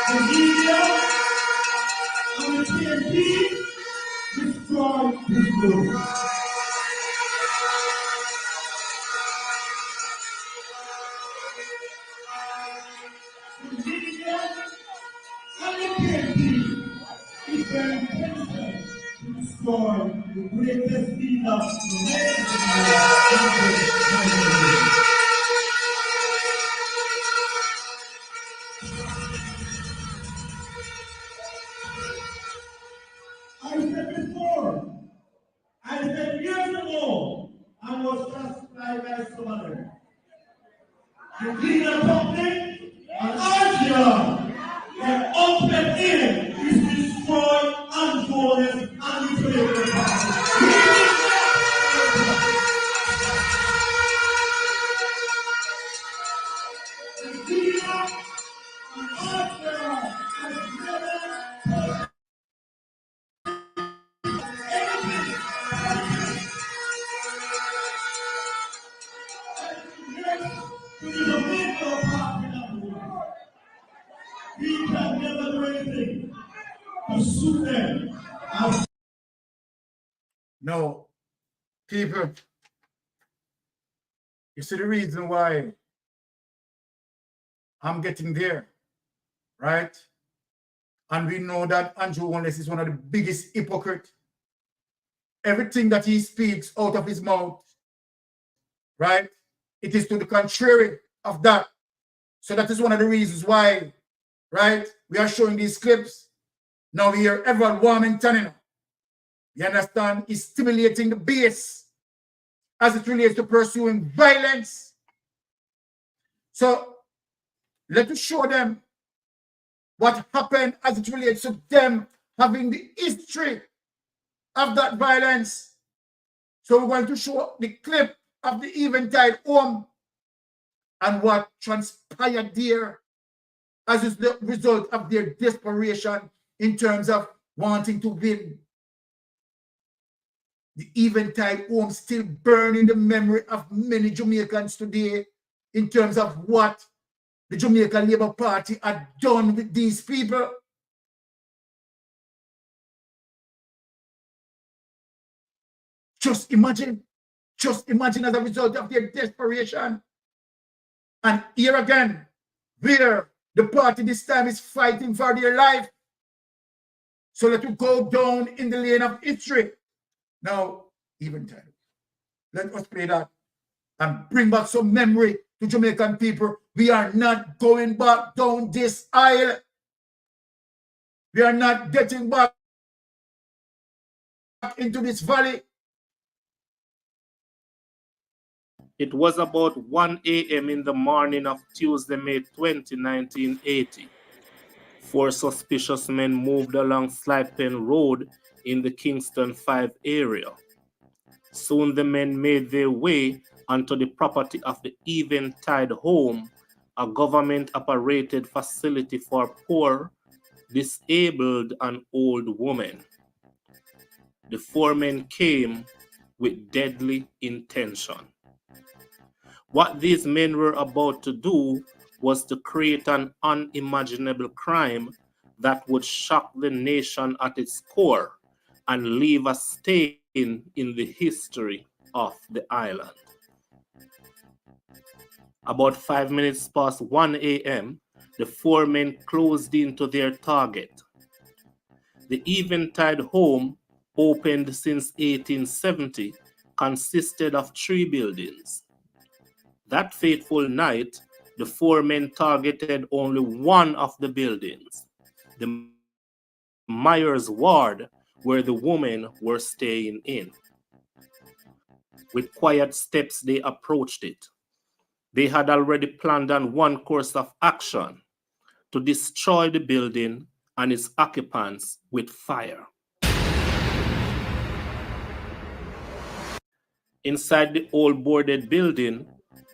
The media and the PNP destroy his glory. The media and the PNP is very intentional to destroy the greatest leader I said before, I said years ago, I was classified by somebody. The cleaner company and Asia, their open aim is to destroy unholiness and manipulate power. The cleaner and Asia has never we can never do anything to suit them. No, people, you see the reason why I'm getting there, right? And we know that Andrew Wallace is one of the biggest hypocrites. Everything that he speaks out of his mouth, right? It is to the contrary of that. So that is one of the reasons why, right? We are showing these clips. Now we hear everyone Warmington. You understand? Is stimulating the base as it relates to pursuing violence. So let us show them what happened as it relates to them having the history of that violence. So we're going to show the clip of the Eventide home and what transpired there as is the result of their desperation in terms of wanting to win. The Eventide home still burning the memory of many Jamaicans today in terms of what the Jamaican Labour Party had done with these people. Just imagine as a result of their desperation. And here again, where the party this time is fighting for their life. So let us go down in the lane of history. Now, Eventide, let us play that and bring back some memory to Jamaican people. We are not going back down this aisle. We are not getting back into this valley. It was about 1 a.m. in the morning of Tuesday, May 20, 1980. 4 suspicious men moved along Slide Pen Road in the Kingston 5 area. Soon the men made their way onto the property of the Eventide home, a government-operated facility for poor, disabled, and old women. The 4 men came with deadly intention. What these men were about to do was to create an unimaginable crime that would shock the nation at its core and leave a stain in the history of the island. About 5 minutes past 1 a.m., the 4 men closed into their target. The Eventide home, opened since 1870, consisted of 3 buildings. That fateful night, the 4 men targeted only one of the buildings, the Myers ward, where the women were staying in. With quiet steps, they approached it. They had already planned on one course of action: to destroy the building and its occupants with fire. Inside the old boarded building,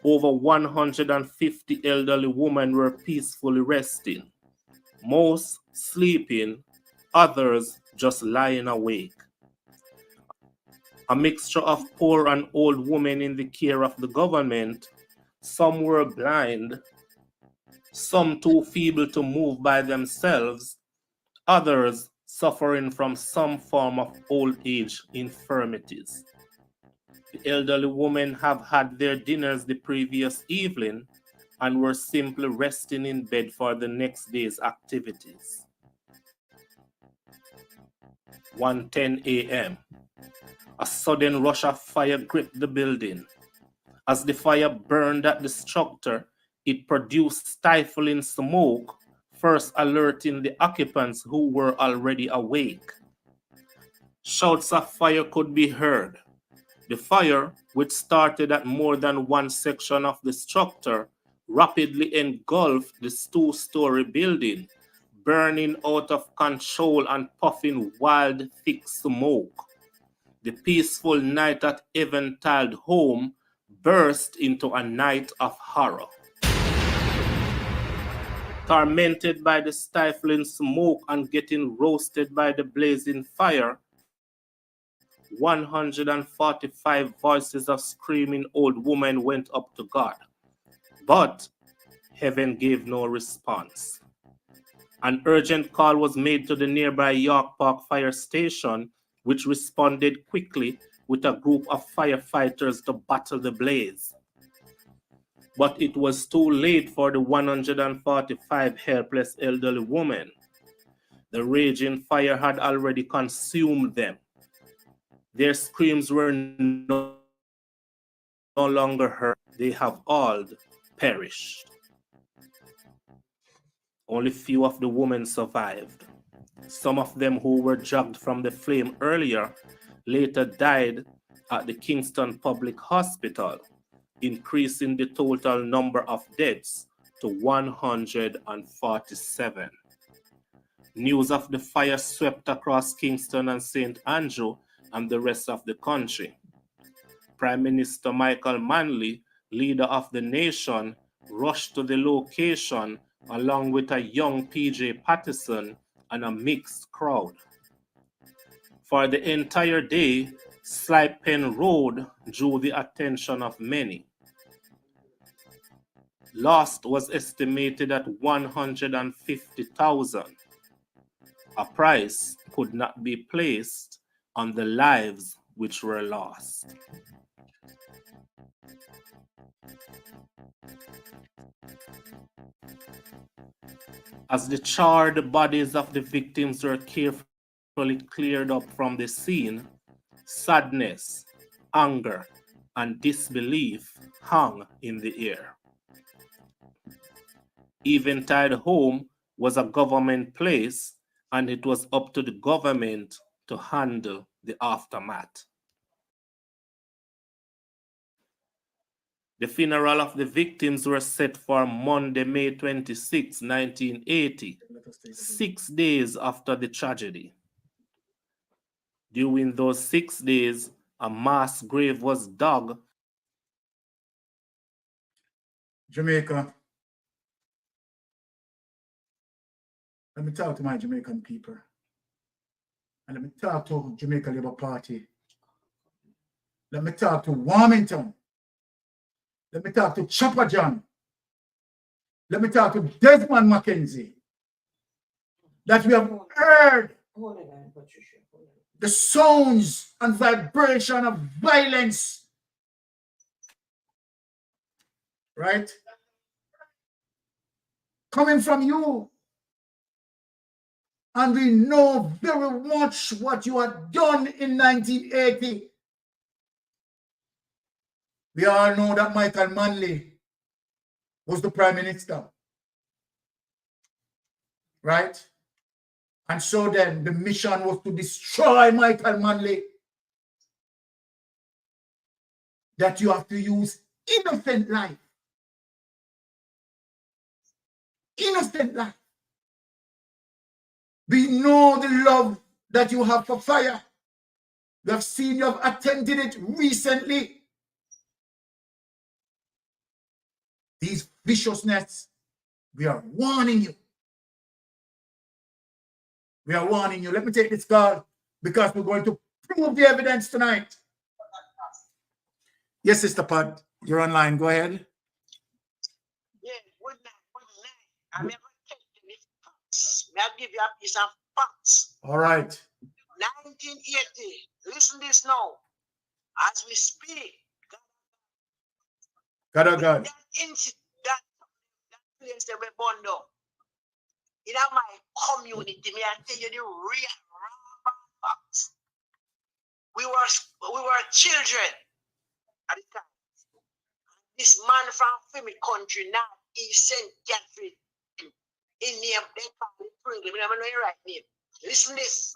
over 150 elderly women were peacefully resting, most sleeping, others just lying awake. A mixture of poor and old women in the care of the government. Some were blind, some too feeble to move by themselves, others suffering from some form of old age infirmities. The elderly women have had their dinners the previous evening and were simply resting in bed for the next day's activities. 1:10 a.m. A sudden rush of fire gripped the building. As the fire burned at the structure, it produced stifling smoke, first alerting the occupants who were already awake. Shouts of fire could be heard. The fire, which started at more than one section of the structure, rapidly engulfed this two-story building, burning out of control and puffing wild, thick smoke. The peaceful night at Eventide home burst into a night of horror. Tormented by the stifling smoke and getting roasted by the blazing fire, 145 voices of screaming old women went up to God. But heaven gave no response. An urgent call was made to the nearby York Park Fire Station, which responded quickly with a group of firefighters to battle the blaze. But it was too late for the 145 helpless elderly women. The raging fire had already consumed them. Their screams were no longer heard. They have all perished. Only few of the women survived. Some of them who were dragged from the flame earlier later died at the Kingston Public Hospital, increasing the total number of deaths to 147. News of the fire swept across Kingston and St. Andrew and the rest of the country. Prime Minister Michael Manley, leader of the nation, rushed to the location along with a young PJ Patterson and a mixed crowd. For the entire day, Slipe Pen Road drew the attention of many. Lost was estimated at 150,000. A price could not be placed on the lives which were lost. As the charred bodies of the victims were carefully cleared up from the scene, sadness, anger, and disbelief hung in the air. Eventide Home was a government place, and it was up to the government to handle the aftermath. The funeral of the victims were set for Monday, May 26, 1980, 6 days after the tragedy. During those 6 days, a mass grave was dug. Jamaica. Let me talk to my Jamaican people. And let me talk to Jamaica Labour Party. Let me talk to Warmington. Let me talk to Chopper John. Let me talk to Desmond Mackenzie. That we have heard the sounds and vibration of violence. Right? Coming from you. And we know very much what you had done in 1980. We all know that Michael Manley was the Prime Minister. Right? And so then the mission was to destroy Michael Manley. that you have to use innocent life. Innocent life. We know the love that you have for fire. We have seen you have attempted it recently. These viciousness, we are warning you. We are warning you. Let me take this call because we're going to prove the evidence tonight. Yes, Sister Pat, you're online. Go ahead. Yeah, good night. I'm never taking it facts. May I give you a piece of facts? All right. 1980. Listen this now. As we speak. God. That incident, that place that we born down. In my community, may I tell you the real facts. We were children at the time. This man from Femi country, now East St. Catherine, in name, they call it Pringle. I never know your right name. Listen this.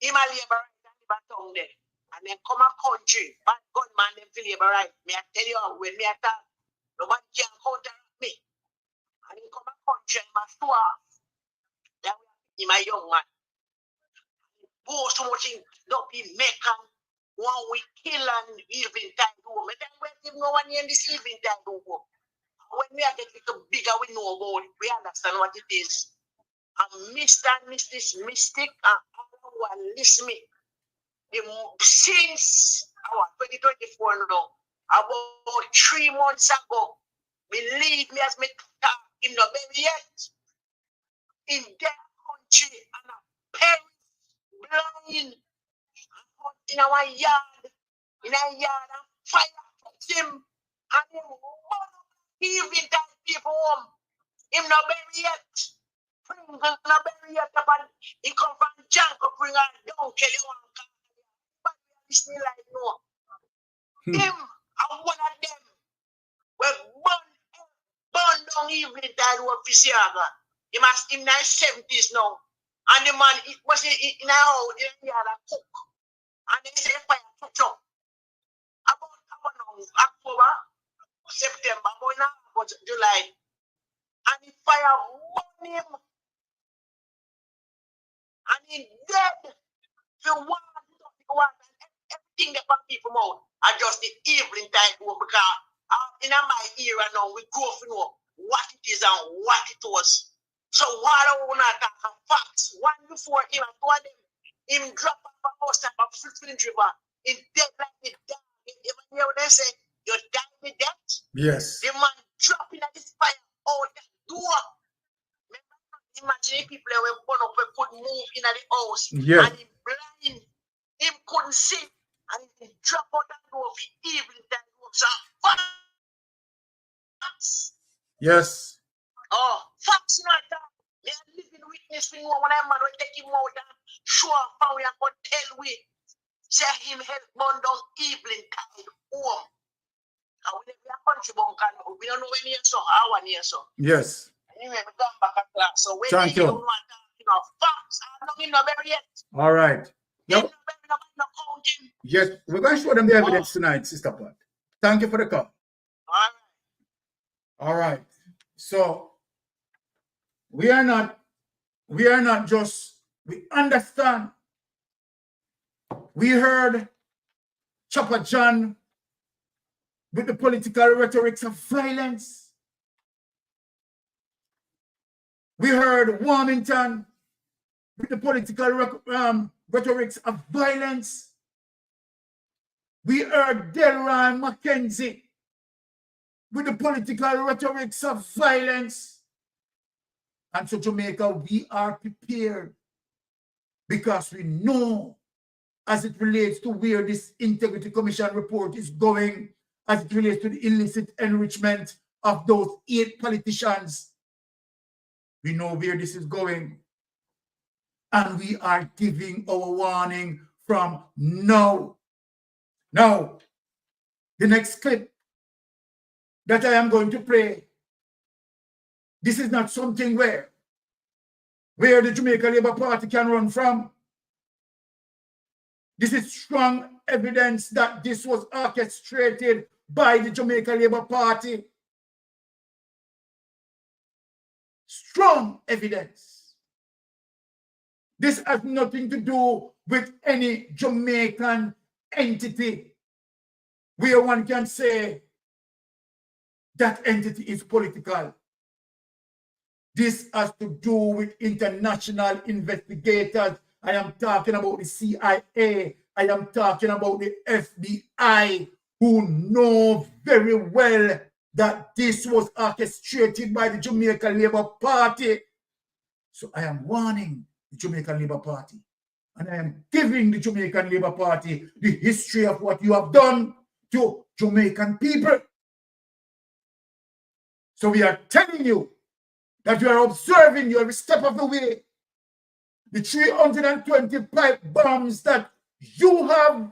He my labor right and live tongue there. And then come a country, bad gunman them for labor right. May I tell you, when me attack, nobody can counteract me. And he come a country and my show off. That he my young man. Go so much in don't be Mecan. One we kill and evening time do. Me then we give no one in this evening time do. When we are getting bigger, we know about it. We understand what it is. And Mr. and Mrs. Mystic and everyone listen me. Since our 2024 now, about 3 months ago, believe me as me talk, him not baby yet. In their country and a parents blind in our yard, and fire him and him evening time people home. Him not bury yet. Pringle not bury yet. But he come from Janko, bring her down, kill you one car. But we still like no. Him and one of them were burn down evening time of Visiaga. He must in his 70s now. And the man it was in a house in the other cook. And they say fire touch up. About October, September, about July. And the fire burn him. And he dead. The water, everything that from people out. And just the evening time because in my era now we go to know what it is and what it was. So what I want to talk facts. One before him, I told them, him drop off a house up a Flint River, in dead like the dog. You hear what they say? You die with death? Yes. The man dropping at this fire out the door. Imagine people when born up and couldn't move in the house. Yes. And he blind. Him couldn't see. And he drop out that door for evening time. So facts. Yes. Oh, facts not that. They are living witness. We know when a man will take him out and show up and we are going to tell we. Say him help burn down evening time home. And we live in a country bunker. We don't know when near so, our near so. Yes. Anyway, we come back at class. So when Thank you. Don't want to facts, I'm not in the very yet. All right. Yep. No counting. Yes, we're going to show them the evidence tonight, Sister Pat. Thank you for the call. All right. So we are not just, we understand. We heard Chopper John with the political rhetorics of violence. We heard Warmington with the political rhetorics of violence. We heard Delroy Mackenzie with the political rhetorics of violence. And so Jamaica, we are prepared because we know as it relates to where this Integrity Commission report is going, as it relates to the illicit enrichment of those 8 politicians. We know where this is going. And we are giving our warning from now. Now, the next clip that I am going to play, this is not something where the Jamaica Labour Party can run from. This is strong evidence that this was orchestrated by the Jamaica Labour Party. Strong evidence. This has nothing to do with any Jamaican entity where one can say that entity is political. This has to do with international investigators. I am talking about the CIA. I am talking about the FBI, who know very well that this was orchestrated by the Jamaica Labour Party. So I am warning the Jamaican Labour Party, and I am giving the Jamaican Labour Party the history of what you have done to Jamaican people. So we are telling you that you are observing you every step of the way. The 320 pipe bombs that you have,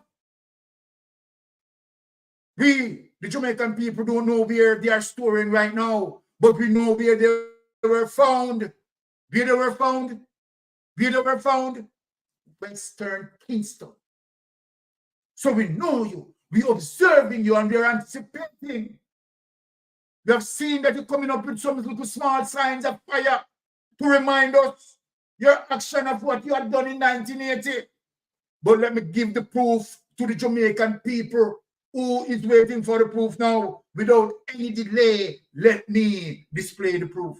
we, the Jamaican people, don't know where they are storing right now, but we know where they were found. Where they were found? Where they were found? Western Kingston. So we know you, we are observing you, and we are anticipating. We have seen that you're coming up with some little small signs of fire to remind us your action of what you had done in 1980. But let me give the proof to the Jamaican people who is waiting for the proof now. Without any delay, let me display the proof.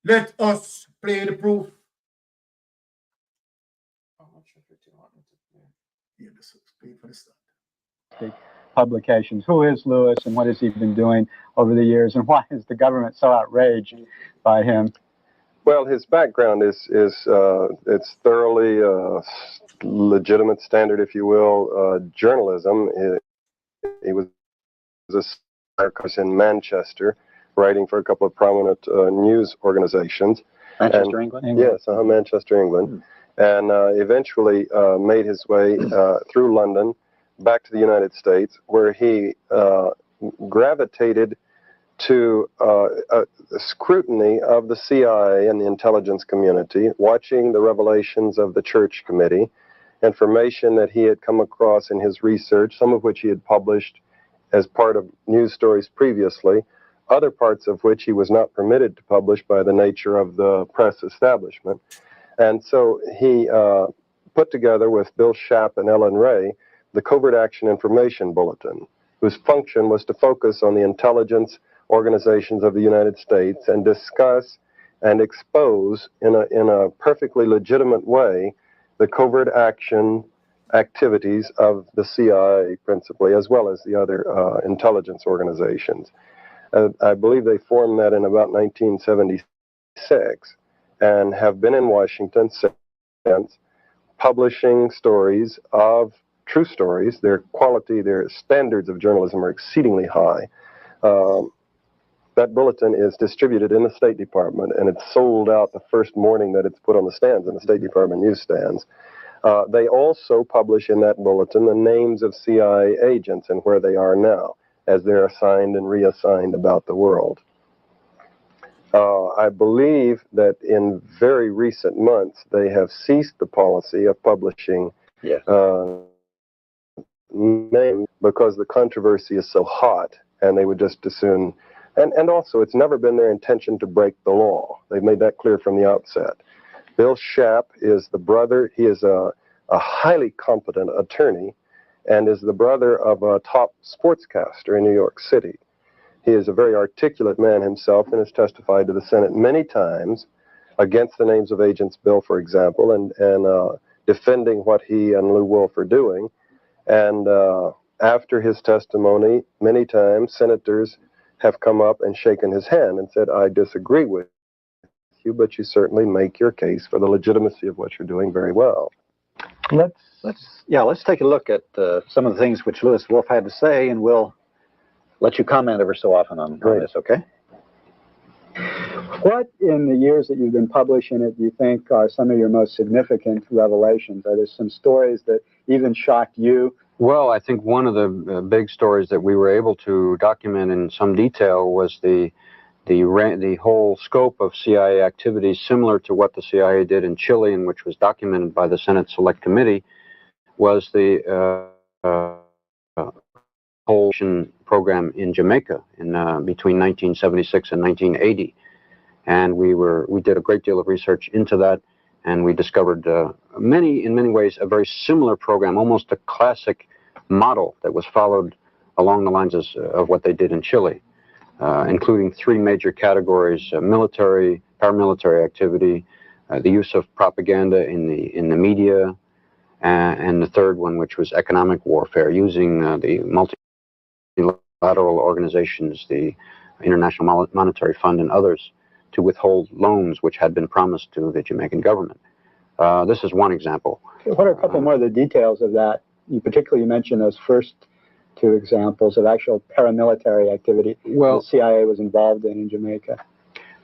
Let us play the proof. Yeah, this is play for the start. Publications. Who is Lewis, and what has he been doing over the years, and why is the government so outraged by him? Well, his background is it's thoroughly legitimate, standard, if you will, journalism. He was a scientist in Manchester, writing for a couple of prominent news organizations. Manchester, England? Yes, Manchester, England. And eventually made his way through London back to the United States, where he gravitated to a scrutiny of the CIA and the intelligence community, watching the revelations of the Church Committee, information that he had come across in his research, some of which he had published as part of news stories previously, other parts of which he was not permitted to publish by the nature of the press establishment. And so he put together with Bill Shapp and Ellen Ray the Covert Action Information Bulletin, whose function was to focus on the intelligence organizations of the United States and discuss and expose in a perfectly legitimate way the covert action activities of the CIA principally, as well as the other intelligence organizations. I believe they formed that in about 1976 and have been in Washington since, publishing stories of true stories. Their quality, their standards of journalism are exceedingly high. That bulletin is distributed in the State Department, and it's sold out the first morning that it's put on the stands in the State Department newsstands. They also publish in that bulletin the names of CIA agents and where they are now, as they're assigned and reassigned about the world. I believe that in very recent months, they have ceased the policy of publishing names because the controversy is so hot, and they would just as soon. And also, it's never been their intention to break the law. They've made that clear from the outset. Bill Shapp is the brother. He is a highly competent attorney and is the brother of a top sportscaster in New York City. He is a very articulate man himself and has testified to the Senate many times against the names of Agents Bill, for example, and defending what he and Lou Wolf are doing. And after his testimony, many times senators have come up and shaken his hand and said, I disagree with you, but you certainly make your case for the legitimacy of what you're doing very well. Let's take a look at some of the things which Lewis Wolf had to say, and we'll let you comment ever so often on this, okay? What, in the years that you've been publishing it, do you think are some of your most significant revelations? Are there some stories that even shocked you Well, I think one of the big stories that we were able to document in some detail was the whole scope of CIA activities, similar to what the CIA did in Chile, and which was documented by the Senate Select Committee, was the whole program in Jamaica in between 1976 and 1980, and we did a great deal of research into that, and we discovered in many ways a very similar program, almost a classic model that was followed along the lines of what they did in Chile, including three major categories: military, paramilitary activity, the use of propaganda in the media, and the third one, which was economic warfare, using the multilateral organizations, the International Monetary Fund and others, to withhold loans which had been promised to the Jamaican government. This is one example. What are a couple more of the details of that? You particularly mentioned those first two examples of actual paramilitary activity the CIA was involved in Jamaica.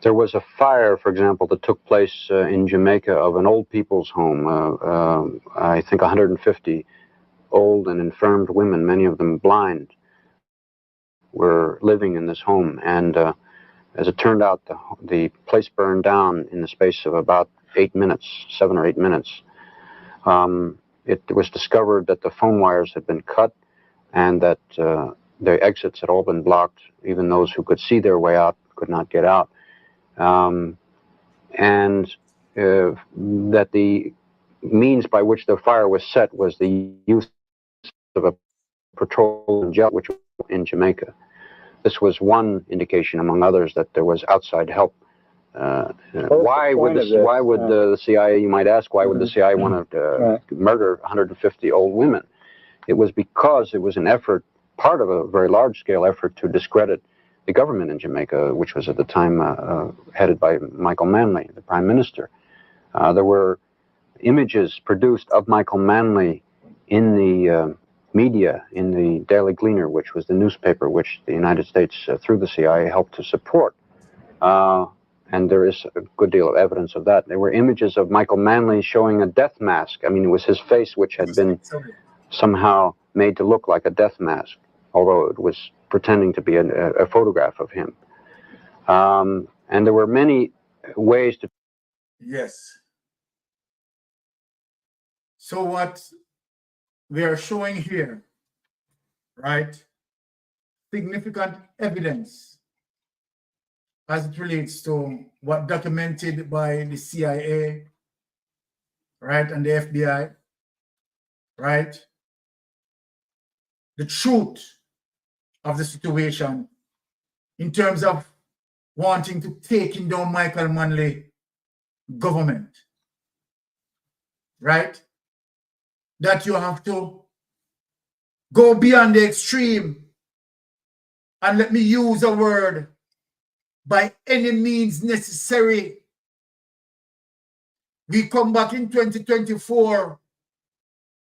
There was a fire, for example, that took place in Jamaica of an old people's home. I think 150 old and infirmed women, many of them blind, were living in this home. And as it turned out, the place burned down in the space of about 8 minutes, 7 or 8 minutes. It was discovered that the phone wires had been cut and that the exits had all been blocked. Even those who could see their way out could not get out. And that the means by which the fire was set was the use of a petroleum jet, which was in Jamaica. This was one indication, among others, that there was outside help. Why would the CIA, you might ask, why would the CIA want to murder 150 old women? It was because it was an effort, part of a very large-scale effort to discredit the government in Jamaica, which was at the time headed by Michael Manley, the Prime Minister. There were images produced of Michael Manley in the media, in the Daily Gleaner, which was the newspaper which the United States, through the CIA, helped to support. And there is a good deal of evidence of that. There were images of Michael Manley showing a death mask. I mean, it was his face which had been somehow made to look like a death mask, although it was pretending to be a photograph of him. And there were many ways to... Yes. So what we are showing here, right? Significant evidence as it relates to what documented by the CIA, right, and the FBI, right? The truth of the situation in terms of wanting to take down Michael Manley government, right? That you have to go beyond the extreme, and let me use a word, by any means necessary. We come back in 2024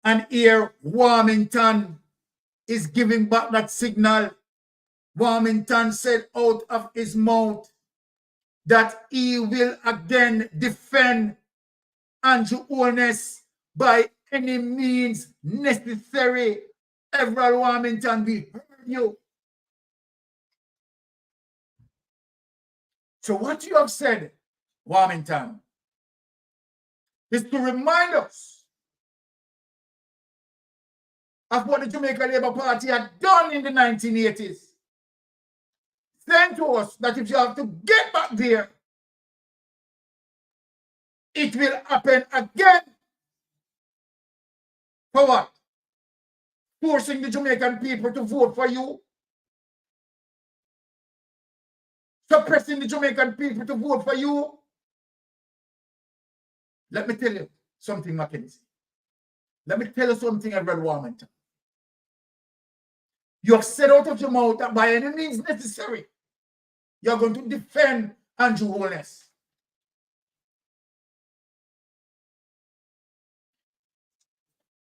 and here Warmington is giving back that signal. Warmington said out of his mouth that he will again defend Andrew Holness by any means necessary. Everett Warmington, we heard you. So what you have said, Warmington, is to remind us of what the Jamaica Labour Party had done in the 1980s. Saying to us that if you have to get back there, it will happen again. For what? Forcing the Jamaican people to vote for you. Suppressing the Jamaican people to vote for you. Let me tell you something, Mackenzie. Let me tell you something, Everett Warmington. You have said out of your mouth that by any means necessary, you're going to defend Andrew Holness.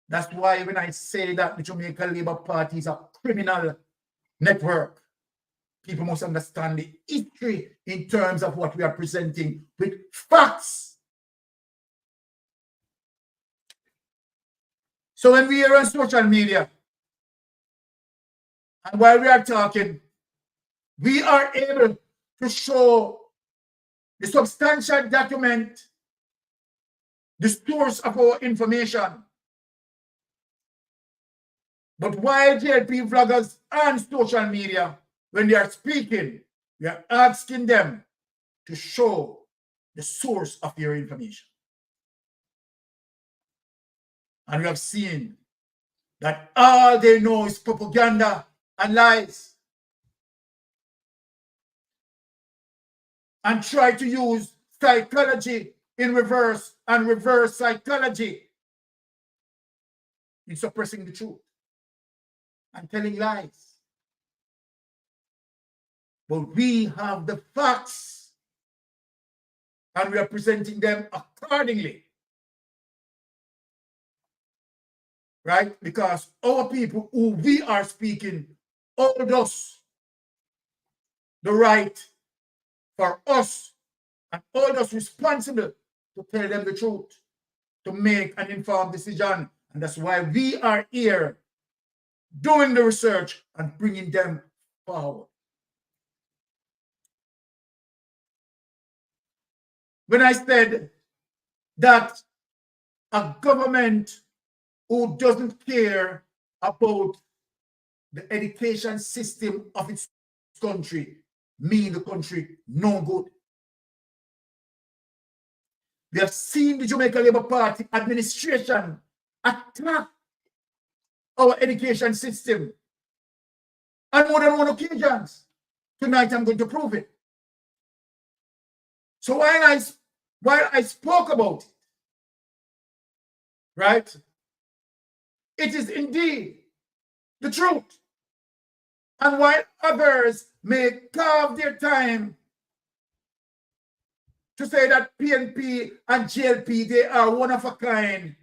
That's why when I say that the Jamaica Labour Party is a criminal network, people must understand the history in terms of what we are presenting with facts. So when we are on social media, And while we are talking, we are able to show the substantial document, the source of our information. But while JLP vloggers on social media, when they are speaking, we are asking them to show the source of your information. And we have seen that all they know is propaganda and lies. And try to use psychology in reverse and reverse psychology in suppressing the truth and telling lies. But we have the facts and we are presenting them accordingly. Right? Because our people who we are speaking owed us the right for us and hold us responsible to tell them the truth, to make an informed decision. And that's why we are here doing the research and bringing them forward. When I said that a government who doesn't care about the education system of its country mean the country no good. We have seen the Jamaica Labour Party administration attack our education system on more than one occasions. Tonight I'm going to prove it. So while I spoke about it, right, it is indeed the truth. And while others may carve their time to say that PNP and JLP, they are one of a kind,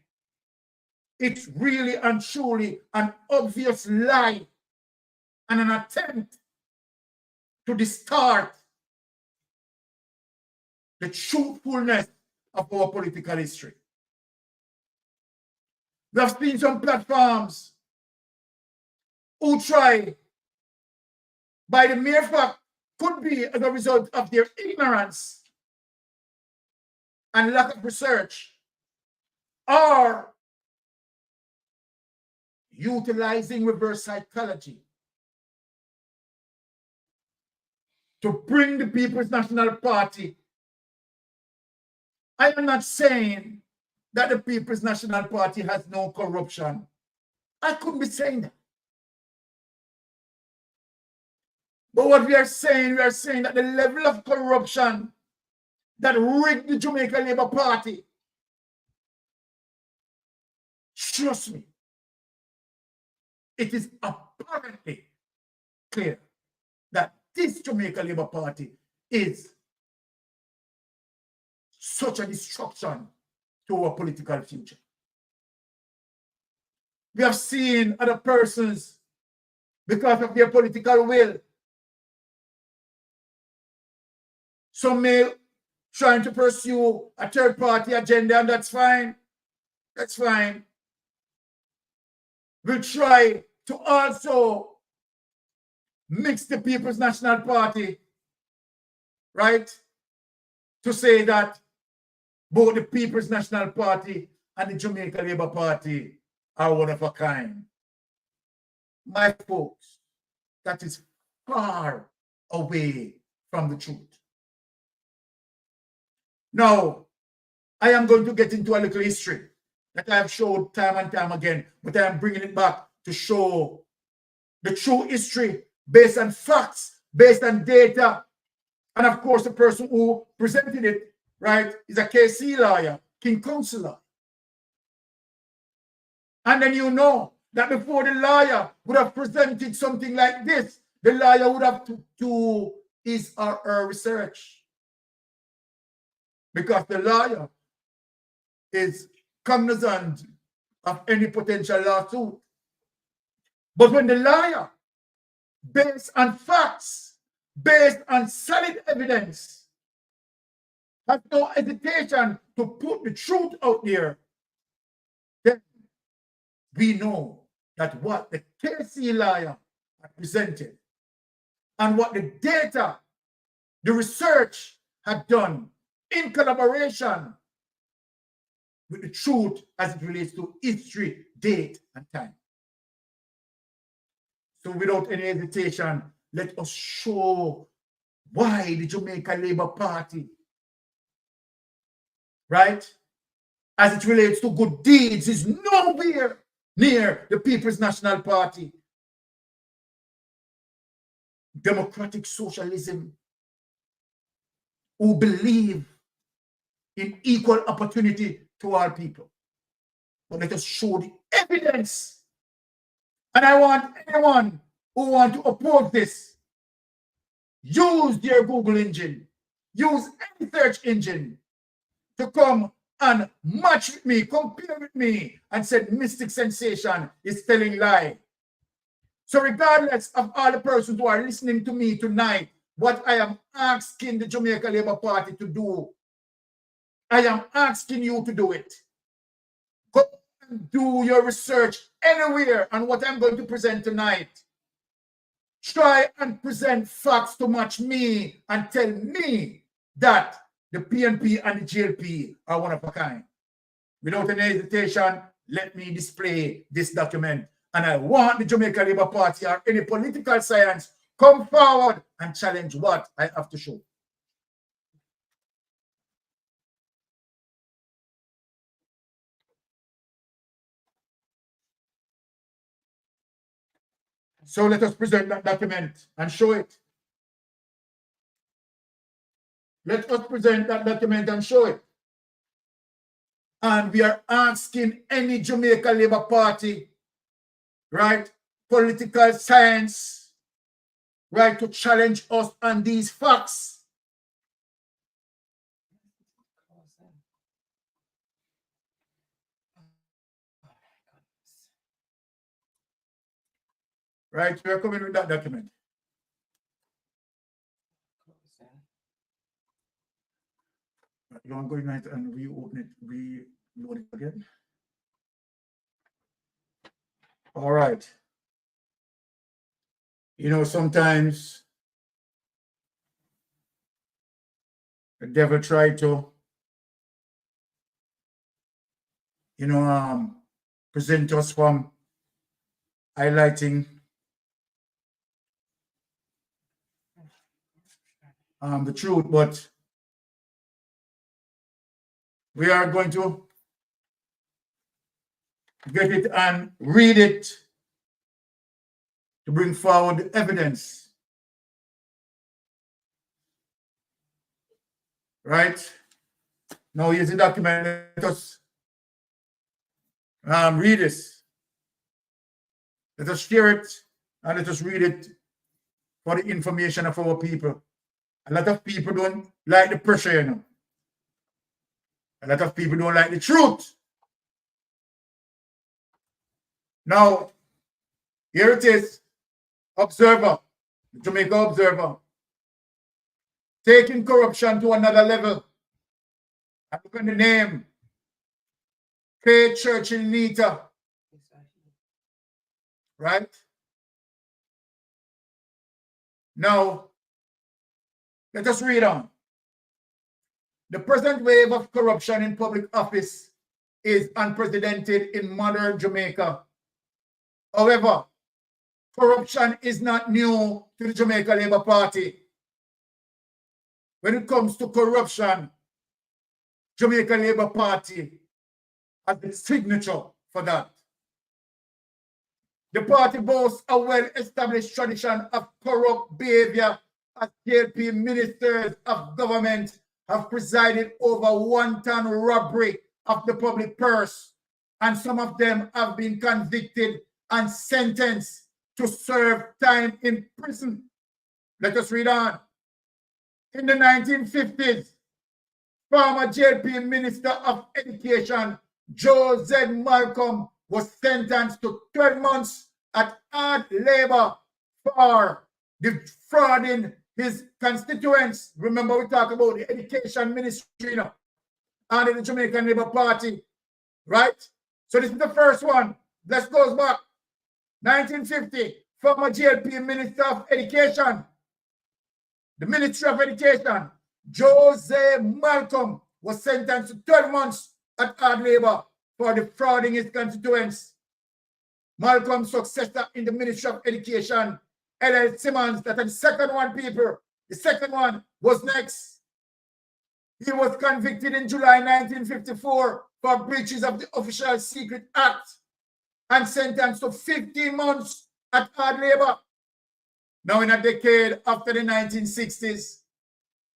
it's really and truly an obvious lie and an attempt to distort the truthfulness of our political history. We have seen some platforms who try, by the mere fact, could be as a result of their ignorance and lack of research, or utilizing reverse psychology to bring the People's National Party. I am not saying that the People's National Party has no corruption. I couldn't be saying that. But what we are saying that the level of corruption that rigged the Jamaica Labour Party, trust me, it is apparently clear that this Jamaica Labour Party is such a destruction to our political future. We have seen other persons, because of their political will, some may trying to pursue a third-party agenda, and that's fine. That's fine. We'll try to also mix the People's National Party, right? To say that both the People's National Party and the Jamaica Labour Party are one of a kind. My folks, that is far away from the truth. Now, I am going to get into a little history that I have showed time and time again, but I am bringing it back to show the true history based on facts, based on data. And of course, the person who presented it, right, is a KC lawyer, King Councillor. And then you know that before the lawyer would have presented something like this, the lawyer would have to do his or her research. Because the lawyer is cognizant of any potential lawsuit. But when the lawyer, based on facts, based on solid evidence, has no hesitation to put the truth out there, then we know that what the KC lawyer and presented, and what the data, the research had done in collaboration with the truth as it relates to history, date, and time. So without any hesitation, let us show why the Jamaica Labour Party, right, as it relates to good deeds, is nowhere near the People's National Party. Democratic socialism, who believe in equal opportunity to all people. But let us show the evidence. And I want anyone who wants to oppose this, use their Google engine, use any search engine to come and match with me, compare with me, and say Mystic Sensation is telling lie. So regardless of all the persons who are listening to me tonight, what I am asking the Jamaica Labour Party to do, I am asking you to do it. Go and do your research anywhere on what I'm going to present tonight. Try and present facts to match me and tell me that the PNP and the GLP are one of a kind. Without any hesitation, let me display this document. And I want the Jamaica Labour Party or any political science come forward and challenge what I have to show. So let us present that document and show it. Let us present that document and show it. And we are asking any Jamaica Labour Party, right, political science, right, to challenge us on these facts. Right, we are coming with that document. You want to go in it and reopen it, reload it again? All right. You know, sometimes the devil tried to, you know, present us from highlighting the truth, but we are going to get it and read it to bring forward the evidence. Right? Now here's the document. Let us read this. Let us share it and let us read it for the information of our people. A lot of people don't like the pressure, you know. A lot of people don't like the truth. Now, here it is. Observer, the Jamaica Observer. Taking corruption to another level. And look at the name. K. Churchill Nita. Right? Now, let us read on. The present wave of corruption in public office is unprecedented in modern Jamaica. However, corruption is not new to the Jamaica Labour Party. When it comes to corruption, Jamaica Labour Party has the signature for that. The party boasts a well-established tradition of corrupt behavior, as JLP ministers of government have presided over wanton robbery of the public purse, and some of them have been convicted and sentenced to serve time in prison. Let us read on. In the 1950s, former JLP Minister of Education, Joe Z. Malcolm, was sentenced to 12 months at hard labor for defrauding his constituents. Remember, we talk about the education ministry, you know, under the Jamaican Labour Party, right? So this is the first one. Let's go back. 1950, former JLP Minister of Education, the Ministry of Education, Jose Malcolm, was sentenced to 12 months at hard labor for defrauding his constituents. Malcolm's successor in the Ministry of Education, L.L. Simmons, that is the second one, people. The second one was next. He was convicted in July 1954 for breaches of the Official Secret Act and sentenced to 15 months at hard labor. Now, in a decade after the 1960s,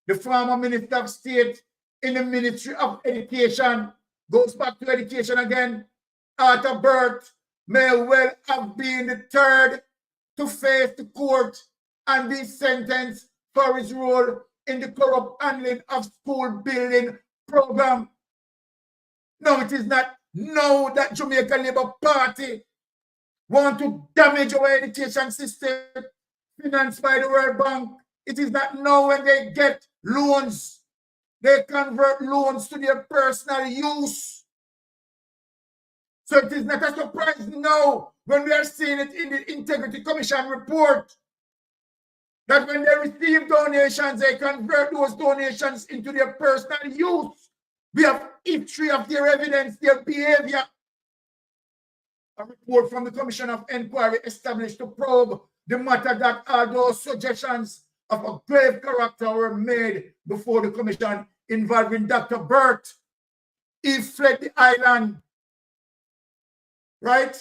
the former Minister of State in the Ministry of Education, goes back to education again, Arthur Burt, may well have been the third to face the court and be sentenced for his role in the corrupt handling of school building program. No, it is not now that Jamaica Labour Party want to damage our education system financed by the World Bank. It is not now when they get loans, they convert loans to their personal use. So it is not a surprise now when we are seeing it in the Integrity Commission report that when they receive donations, they convert those donations into their personal use. We have history of their evidence, their behavior. A report from the Commission of Inquiry established to probe the matter that all those suggestions of a grave character were made before the commission involving Dr. Burt. He fled the island, right,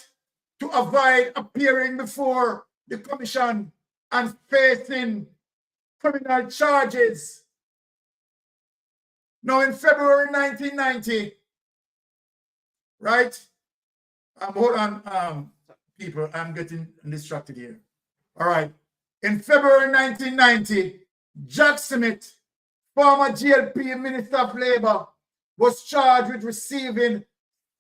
to avoid appearing before the commission and facing criminal charges. Now, in February 1990, right? Hold on, people, I'm getting distracted here. All right. In February 1990, Jack Smith, former GLP Minister of Labor, was charged with receiving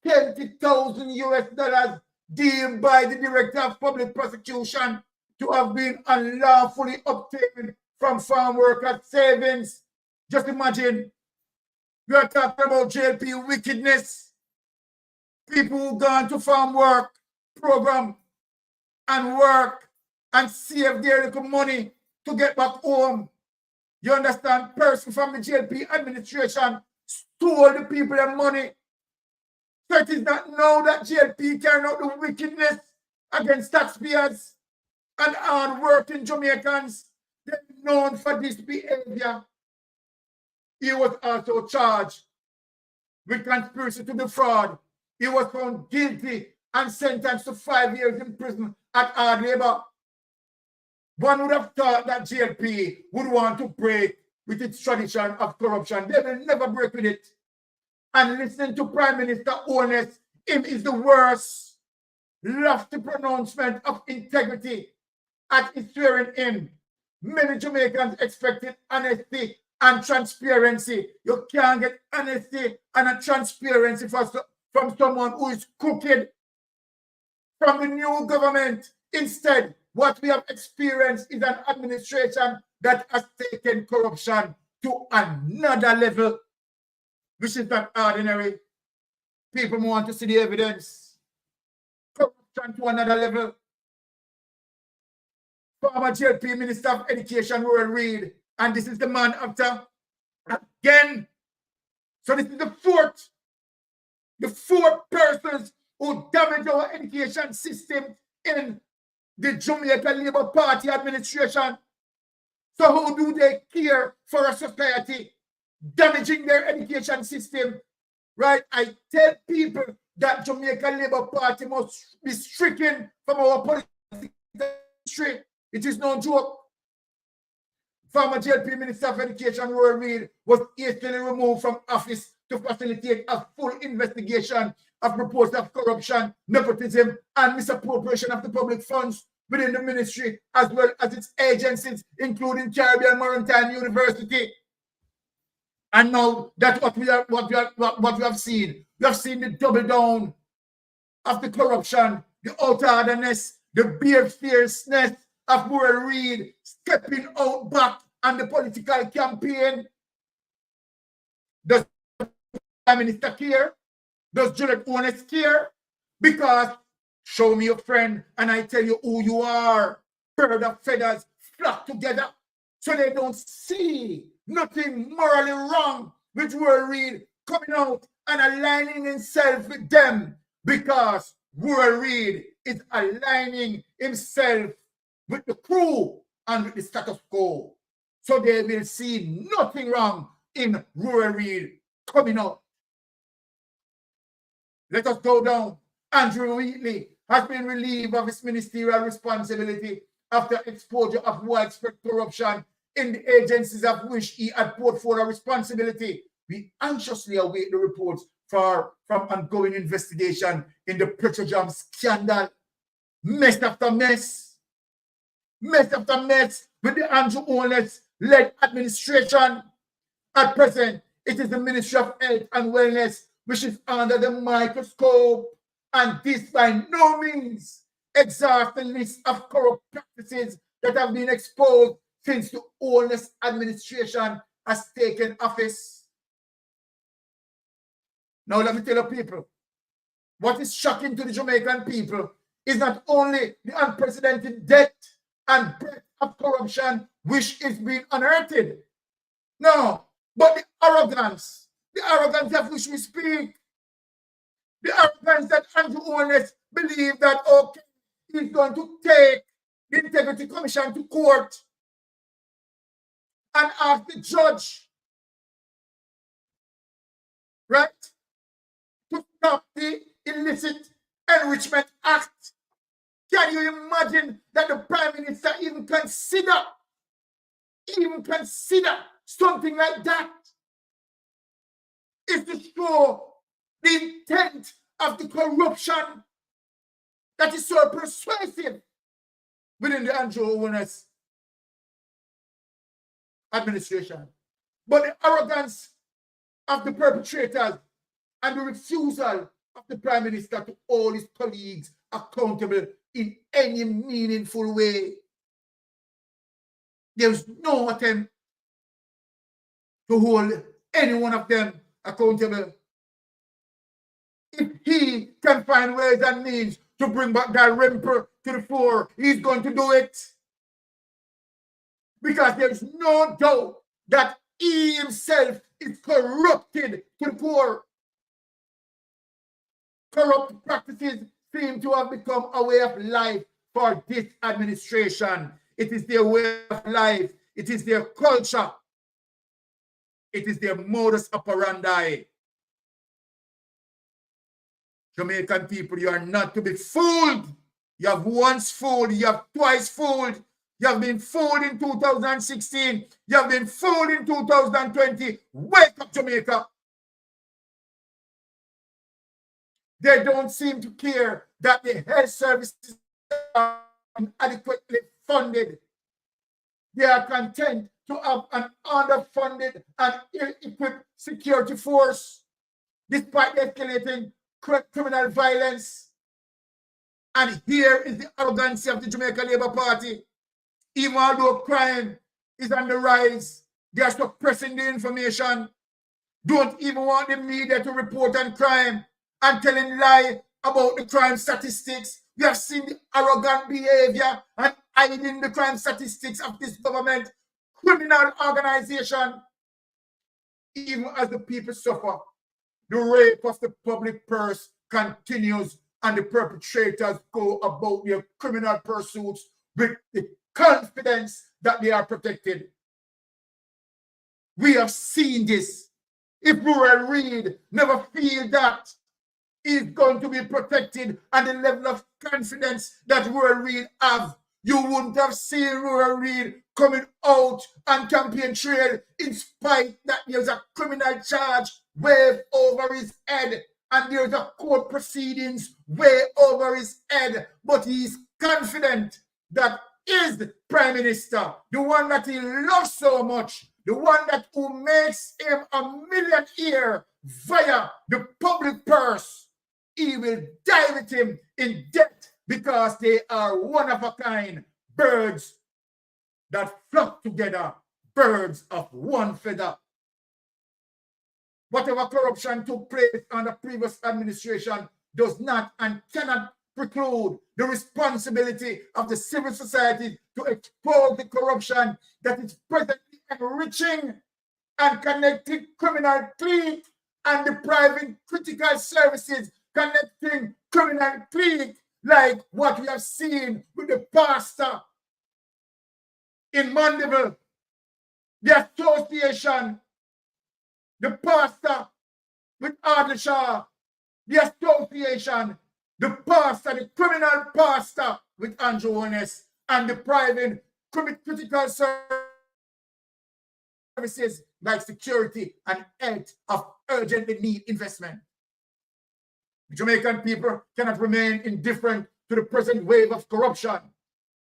$20,000 US deemed by the Director of Public Prosecution to have been unlawfully obtained from farm workers' savings. Just imagine, we are talking about JLP wickedness. People who gone to farm work program and work and save their little money to get back home. You understand? Person from the JLP administration stole the people their money. So it is not now that JLP carrying out the wickedness against taxpayers and hard-working Jamaicans. They're known for this behavior. He was also charged with conspiracy to defraud. He was found guilty and sentenced to 5 years in prison at hard labor. One would have thought that JLP would want to break with its tradition of corruption. They will never break with it. And listening to Prime Minister Honest, him is the worst lofty pronouncement of integrity at his swearing in. Many Jamaicans expected honesty and transparency. You can't get honesty and transparency from someone who is crooked. From the new government, instead, what we have experienced is an administration that has taken corruption to another level, which is not ordinary. People want to see the evidence. Corruption to another level. Former JLP Minister of Education, Royal Reid, and this is the man after again. So this is the fourth persons who damage our education system in the Jamaica Labour Party administration. So how do they care for a society damaging their education system? Right? I tell people that Jamaica Labour Party must be stricken from our political history. It is no joke. Former JLP Minister of Education, Royal Reid, was hastily removed from office to facilitate a full investigation of reports of corruption, nepotism, and misappropriation of the public funds within the ministry, as well as its agencies, including Caribbean Maritime University. And now that's what we have seen. We have seen the double down of the corruption, the outer-hardness, the bare fierceness of Royal Reid stepping out back on the political campaign. Does Prime Minister care? Does Juliet Honest care? Because Show me your friend and I tell you who you are. Bird of feathers flock together so they don't see nothing morally wrong with Roy Reid coming out and aligning himself with them, because Roy Reid is aligning himself with the crew and with the status quo. So they will see nothing wrong in Roy Reid coming out. Let us go down. Andrew Wheatley has been relieved of his ministerial responsibility after exposure of widespread corruption in the agencies of which he had portfolio responsibility. We anxiously await the reports from ongoing investigation in the Petrojam scandal. Mess after mess. Mess after mess with the Andrew Holness-led administration. At present, it is the Ministry of Health and Wellness which is under the microscope, and this by no means exhausts the list of corrupt practices that have been exposed since the Holness administration has taken office. Now let me tell you people, what is shocking to the Jamaican people is not only the unprecedented depth and breadth of corruption which is being unearthed, no, but the arrogance of which we speak. The arrogance that Andrew Holness believed that, okay, he's going to take the Integrity Commission to court and ask the judge, right, to stop the Illicit Enrichment Act. Can you imagine that the Prime Minister even consider something like that? Is to show the intent of the corruption that is so persuasive within the Andrew Holness administration. But the arrogance of the perpetrators and the refusal of the Prime Minister to hold his colleagues accountable in any meaningful way. There's no attempt to hold any one of them accountable. If he can find ways and means to bring back that Remper to the fore, he's going to do it. Because there's no doubt that he himself is corrupted to the core. Corrupt practices seem to have become a way of life for this administration. It is their way of life. It is their culture. It is their modus operandi. Jamaican people, you are not to be fooled. You have once fooled. You have twice fooled. You have been fooled in 2016. You have been fooled in 2020. Wake up, Jamaica. They don't seem to care that the health services are inadequately funded. They are content to have an underfunded and ill-equipped security force, despite escalating criminal violence. And here is the arrogancy of the Jamaica Labour Party. Even although crime is on the rise, they are suppressing the information. Don't even want the media to report on crime and telling lie about the crime statistics. We have seen the arrogant behavior and hiding the crime statistics of this government criminal organization. Even as the people suffer, the rape of the public purse continues and the perpetrators go about their criminal pursuits with the confidence that they are protected. We have seen this. If Roy Reid never feel that he's going to be protected at the level of confidence that Roy Reid have, you wouldn't have seen Roy Reid coming out on campaign trail in spite that there's a criminal charge waved over his head and there's a court proceedings way over his head. But he's confident that is the Prime Minister, the one that he loves so much, the one that who makes him a millionaire via the public purse. He will die with him in debt because they are one of a kind, birds that flock together, birds of one feather. Whatever corruption took place under previous administration does not and cannot preclude the responsibility of the civil society to expose the corruption that is presently enriching and connecting criminal clique and depriving critical services connecting criminal clique, like what we have seen with the pastor in Mandeville, the association, the pastor with Ardishaw, the association, the pastor, the criminal pastor with Andrew Honest, and depriving critical services like security and health of urgently need investment. The Jamaican people cannot remain indifferent to the present wave of corruption.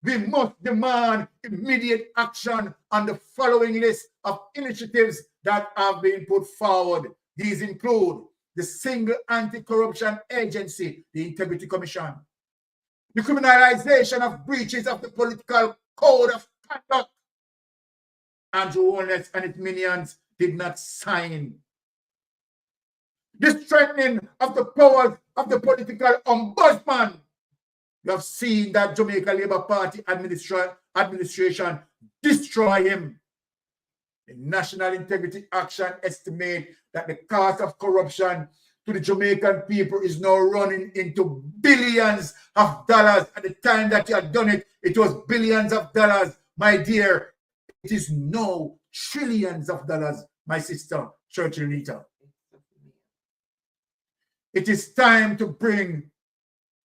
We must demand immediate action on the following list of initiatives that have been put forward. These include the single anti-corruption agency, the Integrity Commission, the criminalization of breaches of the political code of conduct. Andrew Honest and his minions did not sign. The strengthening of the powers of the political ombudsman. You have seen that Jamaica Labour Party administration destroy him. The National Integrity Action estimate that the cost of corruption to the Jamaican people is now running into billions of dollars. At the time that you had done it, it was billions of dollars. My dear, it is now trillions of dollars, my sister, Churchill Nita. It is time to bring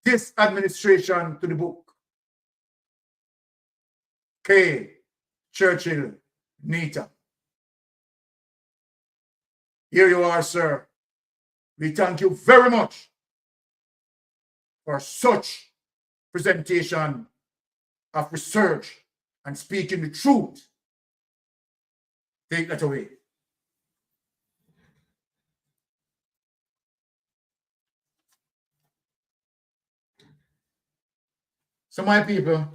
this administration to the book. K. Churchill Nita. Here you are, sir. We thank you very much for such presentation of research and speaking the truth. Take that away. So my people,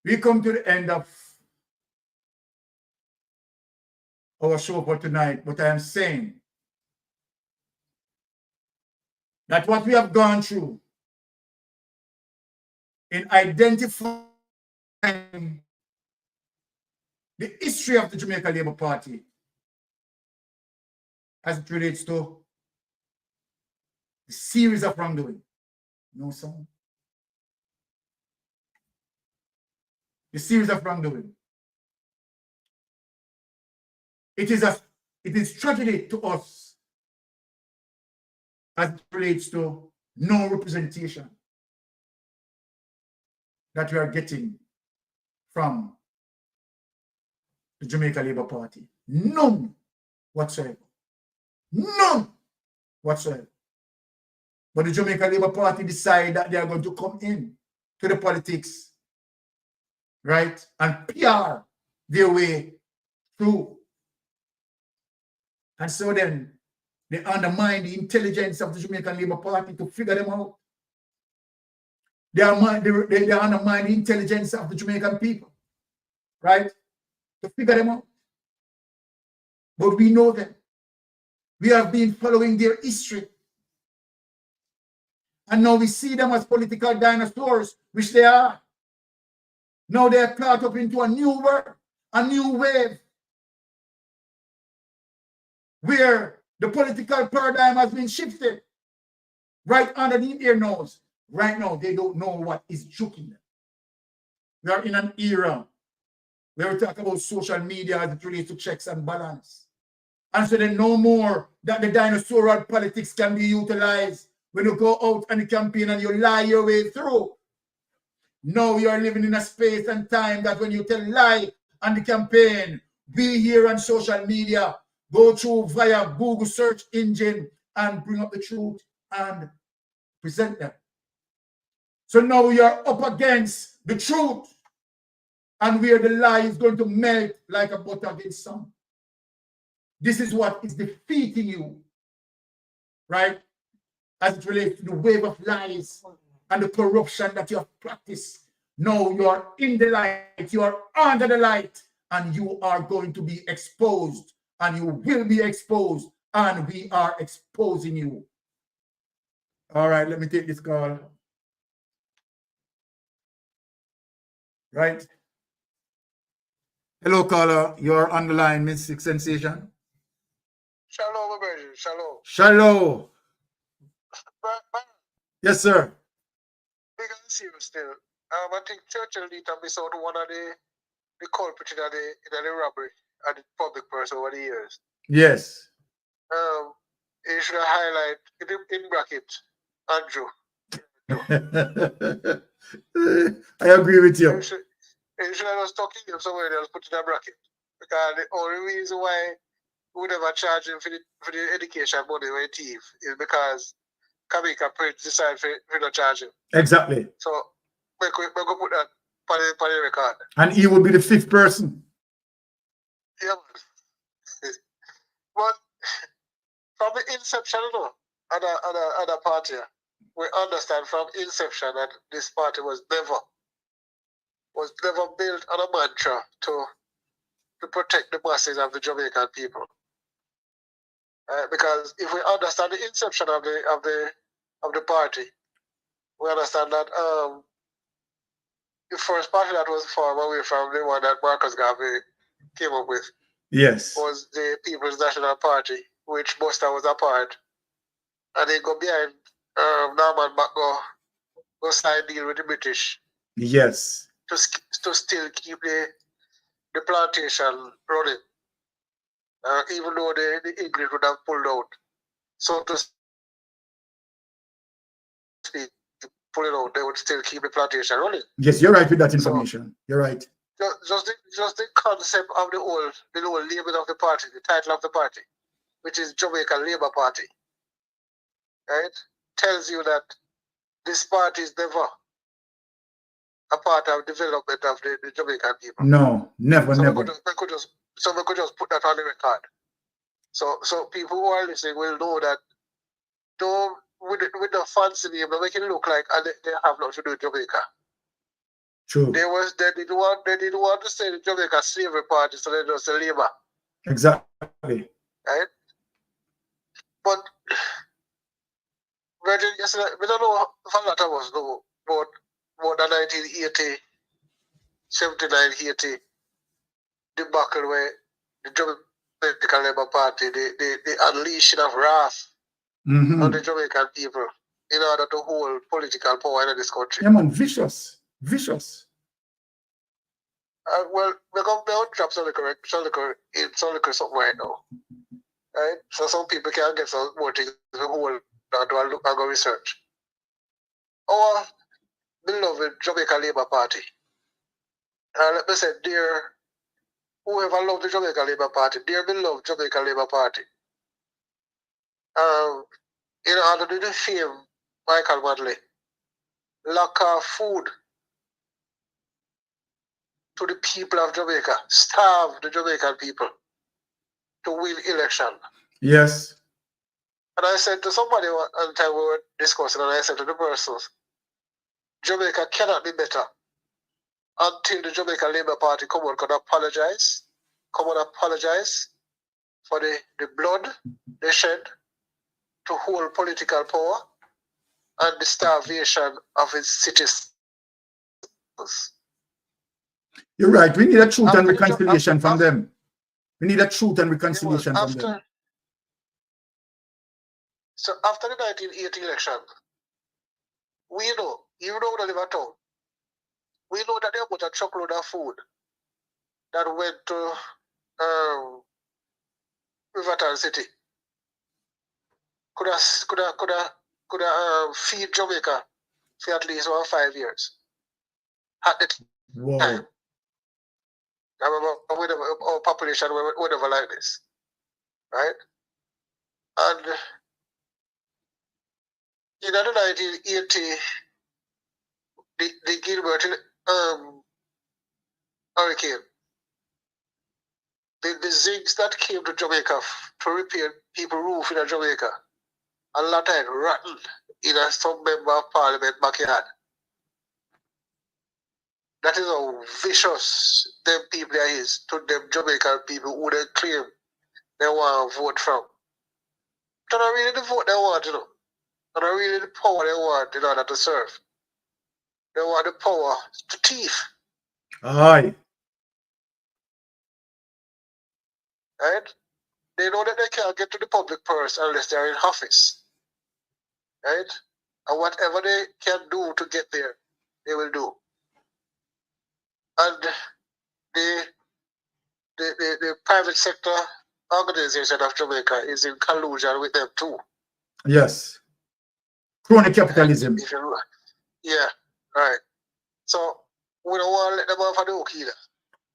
we come to the end of our show for tonight, but I am saying that what we have gone through in identifying the history of the Jamaica Labour Party as it relates to the series of wrongdoing. No, sir. The series of wrongdoing. It is tragedy to us as it relates to no representation that we are getting from the Jamaica Labour Party. None whatsoever. None whatsoever. But the Jamaica Labour Party decide that they are going to come in to the politics, right? And PR their way through. And so then they undermine the intelligence of the Jamaican Labour Party to figure them out. They undermine the intelligence of the Jamaican people, right? To figure them out. But we know them. We have been following their history. And now we see them as political dinosaurs, which they are. Now they are caught up into a new world, a new wave, where the political paradigm has been shifted right underneath their nose. Right now, they don't know what is joking them. We are in an era where we talk about social media as it relates to checks and balance. And so they know more that the dinosaurial politics can be utilized when you go out on the campaign and you lie your way through. Now you are living in a space and time that when you tell lie on the campaign, we here on social media go through via Google search engine and bring up the truth and present them. So now you are up against the truth and where the lie is going to melt like a butter against sun. This is what is defeating you, right? As it relates to the wave of lies and the corruption that you have practiced. Now you are in the light, you are under the light, and you are going to be exposed, and you will be exposed, and we are exposing you. All right, let me take this call. Right. Hello, caller. You're on the line, Mystic Sensation. Shalom, brother. Shalom. Shalom. Yes, sir. Big and serious still. I think Churchill need to miss out one of the culprits in the robbery at the public purse over the years. Yes. He should highlight in bracket Andrew. I agree with you. He should have just talking him somewhere else, put in a bracket. Because the only reason why we never charge him for the education money when he thief is because Jamaica Prince decide for not charge him. Exactly. So we could put that on the record. And he will be the 5th person. Yeah, man. But from the inception, you know, other party, we understand from inception that this party was never built on a mantra to protect the masses of the Jamaican people. Because if we understand the inception of the party, we understand that the first party that was formed away from the one that Marcus Garvey came up with, yes, was the People's National Party, which Buster was a part. And they go behind Norman go sign deal with the British. Yes. To still keep the plantation running. Even though the English would have pulled out. So to speak, pull it out, they would still keep the plantation running. Yes, you're right with that information. So, you're right. Just the concept of the whole label of the party, the title of the party, which is Jamaica Labour Party, right, tells you that this party is never a part of development of the Jamaican people. No, never, so never. We could just put that on the record. So people who are listening will know that though with the fancy name, they make it look like they have nothing to do with Jamaica. True. They didn't want to say the Jamaica Slavery Party, so they just say Labour. Exactly. Right? But Virgin, yesterday, we don't know if a lot of us know about the 1980, 79, 80 debacle where the Jamaican Labour Party, the unleashing of wrath on the Jamaican people in order to hold political power in this country. Yeah, man, vicious. Vicious. Well, we're going to drop something something right now. Right? So some people can get some more things to hold and go research. Our beloved Jamaica Labour Party. Let me say, dear, whoever loved the Jamaica Labour Party, dear beloved Jamaica Labour Party, in order to defame Michael Madley, lack of food to the people of Jamaica, starve the Jamaican people to win election. Yes. And I said to somebody at the time we were discussing, and I said to the persons, Jamaica cannot be better until the Jamaica Labour Party come on and apologize for the blood they shed to hold political power and the starvation of its citizens. You're right. We need a truth and reconciliation from them. We need a truth and reconciliation from them. So after the 1980 election, we know, even though we don't live at home, we know that there was a truckload of food that went to Riverton City. Could have feed Jamaica for at least 5 years. At the time. I remember our population were never like this. Right? And in the 1980, the Gilbert hurricane, the zigs that came to Jamaica to repair people's roof in Jamaica, a lot of it rattled in some member of parliament backyard. That is how vicious them people is to them Jamaican people who they claim they want to vote from. They're not really the vote they want, you know. And I really the power they want in order to serve. They want the power to thief. Aye. Right? They know that they can't get to the public purse unless they're in office. Right? And whatever they can do to get there, they will do. And the private sector organization of Jamaica is in collusion with them too. Yes. Crony capitalism. Yeah, right. So we don't want to let them off of the hook either.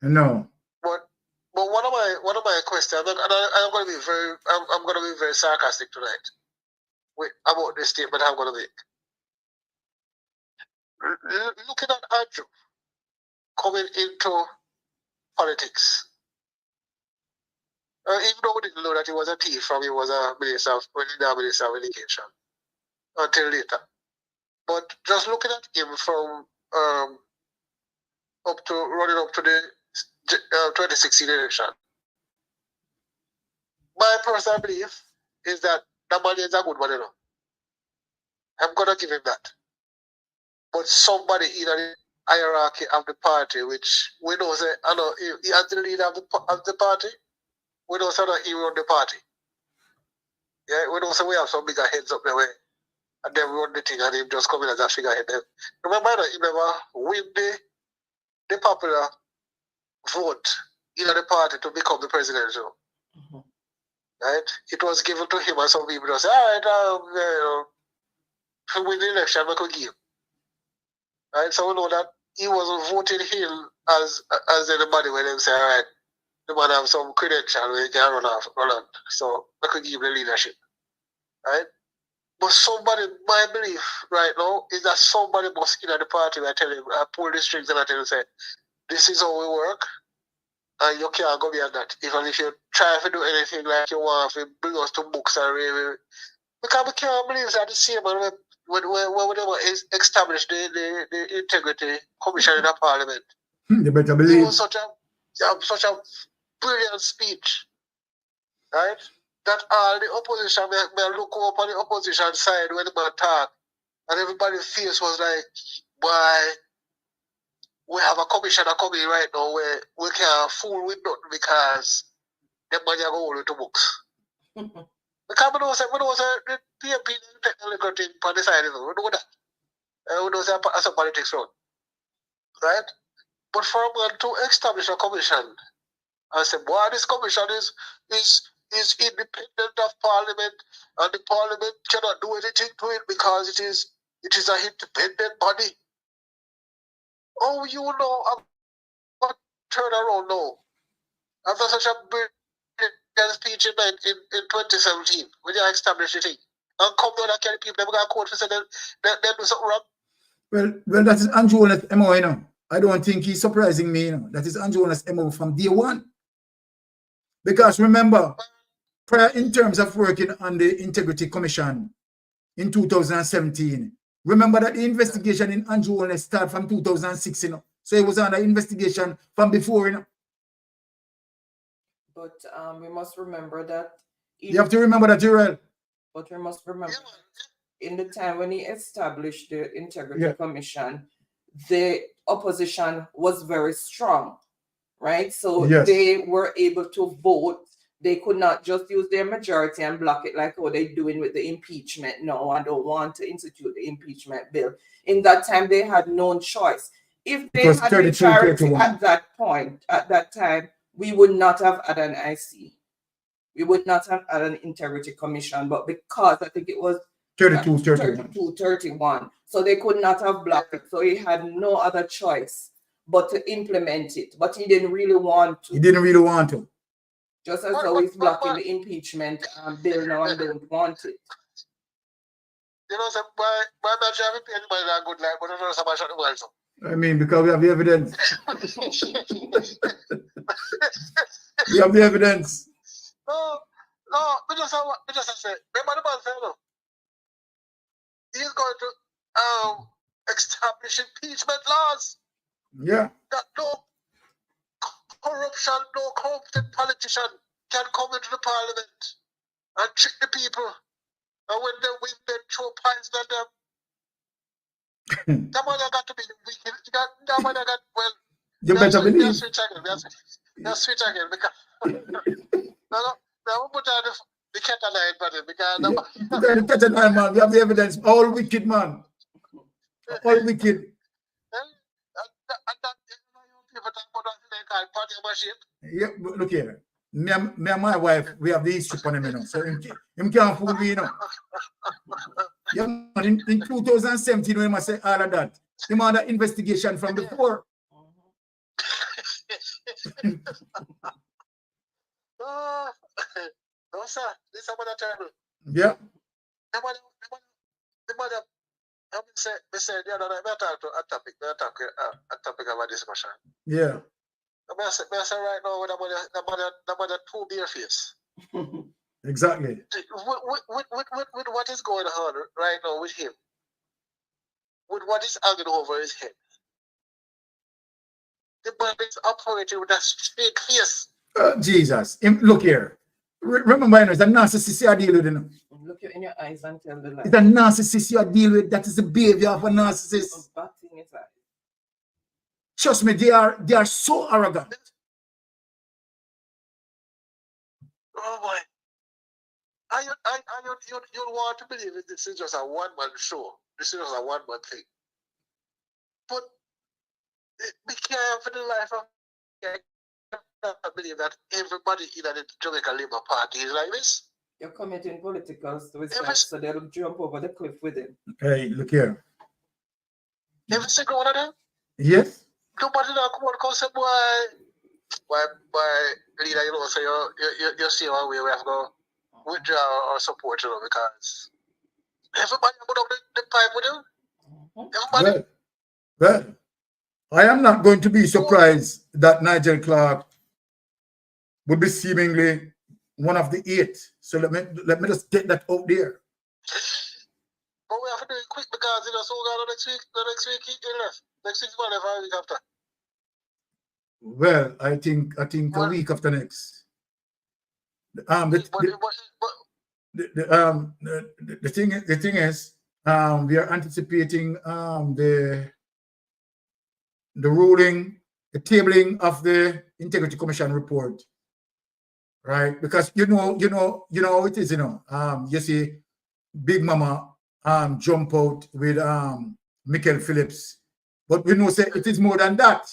No. But one of my questions, and I'm going to be very sarcastic tonight about this statement I'm going to make. Looking at Andrew coming into politics, even though we didn't know that he was a thief from he was a minister of education until later. But just looking at him from running up to the 2016 election, my personal belief is that the man is a good man, you know. I'm gonna give him that. But somebody in the hierarchy of the party, which we know say, I know he as the leader of the party, we know say that he run the party. Yeah, we know say we have some bigger heads up there, and then we run the thing, and him just come in as a figurehead. Remember that he never win the popular vote in the party to become the president. You know? Right? It was given to him, and some people just say, all right, to win the election, we could give. Right? So we know that he wasn't voting him as anybody when they say, all right, the man have some credential where he can run on. So we could give the leadership. Right? But somebody, my belief right now is that somebody must in the party I tell him, I pull the strings and I tell him, say, this is how we work, and you can't go beyond that. Even if you try to do anything like you want to bring us to books and really, because we can't believe that the same man when they established the integrity commission in the parliament. You better believe. It was such a brilliant speech, right? That all the opposition, may look up on the opposition side when the man talk, and everybody's face was like, why? We have a commissioner coming right now where we can't fool with nothing because them money are going to books. Because we know the PMP technical thing on the side, we know that. We know that as a politics road. Right? But for a man to establish a commission and say, boy, this commission is independent of Parliament, and the Parliament cannot do anything to it because it is an independent body. Oh, you know, turn around now. After such a brilliant speech in 2017, when you established the thing, and come down and carry people, they're going to court for saying they do something wrong. Well, that is Andrew Holness' MO, you know. I don't think he's surprising me, you know. That is Andrew Holness' MO from day one. Because remember, prior in terms of working on the Integrity Commission in 2017, remember that the investigation in Andrew Holness started from 2006, you know. So it was under investigation from before, you know. But we must remember that. You have to remember that, Jarrell. But we must remember, in the time when he established the Integrity Commission, the opposition was very strong, right? So they were able to vote. They could not just use their majority and block it like how they're doing with the impeachment. No, I don't want to institute the impeachment bill. In that time, they had no choice. If they had majority at that point, at that time, we would not have had an IC. We would not have had an Integrity Commission, but because I think it was 32-31, so they could not have blocked it. So he had no other choice but to implement it. But he didn't really want to. He didn't really want to. Just as though he's blocking the impeachment bill now and don't want it. You know, why not have anybody that good life, but not somebody shot the world. I mean, because we have the evidence. We have the evidence. No, we just say, remember the man said, no. He's going to establish impeachment laws. Yeah. That no corruption, no corrupted politician can come into the parliament and trick the people And when they win, they throw pies at them. That man got to be wicked. That man got, well, you better believe. They're switch again. They're switch again. Because, now we put on the Catalan, but because the Catalan man, we have the evidence. All wicked, man. All wicked. Yeah, look here. Me and my wife, we have the history on him, you know. So him can't fool me, you know. Yeah, man, in 2017, when I say all of that, him had an investigation from before. No, sir. This is about terrible. Yeah. The mother, I said, yeah, no, I talk to a topic of a discussion. Yeah. I say right now, the mother too bare face. Exactly. With what is going on right now with him, with what is hanging over his head, the man is operating with a straight face. Jesus. Look here. Remember, it's a narcissist you deal with, you know. Look you in your eyes and tell the lie. It's a narcissist you deal with. That is the behavior of a narcissist. Trust me, they are so arrogant. Oh boy. You want to believe it, this is just a one-man show. This is just a one-man thing. But be careful for the life of I believe that everybody in the Jamaica Labour Party is like this. You're committing political suicide, so they'll jump over the cliff with him. Hey, look here. Every single one of them? Yes. Nobody now come on and say, boy, leader, you know, so you see how we have to withdraw our support, you know, because everybody put up the pipe with him. Everybody. Well, I am not going to be surprised that Nigel Clark would be seemingly one of the 8. So let me just get that out there. But we have to do it quick because you know, so next week he left. Next week's one a week after. Well, I think a week after next. The thing is, we are anticipating the ruling, the tabling of the Integrity Commission report, right? Because you know how it is, you know. You see, Big Mama jump out with Michael Phillips, but we know say it is more than that.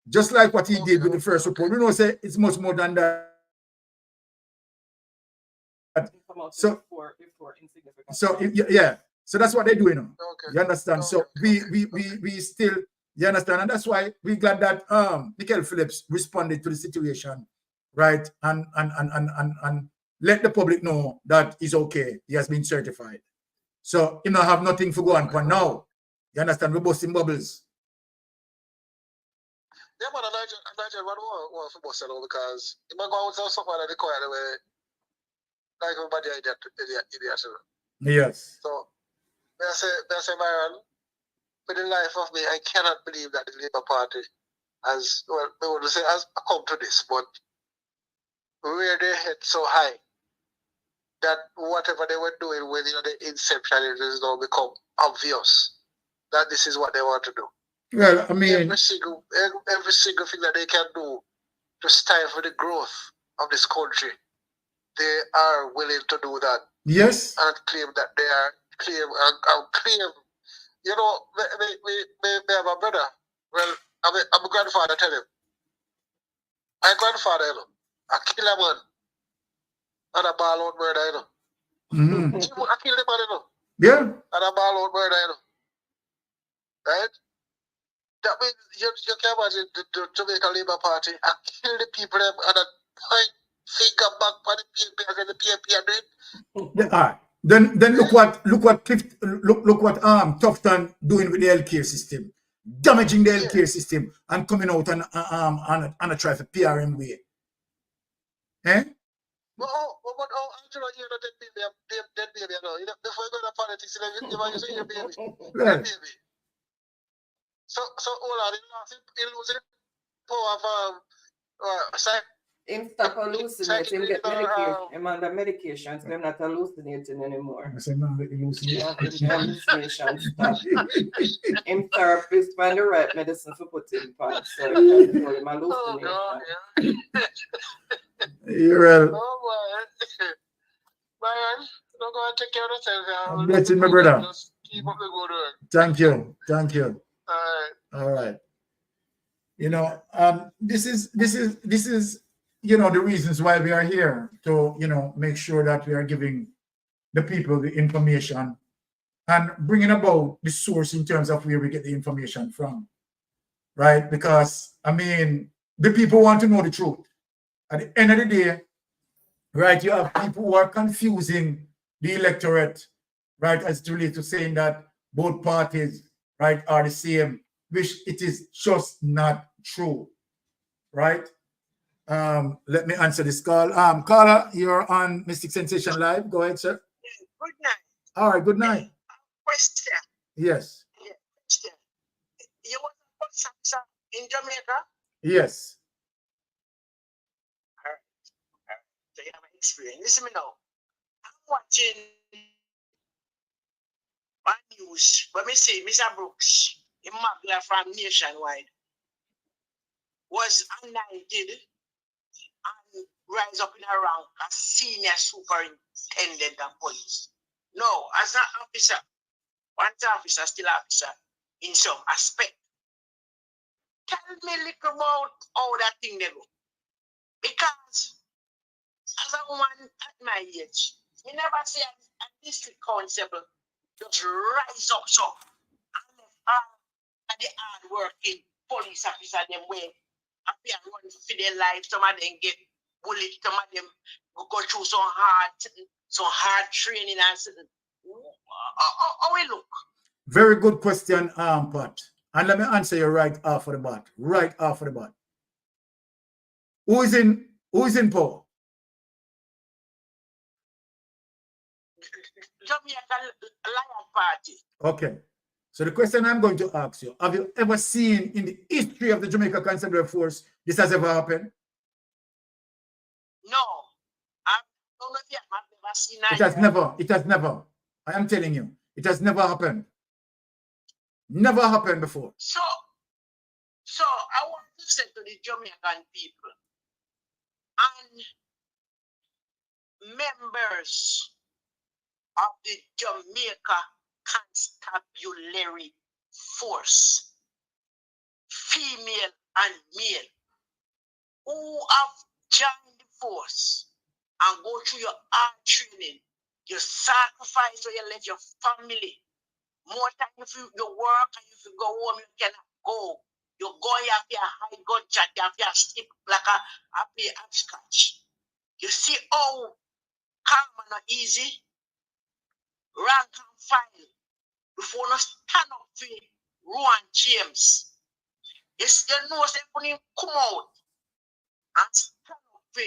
Just like what he did with the first report, we know say it's much more than that. So yeah, so that's what they're doing now. Okay. You understand? So we still, you understand, and that's why we're glad that Michael Phillips responded to the situation, right? And let the public know that he's okay. He has been certified. So he don't have nothing to go on for now. You understand? We're busting bubbles. Yeah, man, Nigel, what want to bust it out because he might go out and something like the quiet way. Like everybody idiot. Yes. So I say, Myron, for the life of me, I cannot believe that the Labour Party has, well, they would say has come to this, but rear their head so high that whatever they were doing when the inception it has now become obvious that this is what they want to do. Well, I mean, every single thing that they can do to stifle the growth of this country, they are willing to do that. Yes. And claim that they are claim. You know, me have a brother. Well, I'm a grandfather. Tell him, my grandfather, you know, I kill a man and a ball out murder, you know. I kill the man, you know. Yeah. And a ball out murder, you know. Right? That means you can imagine the Jamaica Labour Party. I kill the people them and I point finger back for the PNP and the PNP are doing. All right. Then look what Tufton doing with the healthcare system, damaging the healthcare system and coming out and a try for PRM way. Eh? But Angela, you know that baby, you know, before you go to politics, you say your baby. Right. Baby. So hold on, he losing power of Him stop hallucinating, get medication. Him under medications, they're not hallucinating anymore. I say, man, let you lose Yeah, him hallucinations stop. Him therapist find the right medicine for put him on, so he control him hallucination. You're right. Oh, boy. Brian, don't go and take care of yourself. I'm blessing my brother. Just keep up the good work. Thank you. Thank you. All right. All right. You know, this is, you know, the reasons why we are here to, you know, make sure that we are giving the people the information and bringing about the source in terms of where we get the information from, right? Because, I mean, the people want to know the truth. At the end of the day, right, you have people who are confusing the electorate, right, as it relates to saying that both parties, right, are the same, which it is just not true, right? Let me answer this call. Carla, you're on Mystic Sensation Live. Go ahead, sir. Good night. All right, good night. Question. Yes. Yeah, question. You was a police officer in Jamaica? Yes. All right. So you have an experience. Listen to me now. I'm watching on news, but me see Mr. Brooks, a Magla from Nationwide, was anointed and rise up in a rank as senior superintendent of police. No, as an officer, one officer, still officer in some aspect. Tell me a little about how that thing they go. Because as a woman at my age, you never see a district constable just rise up so and all the hard working police officer them way appear run for their life. Some of them get bullied, some of them go through some hard training and something. How we look? Very good question, Pat. And let me answer you right off of the bat. Right off of the bat. Who is in power? Jamaica Lion Party. Okay. So the question I'm going to ask you, have you ever seen in the history of the Jamaica Constabulary Force this has ever happened? No. I don't know if I've never seen that. It has never. I am telling you, it has never happened. Never happened before. So I want to say to the Jamaican people and members of the Jamaica Constabulary Force, female and male, who have joined the force and go through your hard training, you sacrifice or you left your family. More time if you work and if you go home, you cannot go. You go, you have your high gun chat, you have your stick like a play scratch. You see how calm and not easy, rank and file, before you stand up for Rowan James. You know, when you come out and stand up for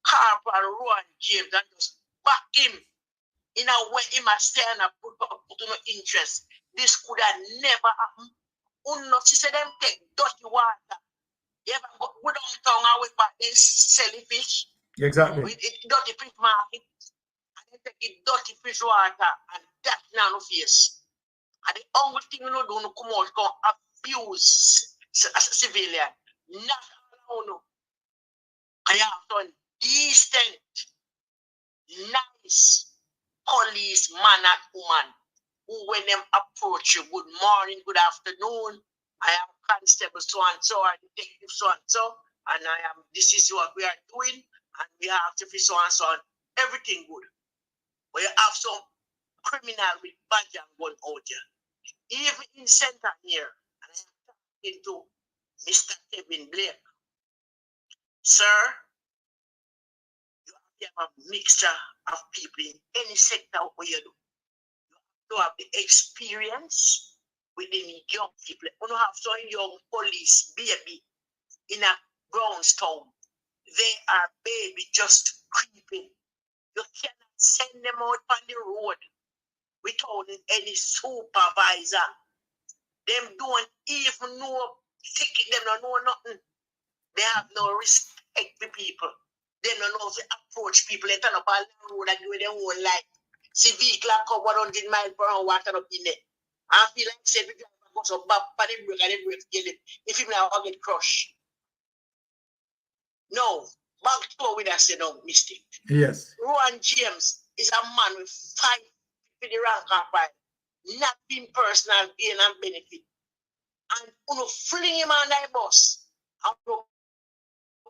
Corporal Rowan James and just back him in a way he must stand up, put no interest. This could have never happened. She said them take dirty water. You ever go downtown and wait back then sell fish? Exactly. With dirty fish market. And they take it dirty fish water and that now no face. And the only thing you know do no come out come abuse a civilian. Not all no. I have done decent, nice police man and woman who when them approach you, good morning, good afternoon, I am constable so and so, or detective so and so, and this is what we are doing, and we have to be so and so, and everything good. But you have some criminal with badge and gun out here. Even in center here, and I am talking to Mr. Kevin Blake. Sir, you have a mixture of people in any sector where you do. You have the experience within young people. You don't have some young police baby in a brownstone. They are baby just creeping. You cannot send them out on the road without any supervisor. Them don't even know ticket, them don't know nothing. They have no respect for people. They don't know how to approach people. They turn up all the road and do their whole life. See vehicle come 100 miles per hour, walking up in there. I feel like say the driver goes up back, but the brake and the brakes get it. If him now get crushed. No, back to with us, no mistake. Yes. Rowan James is a man with 5 for the rank and file, not being personal gain and benefit. And you fling him on the bus and you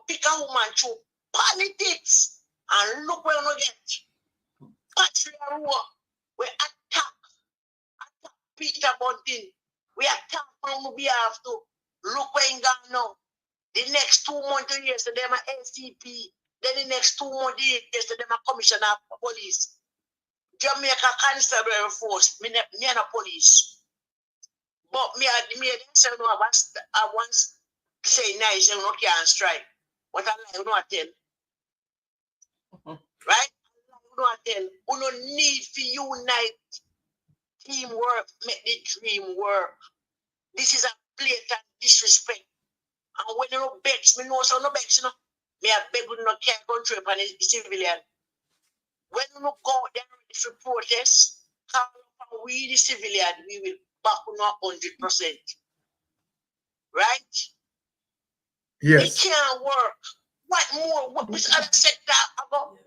pick a woman through politics and look where you get. Patrick Rowe, we attack Peter Bunting. We attack on behalf to look where you gone now. The next 2 months years to them are ACP. Then the next 2 months years to them are commissioner of police. Jamaica Constable Force, me and a police. But me say no, I once say nice, you know, can't strike. What I like, you know, I tell. Right? You know, I tell. You don't need to unite. Teamwork, make the dream work. This is a blatant disrespect. And when you know begs, me know so no begs, you know. Me a beg you not care country upon the civilian. When you go out there for protest, we the civilian, we will back on 100%. Right? Yes. It can't work. What more? What this other sector about?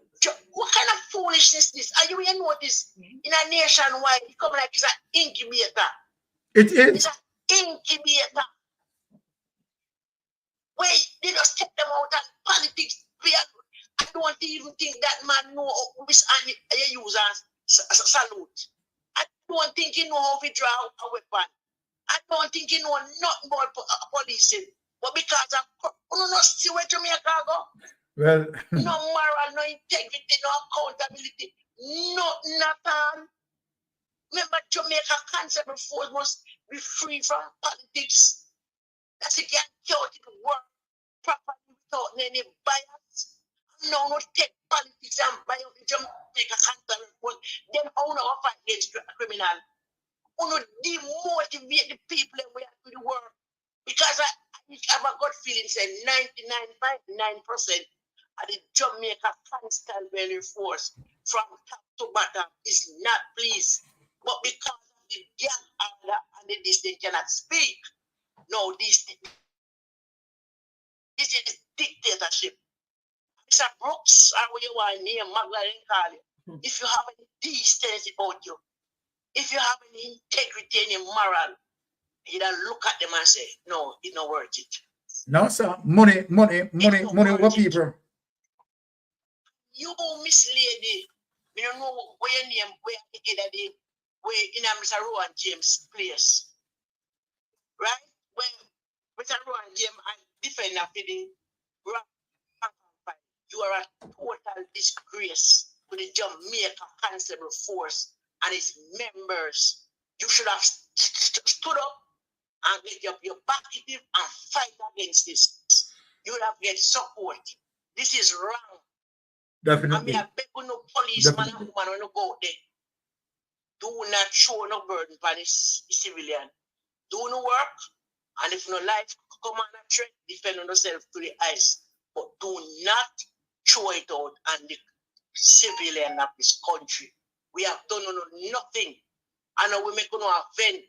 What kind of foolishness is this? Are you even know this? In a nationwide, it come like it's an incubator. It is. It's an incubator. Wait, they just take them out and politics. I don't even think that man know which hand you use as a salute. I don't think he know how to draw a weapon. I don't think he know nothing about policing. But because of you don't see where Jamaica go. Well, no moral, no integrity, no accountability, nothing at all. Remember, Jamaica Constable Force must be free from politics. That's it, can't count it work properly without any bias. No, no take politics and bias in Jamaica Constable Force. Then how no fight against criminal. How no demotivate the people and we have to do the work. Because I have a gut feeling say 99.9% of the Jamaica Constabulary Force from top to bottom is not pleased. But because of the gang order and the this, they cannot speak. No, this is dictatorship. Mr. Brooks, or what you want to name, Magdalene call you. If you have any decency about you, if you have any integrity, any moral, you don't look at them and say, no, it's not worth it. No, sir. Money, what people? You mislady. You don't know where your name, where in Mr. Rowan James' place. Right? When Mr. Rowan James, I defend for the you are a total disgrace to the Jamaica Constable Force and its members. You should have stood up and get your back and fight against this. You would have get support. This is wrong. Definitely. I mean, I beg no policeman and woman when you go out there. Do not show no burden for this civilian. Do no work, and if no life come on a threat, defend yourself to the ice. But do not throw it out on the civilian of this country. We have done nothing. And now we make no event.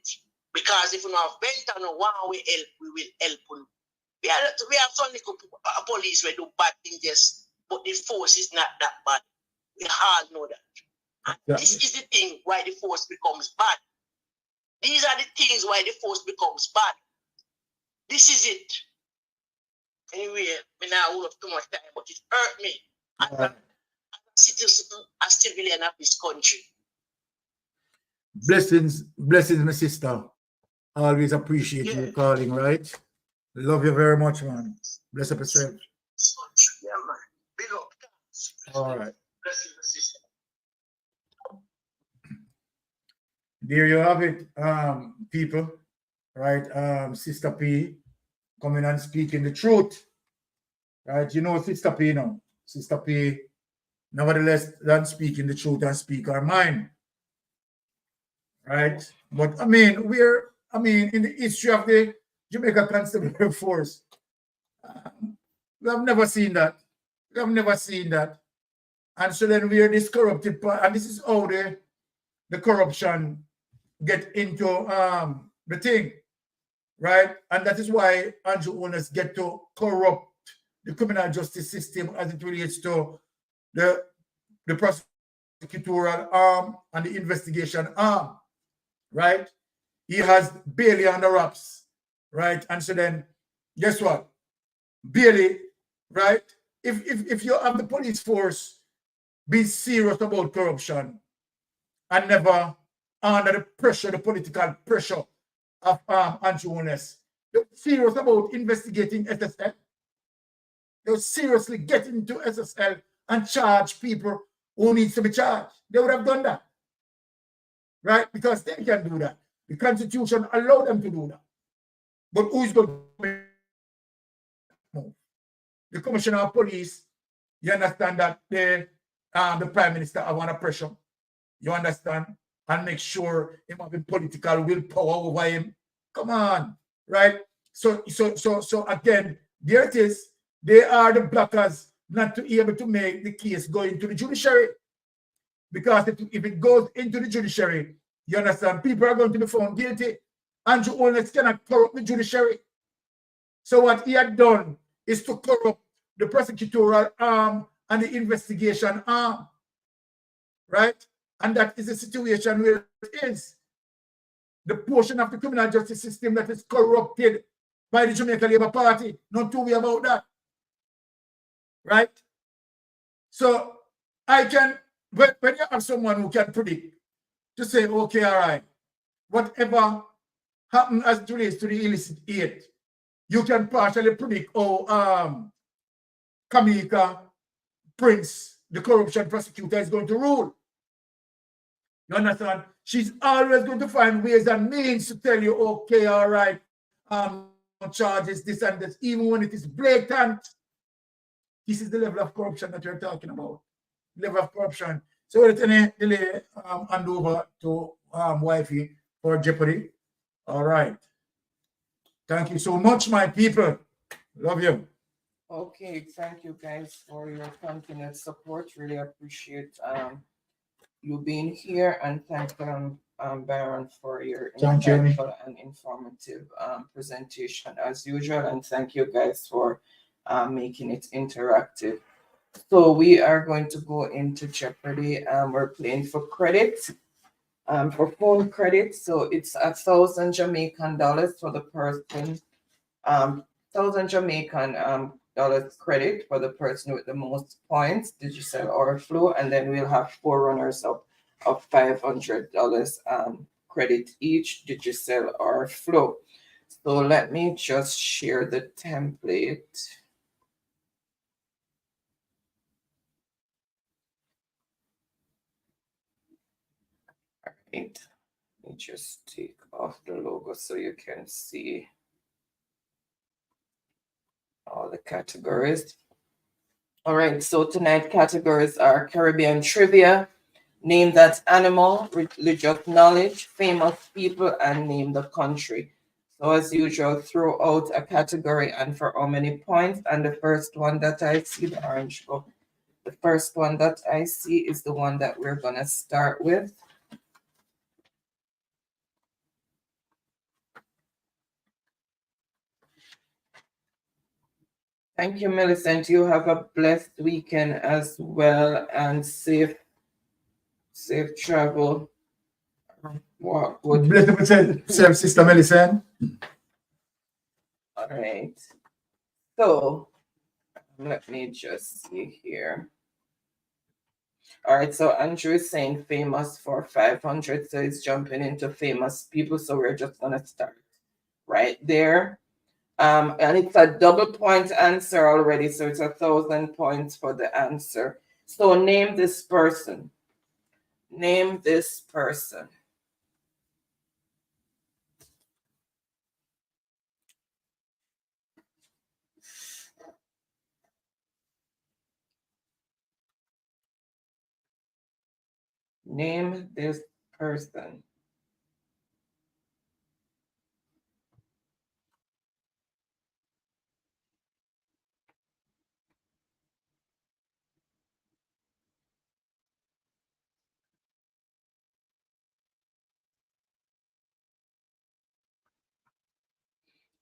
Because if we no event and no one we help, we will help you. We have some little police who do bad things, yes, but the force is not that bad. We all know that. And this is the thing why the force becomes bad. These are the things why the force becomes bad. This is it. Anyway, I now hold up too much time, but it hurt me as a citizen, a civilian of this country. Blessings, my sister. Always appreciate you calling, right? Love you very much, man. Bless up yourself. Yeah, man. Big up. All right. Blessings, my sister. There you have it, people. Right? Sister P coming and speaking the truth. Right? You know Sister P now. Sister P, nevertheless, than speaking the truth and speak our mind. Right? But I mean, in the history of the Jamaica Constabulary Force, we have never seen that. I've never seen that. And so then we're this corrupted part, and this is how the corruption get into the thing, right? And that is why Andrew owners get to corrupt the criminal justice system as it relates to the prosecutorial arm and the investigation arm, right? He has Bailey on the wraps, right? And so then, guess what? Bailey, right? If you have the police force being serious about corruption and never under the pressure, the political pressure of Andrew Ones, they're serious about investigating SSL. They're seriously getting into SSL and charge people who needs to be charged. They would have done that, right? Because they can do that. The Constitution allowed them to do that. But who's going to move? The Commissioner of Police, you understand that the Prime Minister have under pressure. You understand? And make sure him having political willpower over him. Come on, right? So again, there it is. They are the blockers not to be able to make the case go into the judiciary. Because if it goes into the judiciary, you understand, people are going to be found guilty. Andrew Holness cannot corrupt the judiciary. So what he had done is to corrupt the prosecutorial arm and the investigation arm, right? And that is the situation where it is. The portion of the criminal justice system that is corrupted by the Jamaica Labour Party. Not too worry about that, right? So I can, when you have someone who can predict, to say, okay, all right, whatever happened as it relates to the illicit aid, you can partially predict how Kamika Prince, the corruption prosecutor, is going to rule. You understand? She's always going to find ways and means to tell you, okay, all right, charges, this and this, even when it is blatant. This is the level of corruption that you're talking about. Level of corruption. So without any delay, hand over to Wifey for Jeopardy. All right. Thank you so much, my people. Love you. Okay, thank you guys for your continued support. Really appreciate you being here, and thank Baron for your insightful and informative presentation as usual, and thank you guys for making it interactive. So we are going to go into Jeopardy. We're playing for credit, for phone credit. So it's 1,000 Jamaican dollars for the person, 1,000 Jamaican dollars credit for the person with the most points, digital or flow, and then we'll have 4 runners up of $500 credit each, digital or flow. So let me just share the template. All right, let me just take off the logo so you can see all the categories. All right, so tonight categories are Caribbean trivia, name that animal, religious knowledge, famous people, and name the country. So as usual, throw out a category and for how many points. And the first one that I see, the orange book, the first one that I see is the one that we're gonna start with. Thank you, Millicent. You have a blessed weekend as well, and safe travel. Blessed Sister Millicent. All right. So let me just see here. All right, so Andrew is saying famous for 500, so he's jumping into famous people. So we're just gonna start right there. And it's a double point answer already, so it's 1,000 points for the answer. So name this person. Name this person. Name this person.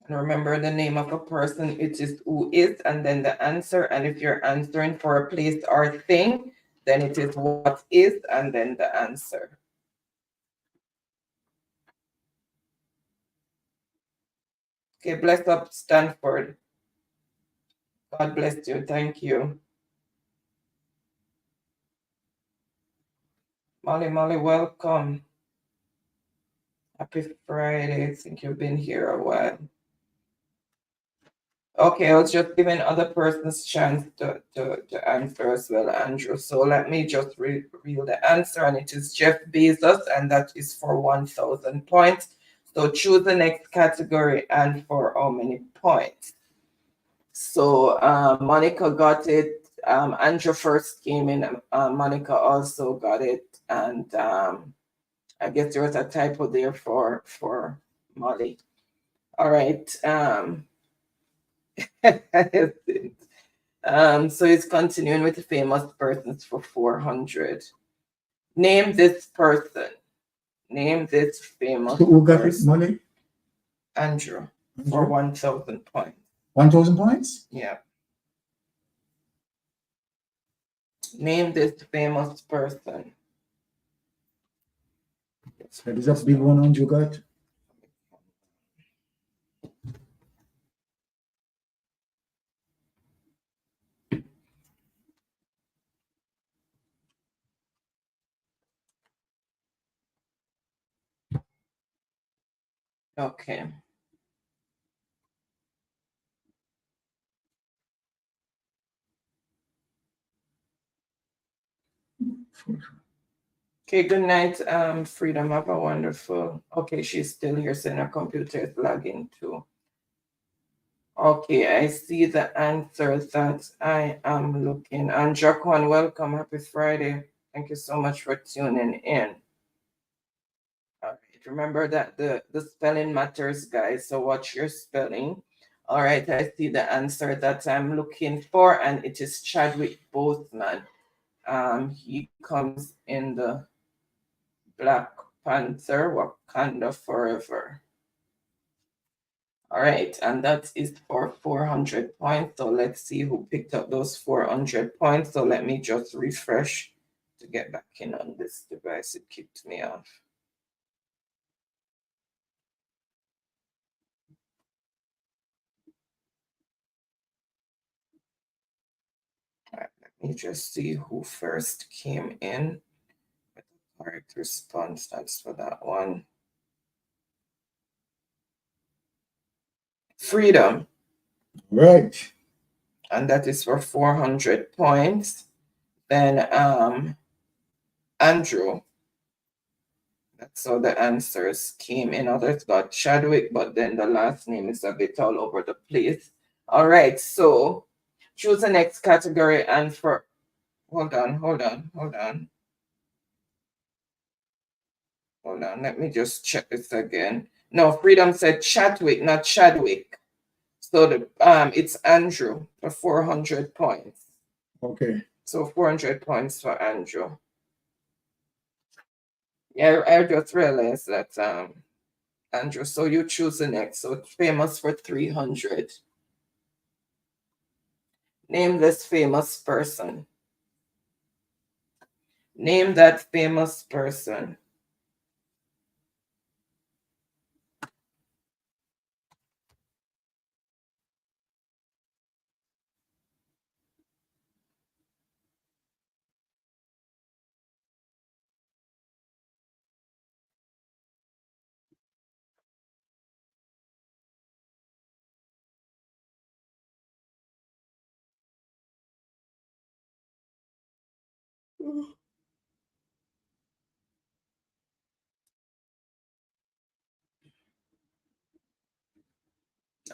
And remember the name of a person, it is who is, and then the answer. And if you're answering for a place or thing, then it is what is, and then the answer. Okay, bless up Stanford. God bless you. Thank you. Molly, welcome. Happy Friday. I think you've been here a while. Okay, I was just giving other persons chance to answer as well, Andrew. So let me just reveal the answer, and it is Jeff Bezos, and that is for 1,000 points. So choose the next category and for how many points. So Monica got it. Andrew first came in. Monica also got it, and I guess there was a typo there for Molly. All right. So it's continuing with the famous persons for 400. Name this person. Name this famous So who got it, person. Molly? Andrew, for 1,000 points. 1,000 points? Yeah. Name this famous person. That is a big one, Andrew got. Okay. Okay, good night, Freedom. Have a wonderful. Okay, she's still here, saying her computer is lagging too. Okay, I see the answer that I am looking. And Jaquan, welcome. Happy Friday. Thank you so much for tuning in. All right, remember that the spelling matters, guys. So watch your spelling. All right, I see the answer that I'm looking for, and it is Chadwick Boseman. He comes in the Black Panther, Wakanda Forever. All right, and that is for 400 points. So let's see who picked up those 400 points. So let me just refresh to get back in on this device. It kicked me off. All right, let me just see who first came in with the correct response. That's for that one. Freedom. Right. And that is for 400 points. Then Andrew. So the answers came in. Others got Chadwick, but then the last name is a bit all over the place. All right, so choose the next category and for hold on. Let me just check this again. No, Freedom said Chadwick, not Chadwick. So the it's Andrew for 400 points. Okay. So 400 points for Andrew. Yeah, I just realized that Andrew, so you choose the next. So it's famous for 300. Name this famous person. Name that famous person.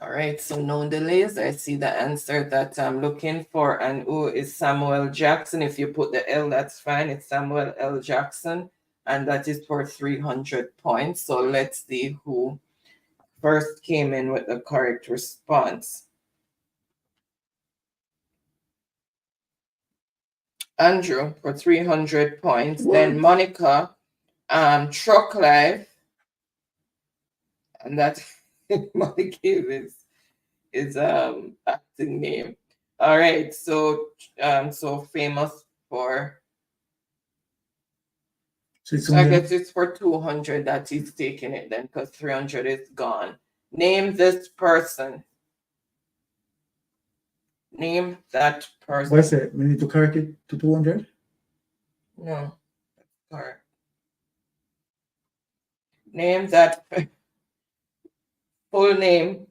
All right, so no delays. I see the answer that I'm looking for, and who is Samuel Jackson? If you put the L, that's fine. It's Samuel L. Jackson, and that is for 300 points. So let's see who first came in with the correct response. Andrew for 300 points. What? Then Monica, Truck Life, and that Molly gave is acting name. All right, so so famous for. So I guess it's for 200 that he's taking it then, because 300 is gone. Name this person. Name that person. What's it? We need to correct it to 200? No, that's correct. Name that full name.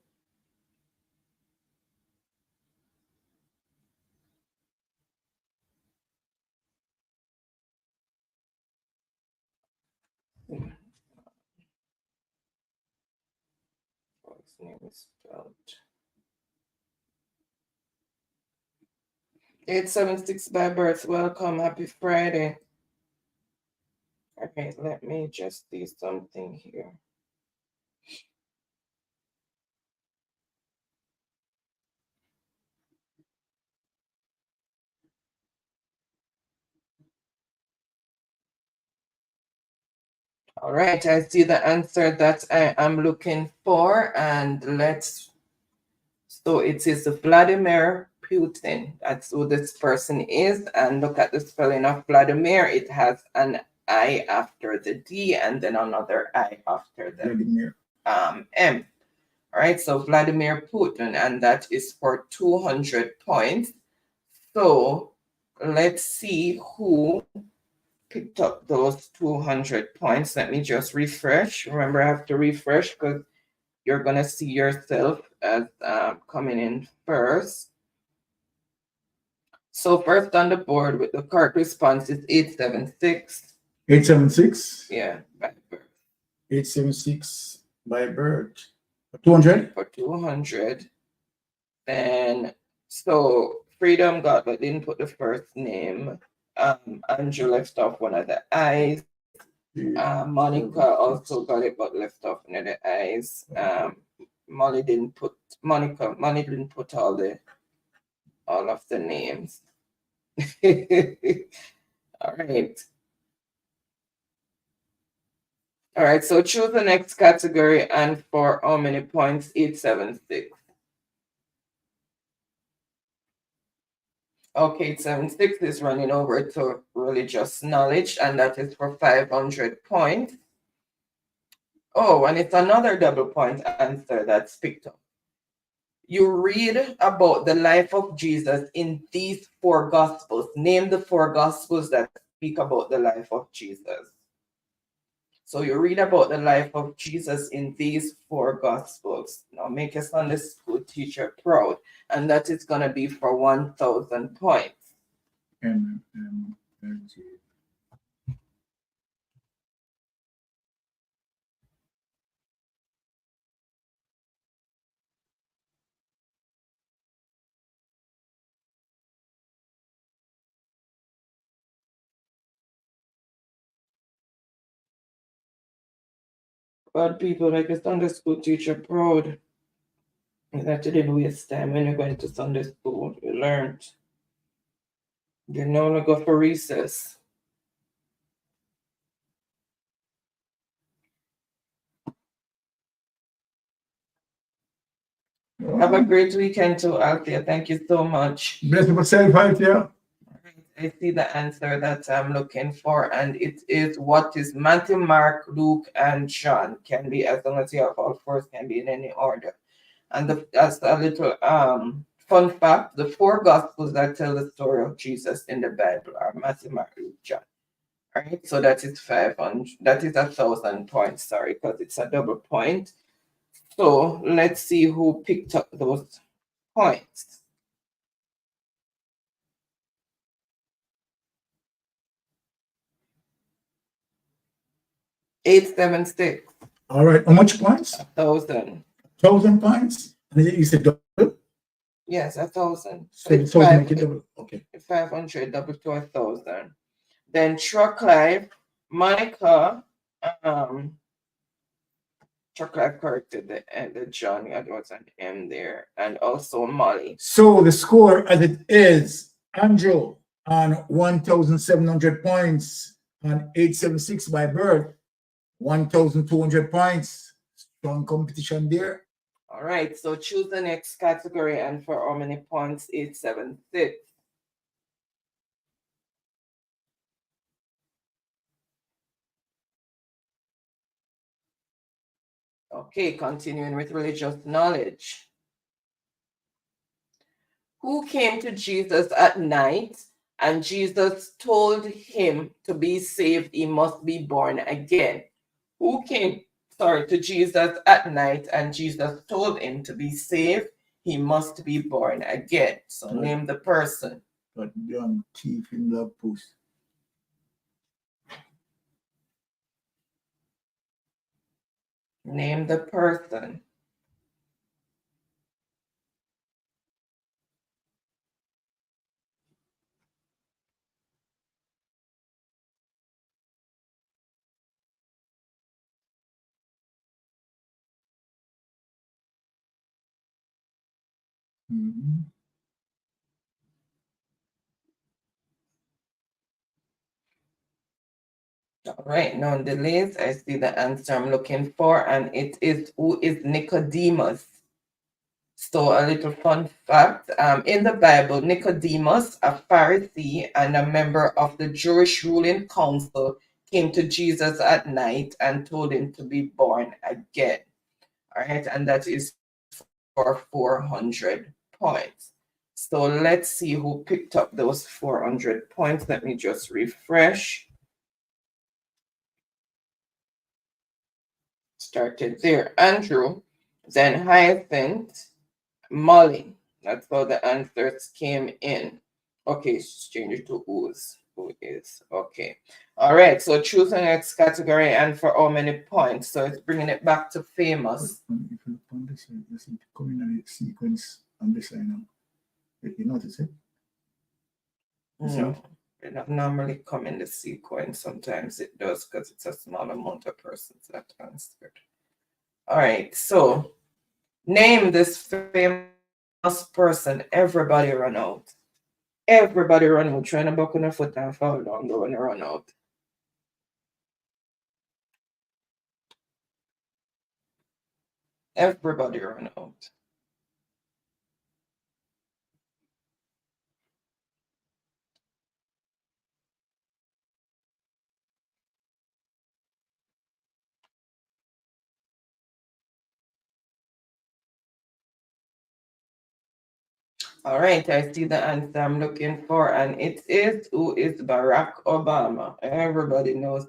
His name is spelled 876 by birth. Welcome. Happy Friday. Okay, let me just see something here. All right, I see the answer that I am looking for, and so it is Vladimir Putin. That's who this person is, and look at the spelling of Vladimir. It has an I after the D and then another I after the M. All right, so Vladimir Putin, and that is for 200 points. So let's see who picked up those 200 points. Let me just refresh. Remember, I have to refresh because you're going to see yourself as coming in first. So first on the board with the correct response is 876. 876? Yeah, by birth. 876 by birth. 200? For 200. And so Freedom got, but didn't put the first name. Andrew left off one of the I's. Monica also got it, but left off one of the I's. Molly didn't put all of the names. All right. All right, so choose the next category, and for how many points? 876. Okay, 876 is running over to religious knowledge, and that is for 500 points. Oh, and it's another double point answer that's picked up. You read about the life of Jesus in these 4 Gospels. Name the 4 Gospels that speak about the life of Jesus. So you read about the life of Jesus in these 4 Gospels. Now make a Sunday school teacher proud. And that is going to be for 1,000 points. But people, like a Sunday school teacher proud that you didn't waste time when you're going to Sunday school. You learned. You no longer go for recess. Have a great weekend too, Althea. Thank you so much. Bless yourself, Althea. I see the answer that I'm looking for, and it is what is Matthew, Mark, Luke, and John. Can be, as long as you have all 4, can be in any order. And as a little fun fact, the 4 Gospels that tell the story of Jesus in the Bible are Matthew, Mark, Luke, John. All right, so that is 500. That is 1,000 points. Sorry, because it's a double point. So let's see who picked up those points. $876. All right, how much points? 1,000. 1,000 points? And you said double? Yes, 1,000. So it's 1,000 make it double. Okay. 500 double to 1,000. Then Truck Life, Monica, Truck Life corrected the John, there was an M there, and also Molly. So the score as it is, Andrew on 1,700 points and 876 by birth, 1,200 points. Strong competition there. All right, so choose the next category, and for how many points? 876. Okay, continuing with religious knowledge. Who came to Jesus at night, and Jesus told him to be saved, he must be born again? Who came, to Jesus at night, and Jesus told him to be saved, he must be born again? So name the person. But young thief in Black Post. Name the person. Mm-hmm. All right, no delays. I see the answer I'm looking for, and it is, who is Nicodemus? So a little fun fact, in the Bible, Nicodemus, a Pharisee and a member of the Jewish ruling council, came to Jesus at night and told him to be born again. All right, and that is for 400 points. So let's see who picked up those 400 points. Let me just refresh. Started there. Andrew, then Hyacinth, Molly. That's how the answers came in. Okay, change it to who's. Who is. Okay. All right, so choose the next category, and for how many points? So it's bringing it back to famous. If you look on this side, you see coming in a sequence on this side now. You notice it? No, it not normally come in the sequence. Sometimes it does because it's a small amount of persons that answered. All right, so name this famous person. Everybody run out. Everybody run out. Trying to buck on a foot and fall down, go and run out. Everybody run out. All right, I see the answer I'm looking for, and it is, who is Barack Obama? Everybody knows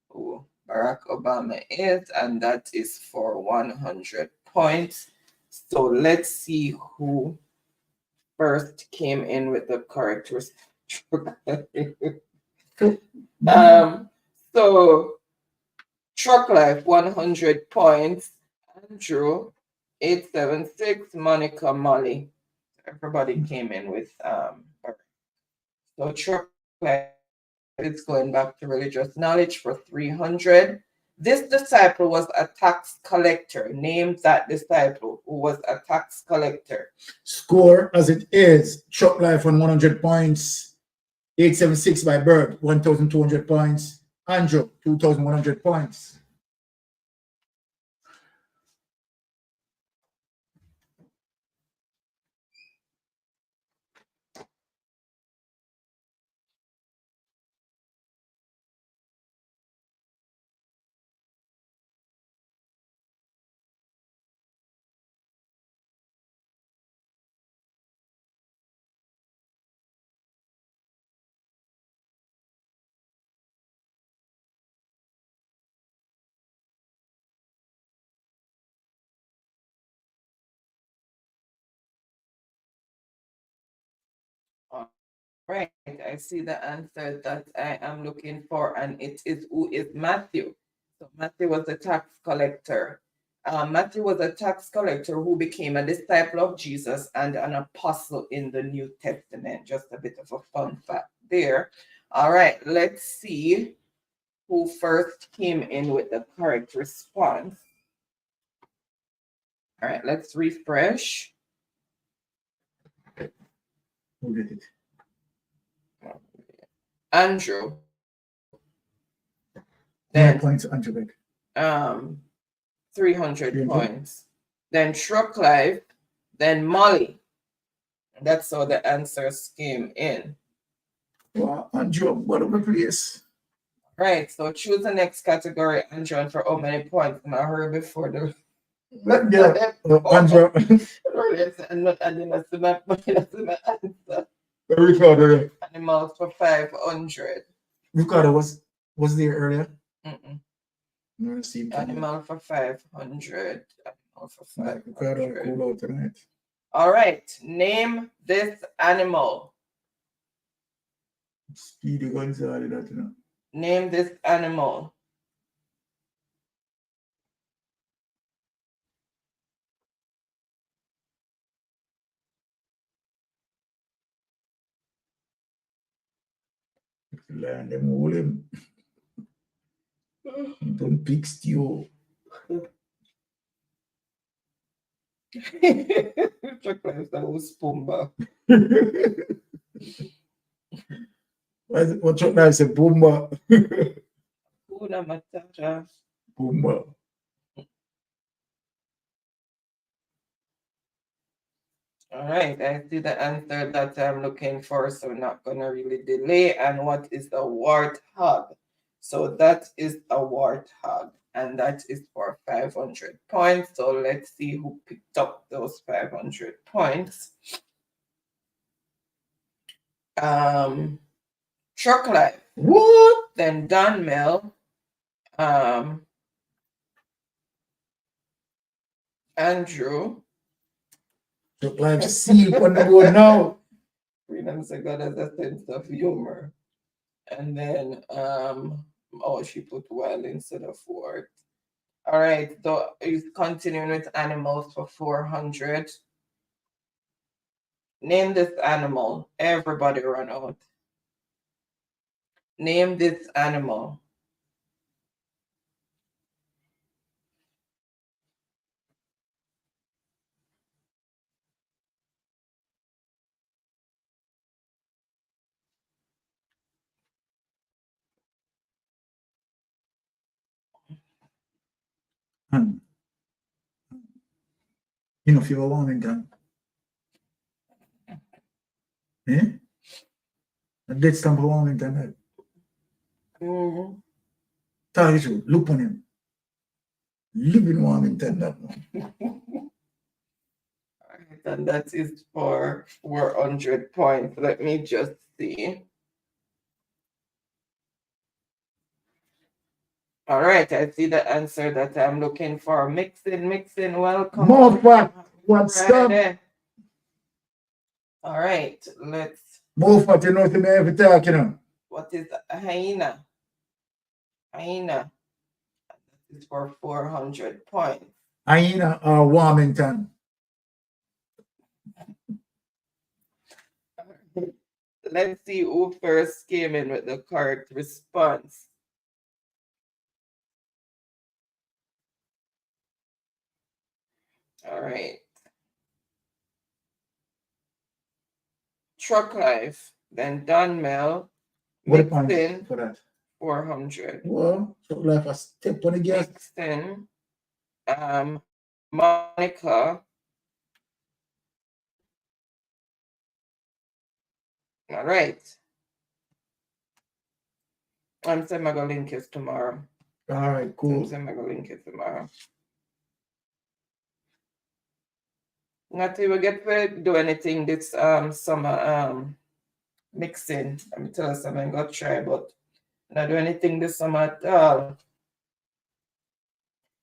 who Barack Obama is, and that is for 100 points. So let's see who first came in with the correct so Truck Life, 100 points. Andrew, 876. Monica, Molly. Everybody came in with so Truck Life is going back to religious knowledge for 300. This disciple was a tax collector. Name that disciple who was a tax collector. Score as it is. Truck Life on 100 points. 876 by Bird, 1,200 points. Andrew, 2,100 points. Right, I see the answer that I am looking for, and it is, who is Matthew. So Matthew was a tax collector. Matthew was a tax collector who became a disciple of Jesus and an apostle in the New Testament. Just a bit of a fun fact there. All right, let's see who first came in with the correct response. All right, let's refresh. Who did it? Andrew. Then points, Andrew. 300 points. then truck life, then Molly. That's how the answers came in. Well, Andrew, what of the place? Right, so choose the next category, Andrew, and for how many points? I'm gonna hurry before the Andrew. I didn't see my answer. Ricardo. Animals for 500. Ricardo was there earlier? Never seen Animal for 500. Animal for 500. Ricardo cool out tonight. All right, name this animal. Speedy Gonzalez, that you know. Name this animal. Land them all him. Don't pick stew. Chocolate that was Pumba. What chocolate is a Pumba? Una Matata. Pumba. All right, I see the answer that I'm looking for, so I'm not gonna really delay. And what is the warthog? So that is a warthog, and that is for 500 points. So let's see who picked up those 500 points. Truck life. What? Then Dunmill. Andrew. Look like seal on the board now. Freedom said God has a sense of humor. And then oh, she put well instead of word. All right, so he's continuing with animals for 400. Name this animal. Everybody run out. Name this animal. You know, if you were warming down. Eh? A dead stamp of warming down. Tell you, look on him. Living warming down that one. And that is for 400 points. Let me just see. All right, I see the answer that I'm looking for. Mixing, welcome. More fat. What's up? All right, let's. More fat, you know, to me every talk, you know. What is a hyena? Hyena. That is for 400 points. Hyena or Warmington. Let's see who first came in with the correct response. All right. Truck life, then Dunmill. What a point for that? 400. Well, truck life a step on the gas. Mixing, Monica. All right. I'm saying I'm going to link it tomorrow. All right, cool. I'm saying I'm going to link it tomorrow. Not even get to do anything this summer mixing. I'm tell us I'm going to try, but not do anything this summer at all.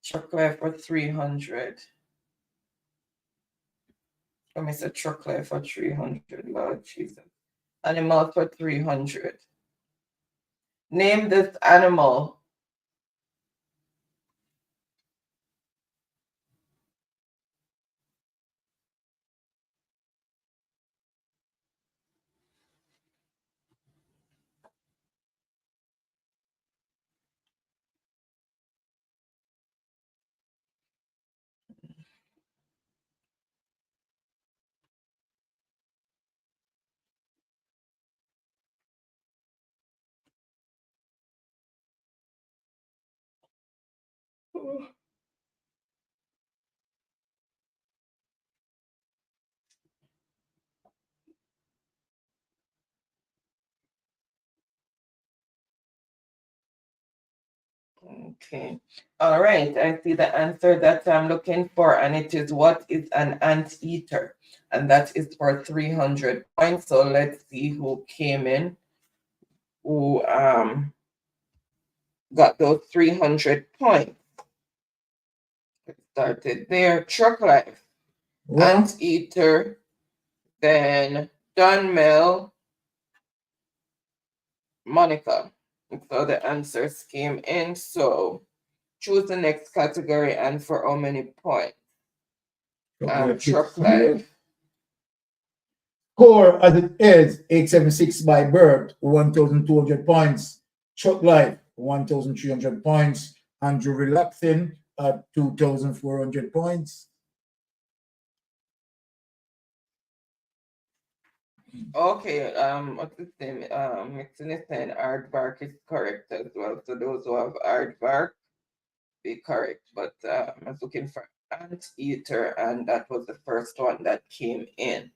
Chocolate for 300. Let me say chocolate for 300, Lord Jesus. Animal for 300. Name this animal. Okay. All right. I see the answer that I'm looking for, and it is what is an anteater? And that is for 300 points. So let's see who came in, who got those 300 points. Started there. Truck Life, Anteater, then Dunmel, Monica. So the answers came in. So choose the next category and for how many points? Truck Life. Score as it is 876 by Bert, 1,200 points. Chuck Life, 1,300 points. Andrew Relaxing at 2,400 points. Okay, what's the name? Mixing is saying aardvark is correct as well. So those who have aardvark be correct. But I was looking for anteater, and that was the first one that came in.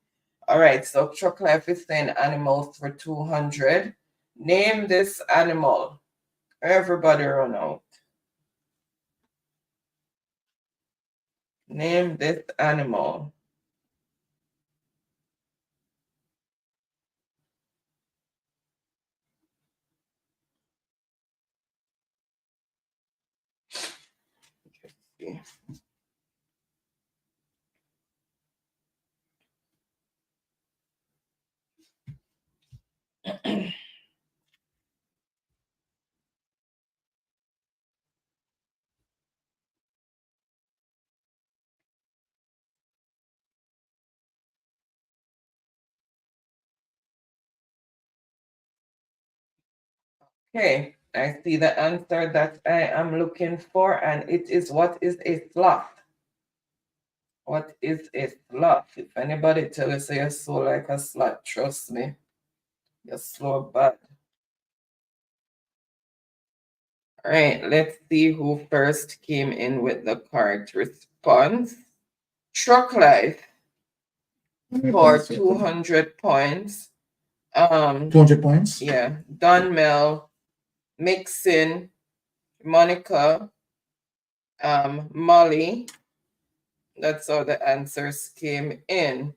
All right, so Truck Life is saying animals for 200. Name this animal. Everybody run out. Name this animal. Okay. Okay, I see the answer that I am looking for, and it is what is a sloth? What is a sloth? If anybody tell you say you're so like a sloth, trust me, you're slow bad. All right, let's see who first came in with the correct response. Truck Life for 200 points. 200 points? Yeah. Dunmel, Mixin, Monica, Molly. That's how the answers came in.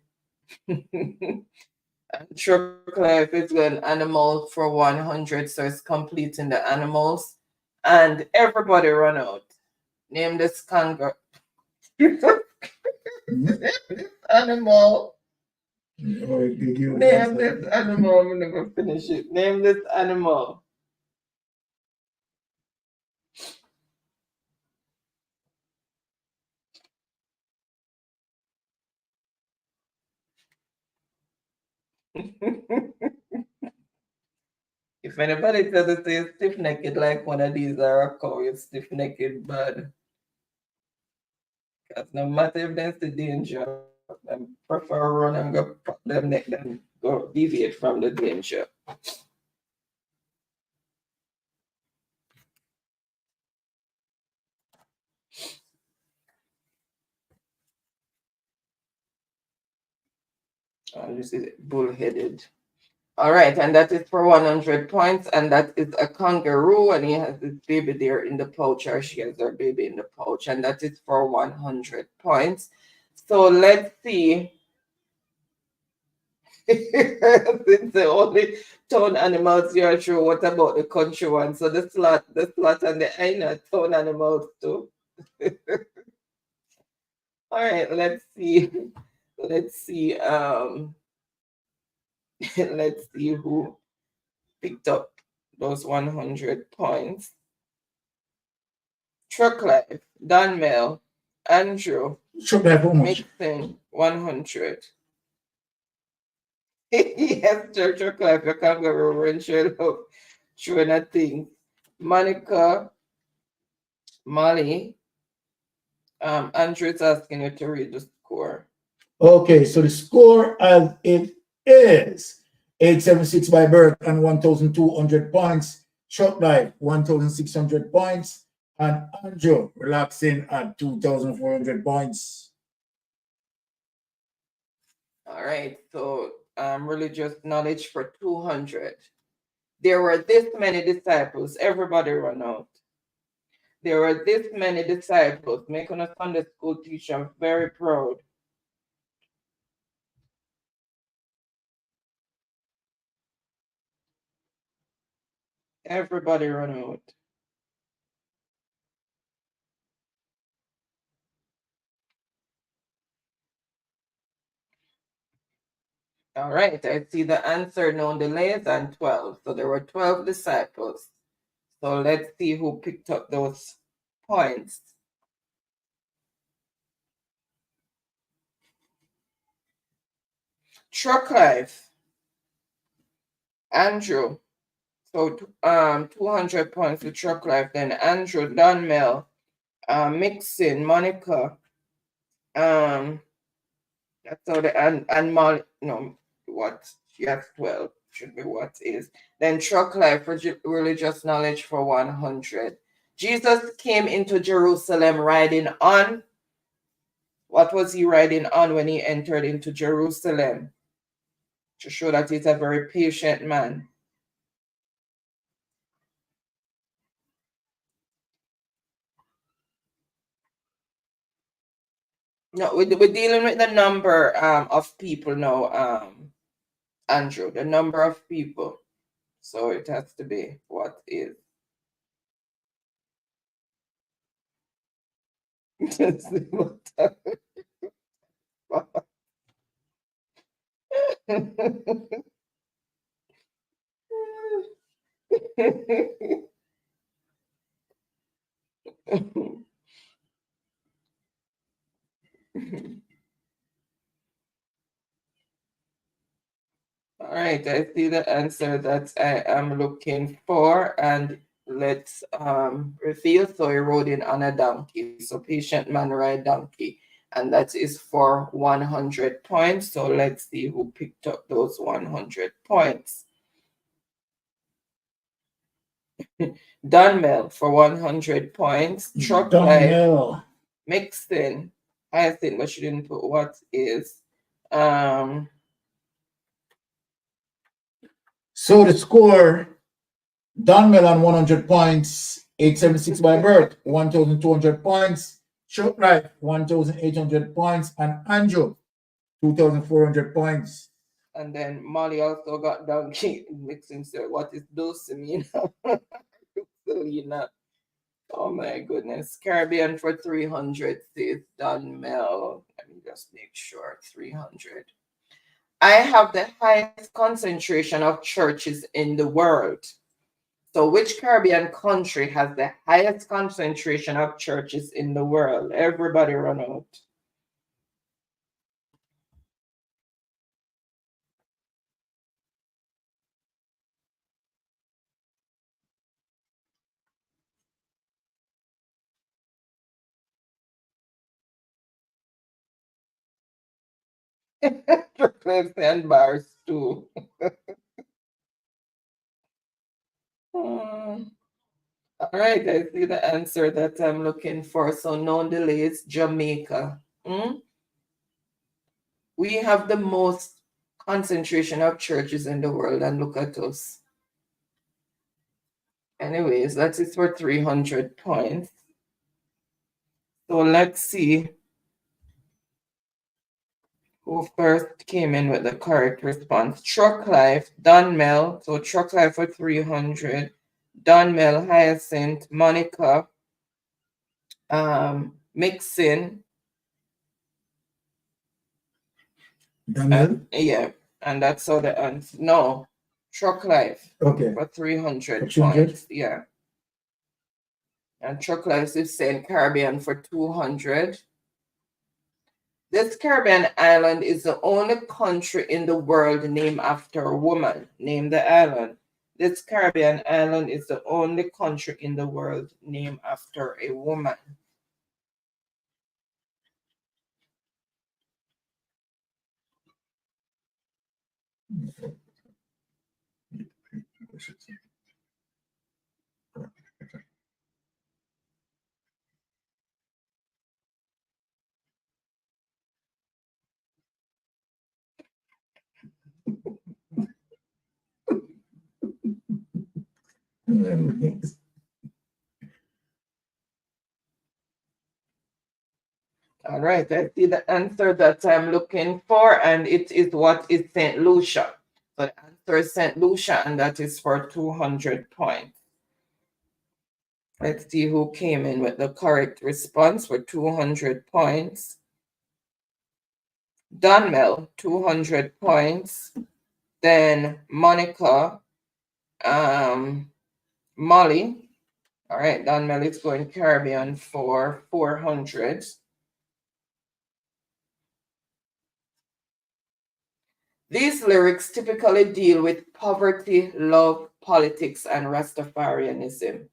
Truck Life is an animal for 100, so it's completing the animals. And everybody run out. Name this kangaroo. This animal. Name this animal. I'm gonna finish it. Name this animal. If anybody tells us you're stiff necked like one of these are a cow, you're stiff necked bad. Because no matter if there's the danger, I prefer run and go pop them neck than go deviate from the danger. This is bullheaded. All right, and that is for 100 points, and that is a kangaroo, and he has his baby there in the pouch, or she has her baby in the pouch, and that is for 100 points. So let's see. It's the only town animals you're sure. What about the country one? So the sloth and the hyena town animals too. All right, let's see. Let's see. Let's see who picked up those 100 points. Truck Life, Dunmel, Andrew, Mixon, 100. Yes, Truck Life, you can't go over and show nothing. Monica, Molly, Andrew is asking you to read the score. Okay, so the score as it is 876 by Bert and 1,200 points. Chuck Life, 1,600 points. And Andrew Relaxing at 2,400 points. All right, so religious knowledge for 200. There were this many disciples. Everybody run out. There were this many disciples, making a Sunday school teacher very proud. Everybody run out. All right, I see the answer, no delays, and 12. So there were 12 disciples. So let's see who picked up those points. Truck life. Andrew. So 200 points to truck life. Then Andrew, Dunmel, Mixin, Monica. That's all the and Molly. No, what? Yes, 12 should be what is. Then truck life, religious knowledge for 100. Jesus came into Jerusalem riding on. What was he riding on when he entered into Jerusalem? To show that he's a very patient man. No, we're dealing with the number of people now, Andrew, the number of people. So it has to be what is. All right, I see the answer that I am looking for, and let's reveal. So he rode in on a donkey. So patient man ride donkey, and that is for 100 points. So let's see who picked up those 100 points. Dunmel for 100 points. Truck life. Mixing. I think, but she didn't put what is. So the score, Dunmel on 100 points, 876 by birth, 1,200 points. Truck life, 1,800 points. And Andrew, 2,400 points. And then Molly also got donkey. Mixing, sir. What is dulcimina? Dulcimina. Oh my goodness. Caribbean for 300 says Dunmel. Let me just make sure. 300. I have the highest concentration of churches in the world. So which Caribbean country has the highest concentration of churches in the world? Everybody run out. And bars too. All right, I see the answer that I'm looking for. So no delays, Jamaica. We have the most concentration of churches in the world, and look at us. Anyways, that is for 300 points. So let's see who first came in with the correct response. Truck life, Dunmel. So truck life for 300. Dunmel, Hyacinth, Monica, Mixin. Dunmel? Yeah, and that's all the answer. No, truck life. Okay. For 300 300? points. Yeah. And truck life is saying Caribbean for 200. This Caribbean island is the only country in the world named after a woman. Name the island. This Caribbean island is the only country in the world named after a woman. All right, I see the answer that I'm looking for, and it is what is St. Lucia. So the answer is St. Lucia, and that is for 200 points. Let's see who came in with the correct response for 200 points. Dunmel, 200 points. Then Monica, Molly. All right, Dunmel is going Caribbean for 400. These lyrics typically deal with poverty, love, politics, and Rastafarianism.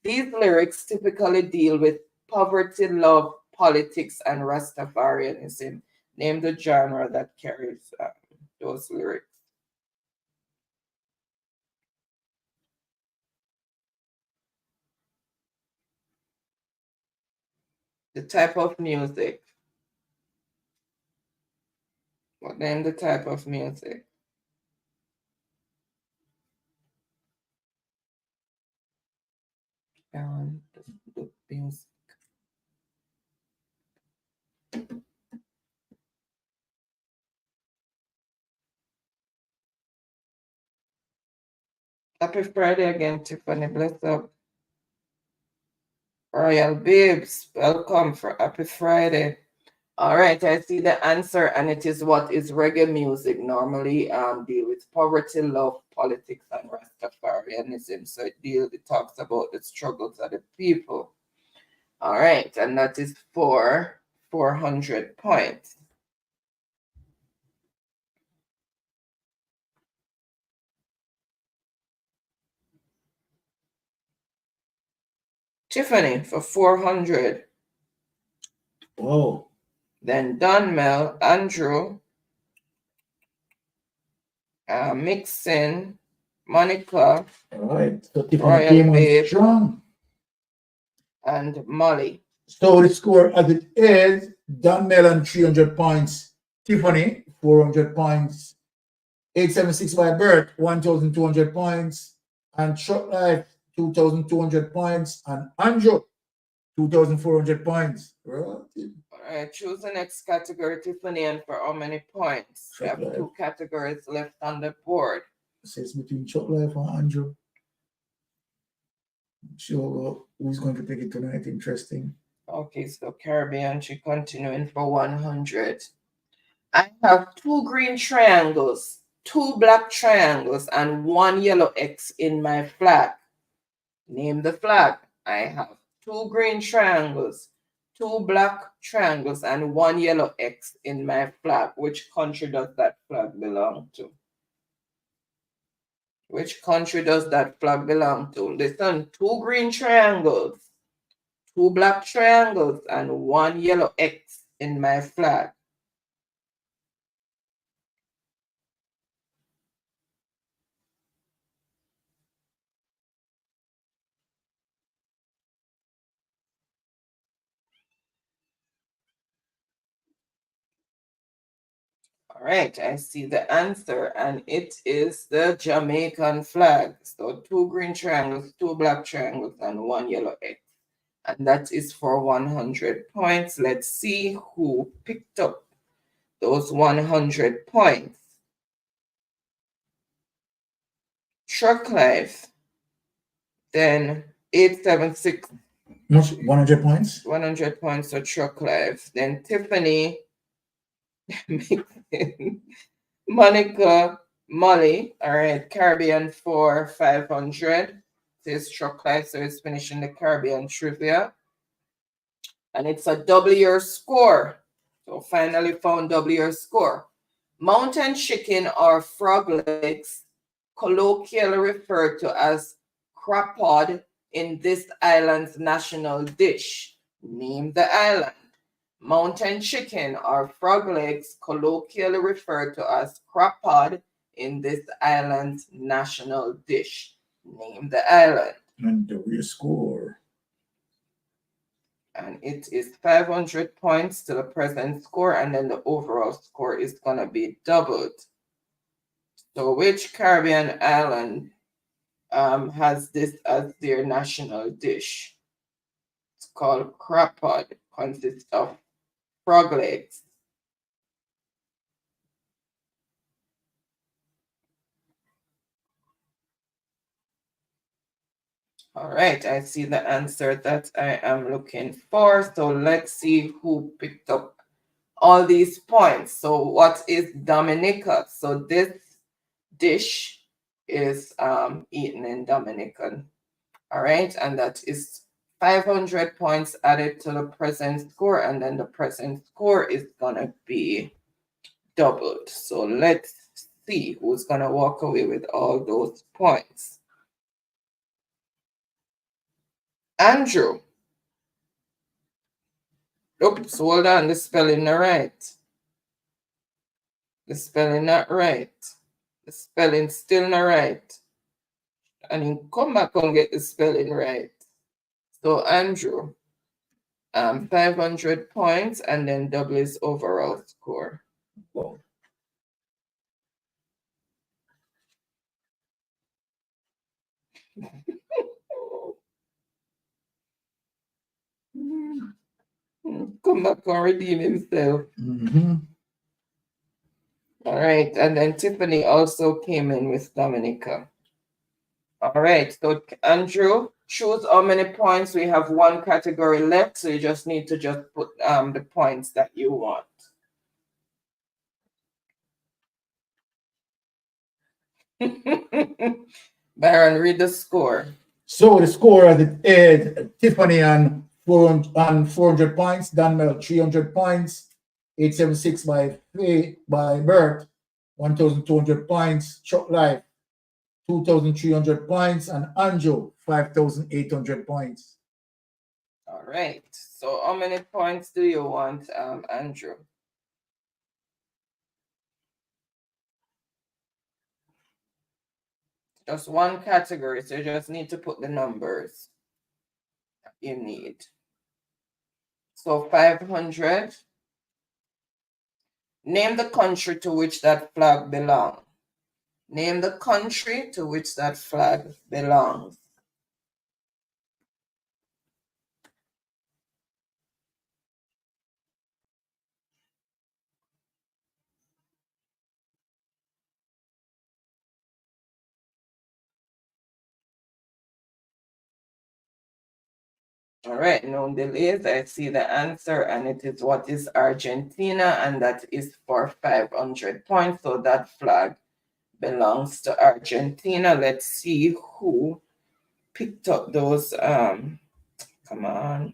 These lyrics typically deal with poverty, love, politics, and Rastafarianism. Name the genre that carries those lyrics. The type of music. Well, name the type of music. The music. Happy Friday again, Tiffany. Bless up. Royal Babes, welcome for Happy Friday. All right, I see the answer, and it is what is reggae music normally deal with poverty, love, politics, and Rastafarianism. So it talks about the struggles of the people. All right, and that is for 400 points. Tiffany for 400. Oh. Then Dunmel, Andrew, Mixin, Monica, All right. So Tiffany Royal came on Babe, strong. and Molly. So the score as it is, Don Mellon 300 points, Tiffany 400 points, 876 by Bert 1,200 points, and Short Life 2,200 points, and Andrew 2,400 points. All right, choose the next category, Tiffany, and for how many points? We have 2 categories left on the board. It says between Short Life and Andrew. Sure, who's going to take it tonight? Interesting. Okay, so Caribbean, she continuing for 100. I have 2 green triangles, 2 black triangles, and 1 yellow X in my flag. Name the flag. I have 2 green triangles, 2 black triangles, and 1 yellow X in my flag. Which country does that flag belong to? Which country does that flag belong to? Listen, 2 green triangles, 2 black triangles, and 1 yellow X in my flag. All right, I see the answer, and it is the Jamaican flag. So 2 green triangles, 2 black triangles, and 1 yellow X. And that is for 100 points. Let's see who picked up those 100 points. Truck Life, then 876. 100 points? 100 points for Truck Life. Then Tiffany, Monica, Molly, all right, Caribbean for 500. Says Truck Life, so it's finishing the Caribbean trivia. And it's a double your score. So finally found double your score. Mountain chicken or frog legs, colloquially referred to as crapod in this island's national dish. Name the island. Mountain chicken or frog legs, colloquially referred to as crapod in this island's national dish. Name the island. And double score. And it is 500 points to the present score, and then the overall score is going to be doubled. So which Caribbean island has this as their national dish? It's called crapod. Consists of frog legs. All right, I see the answer that I am looking for. So let's see who picked up all these points. So what is Dominica? So this dish is eaten in Dominican. All right, and that is 500 points added to the present score, and then the present score is gonna be doubled. So let's see who's gonna walk away with all those points. Andrew. Oops, hold on, the spelling not right. The spelling not right. The spelling still not right. And you come back and get the spelling right. So Andrew, 500 points and then double his overall score. Wow. Come back and redeem himself. All right, and then Tiffany also came in with Dominica. All right, so Andrew, choose how many points. We have one category left, so you just need to just put the points that you want. Baron, read the score. So the score is Tiffany on 400 points, Daniel 300 points, 876 by Bert, 1,200 points, Chuck Life 2,300 points, and Andrew 5,800 points. All right. So how many points do you want, Andrew? Just one category, so you just need to put the numbers that you need. So 500. Name the country to which that flag belongs. Name the country to which that flag belongs. All right, no delays. I see the answer, and it is what is Argentina, and that is for 500 points. So that flag belongs to Argentina. Let's see who picked up those. Come on.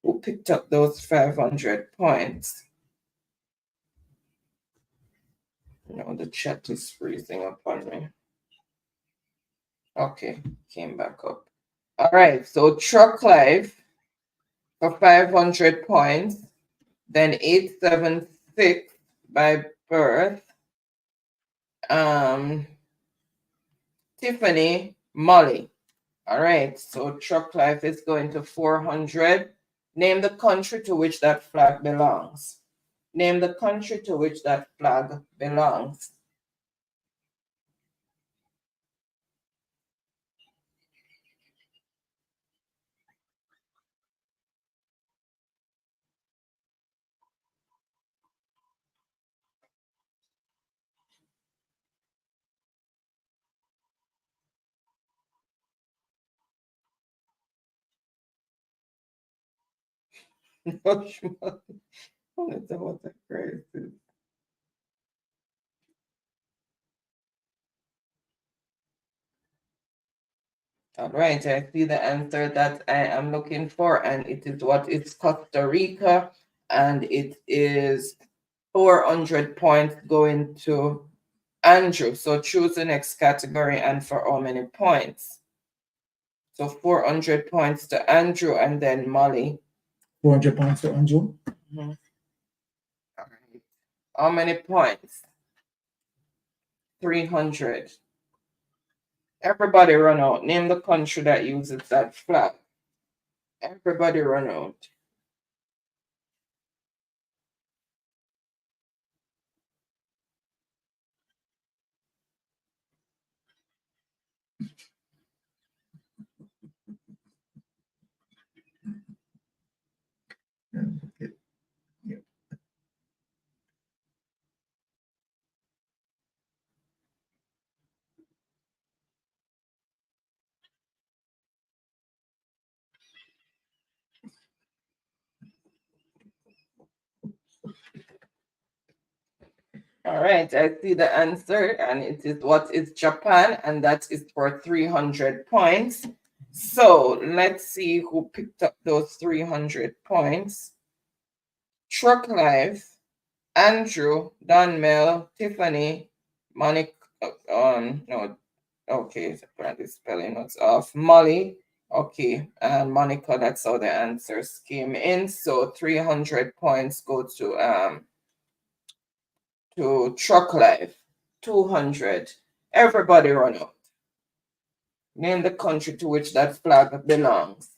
Who picked up those 500 points? No, the chat is freezing up on me. Okay, came back up. All right, so Truck Life for 500 points, then 876 by Birth, Tiffany, Molly. All right, so Truck Life is going to 400. Name the country to which that flag belongs. Name the country to which that flag belongs. What a crazy. All right, I see the answer that I am looking for, and it is what is Costa Rica, and it is 400 points going to Andrew. So choose the next category and for how many points. So 400 points to Andrew, and then Molly. 400 points to Andrew. All right. How many points? 300. Everybody run out. Name the country that uses that flag. Everybody run out. All right, I see the answer, and it is what is Japan, and that is for 300 points. So let's see who picked up those 300 points. Truck Life, Andrew, Donmel, Tiffany, Monica, no, okay, apparently spelling notes off. Molly, okay, and Monica, that's how the answers came in. So 300 points go to Truck Life. 200. Everybody run out. Name the country to which that flag belongs.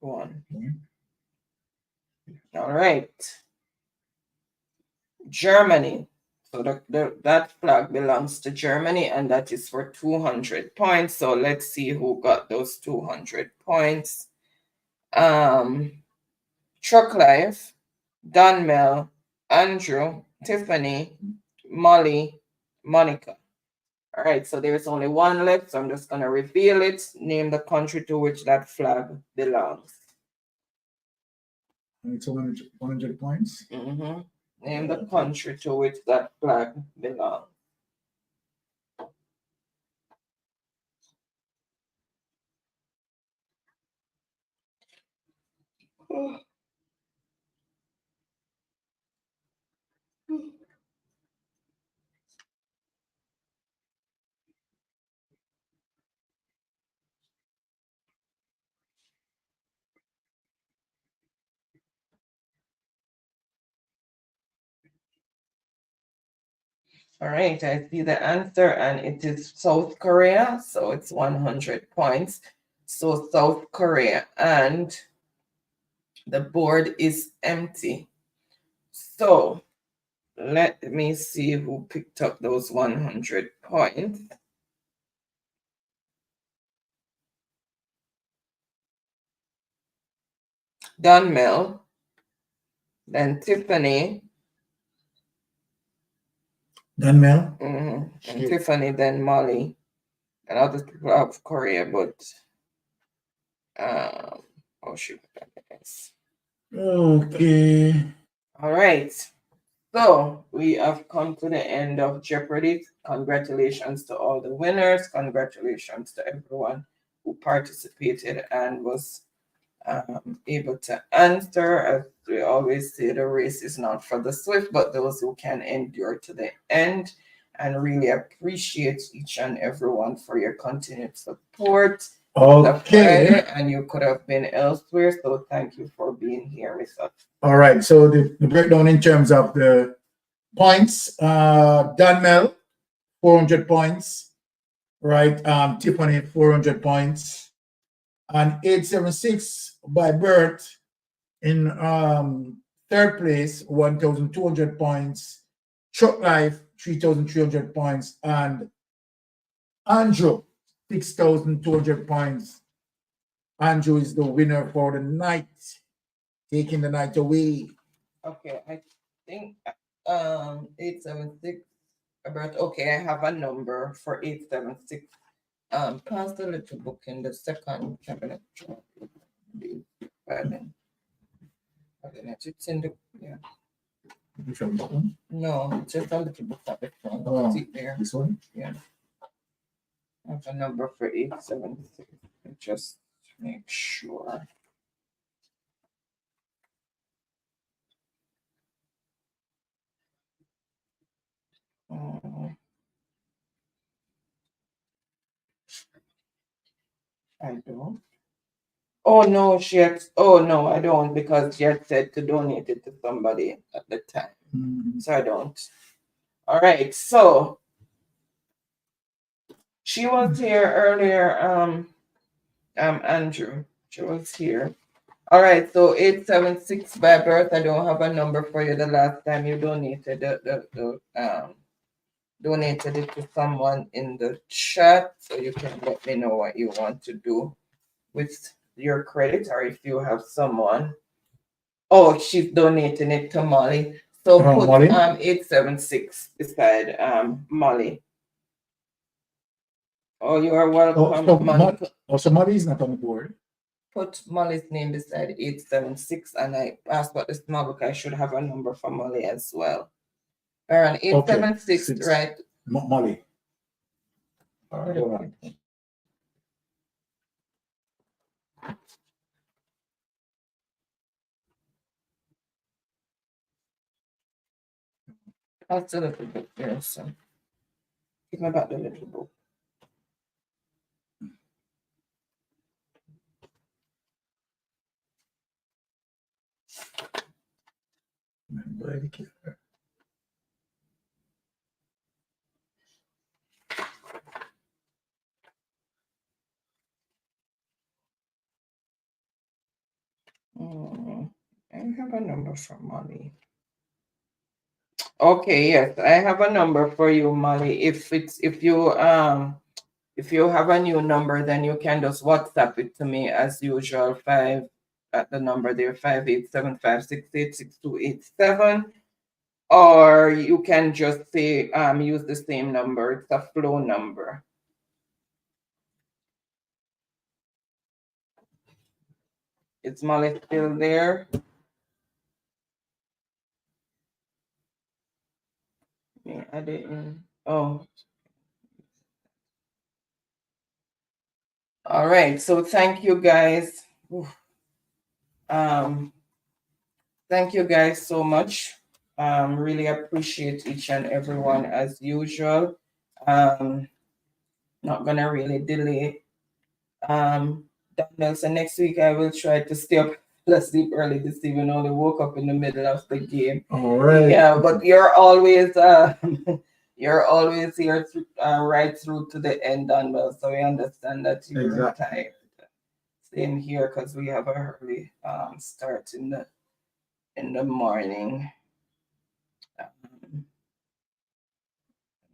One. All right. Germany. So that flag belongs to Germany, and that is for 200 points. So let's see who got those 200 points. Truck Life, Donmel, Andrew, Tiffany, Molly, Monica. All right, so there's only one left, so I'm just going to reveal it. Name the country to which that flag belongs. It's 100 points. Mm-hmm. Name the country to which that flag belongs. All right, I see the answer, and it is South Korea, so it's 100 points. So South Korea, and the board is empty. So let me see who picked up those 100 points. Donmel, then Tiffany. Donmel? And Tiffany, then Molly. And other people of Korea, but oh shoot. Okay. All right. So we have come to the end of Jeopardy. Congratulations to all the winners. Congratulations to everyone who participated and was able to answer. As we always say, the race is not for the swift, but those who can endure to the end. And really appreciate each and everyone for your continued support. Okay. And you could have been elsewhere, so thank you for being here with us. All right, so the breakdown in terms of the points, Donmel, 400 points, right? Tiffany, 400 points, and 876 by Bert in third place, 1,200 points. Truck Life, 3,300 points, and Andrew, 6,200 points. Andrew is the winner for the night, taking the night away. Okay, I think 876. Okay, I have a number for 876. Pass the little book in the second cabinet. It's in the No, just a little book at the front. Oh, See there. This one? Yeah. I have a number for 876. Just make sure. I don't. Oh no, no, I don't, because she had said to donate it to somebody at the time. So I don't. All right, so she was here earlier, Andrew. She was here. All right, so 876 by birth. I don't have a number for you the last time you donated donated it to someone in the chat, so you can let me know what you want to do with your credit, or if you have someone Oh, she's donating it to Molly. So put Molly? 876 beside Molly. Oh, you are welcome, Molly. So Molly is not on the board. Put Molly's name beside 876, and I asked what the small book. I should have a number for Molly as well. Baron 876, Okay. right? Molly. All right, hold on. That's a little book there, so give me back the little book. I have a number for Molly. Okay, yes, I have a number for you, Molly. If you have a new number, then you can just WhatsApp it to me as usual. 5 at the number there, 587-568-6287. Or you can just say use the same number. It's a flow number. Is Molly still there? Yeah, I didn't. Oh. All right. So thank you guys. Thank you guys so much. Really appreciate each and everyone as usual. Not gonna really delay. Daniel, so next week I will try to stay up. Let's sleep early this evening. Only woke up in the middle of the game. All right. Yeah, but you're always you're always here right through to the end, Daniel. So we understand that you're tired. Same here because we have a early start in the morning.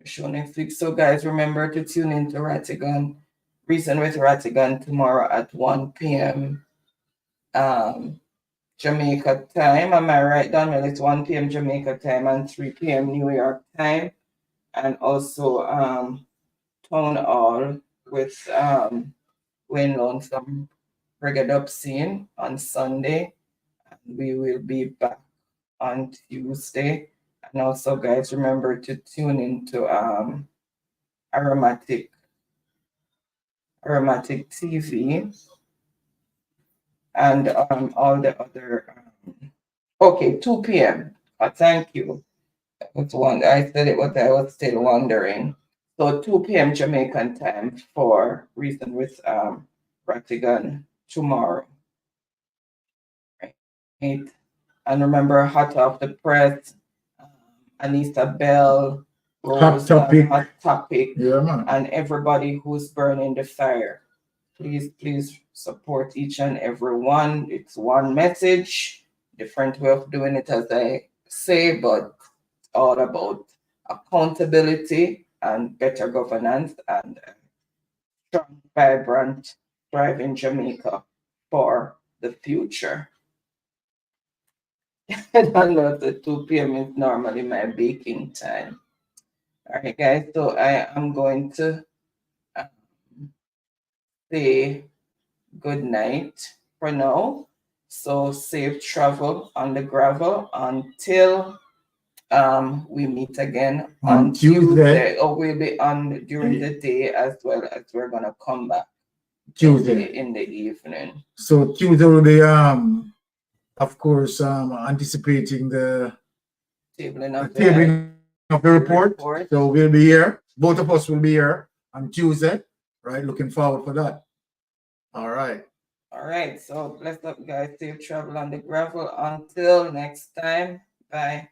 Show next week. So guys, remember to tune in to Ratigan, Reason with Ratigan tomorrow at 1 p.m. Jamaica time. Am I right, Daniel? It's 1 p.m. Jamaica time and 3 p.m. New York time. And also Town Hall with Wayne Lonesome Reggae Dub Scene on Sunday. And we will be back on Tuesday. And also, guys, remember to tune into Aromatic TV and all the other. Okay, 2 p.m. Thank you. I said it, what I was still wondering. So 2 p.m. Jamaican time for Reason with Ratigan tomorrow. Right. And remember, hot off the press, Anissa Bell, Rose, Hot Topic, yeah, man. And everybody who's burning the fire. Please support each and every one. It's one message, different way of doing it, as I say, but it's all about accountability and better governance and strong, vibrant, thriving Jamaica for the future. I don't know if the 2 p.m. is normally my baking time. All right, guys, so I am going to say good night for now. So safe travel on the gravel until we meet again on Tuesday. Or we'll be on during the day as well as we're gonna come back Tuesday in the evening. So Tuesday will be of course anticipating the tabling of the report. So we'll be here. Both of us will be here on Tuesday. Right, looking forward for that. All right. All right. So bless up, guys. Safe travel on the gravel. Until next time. Bye.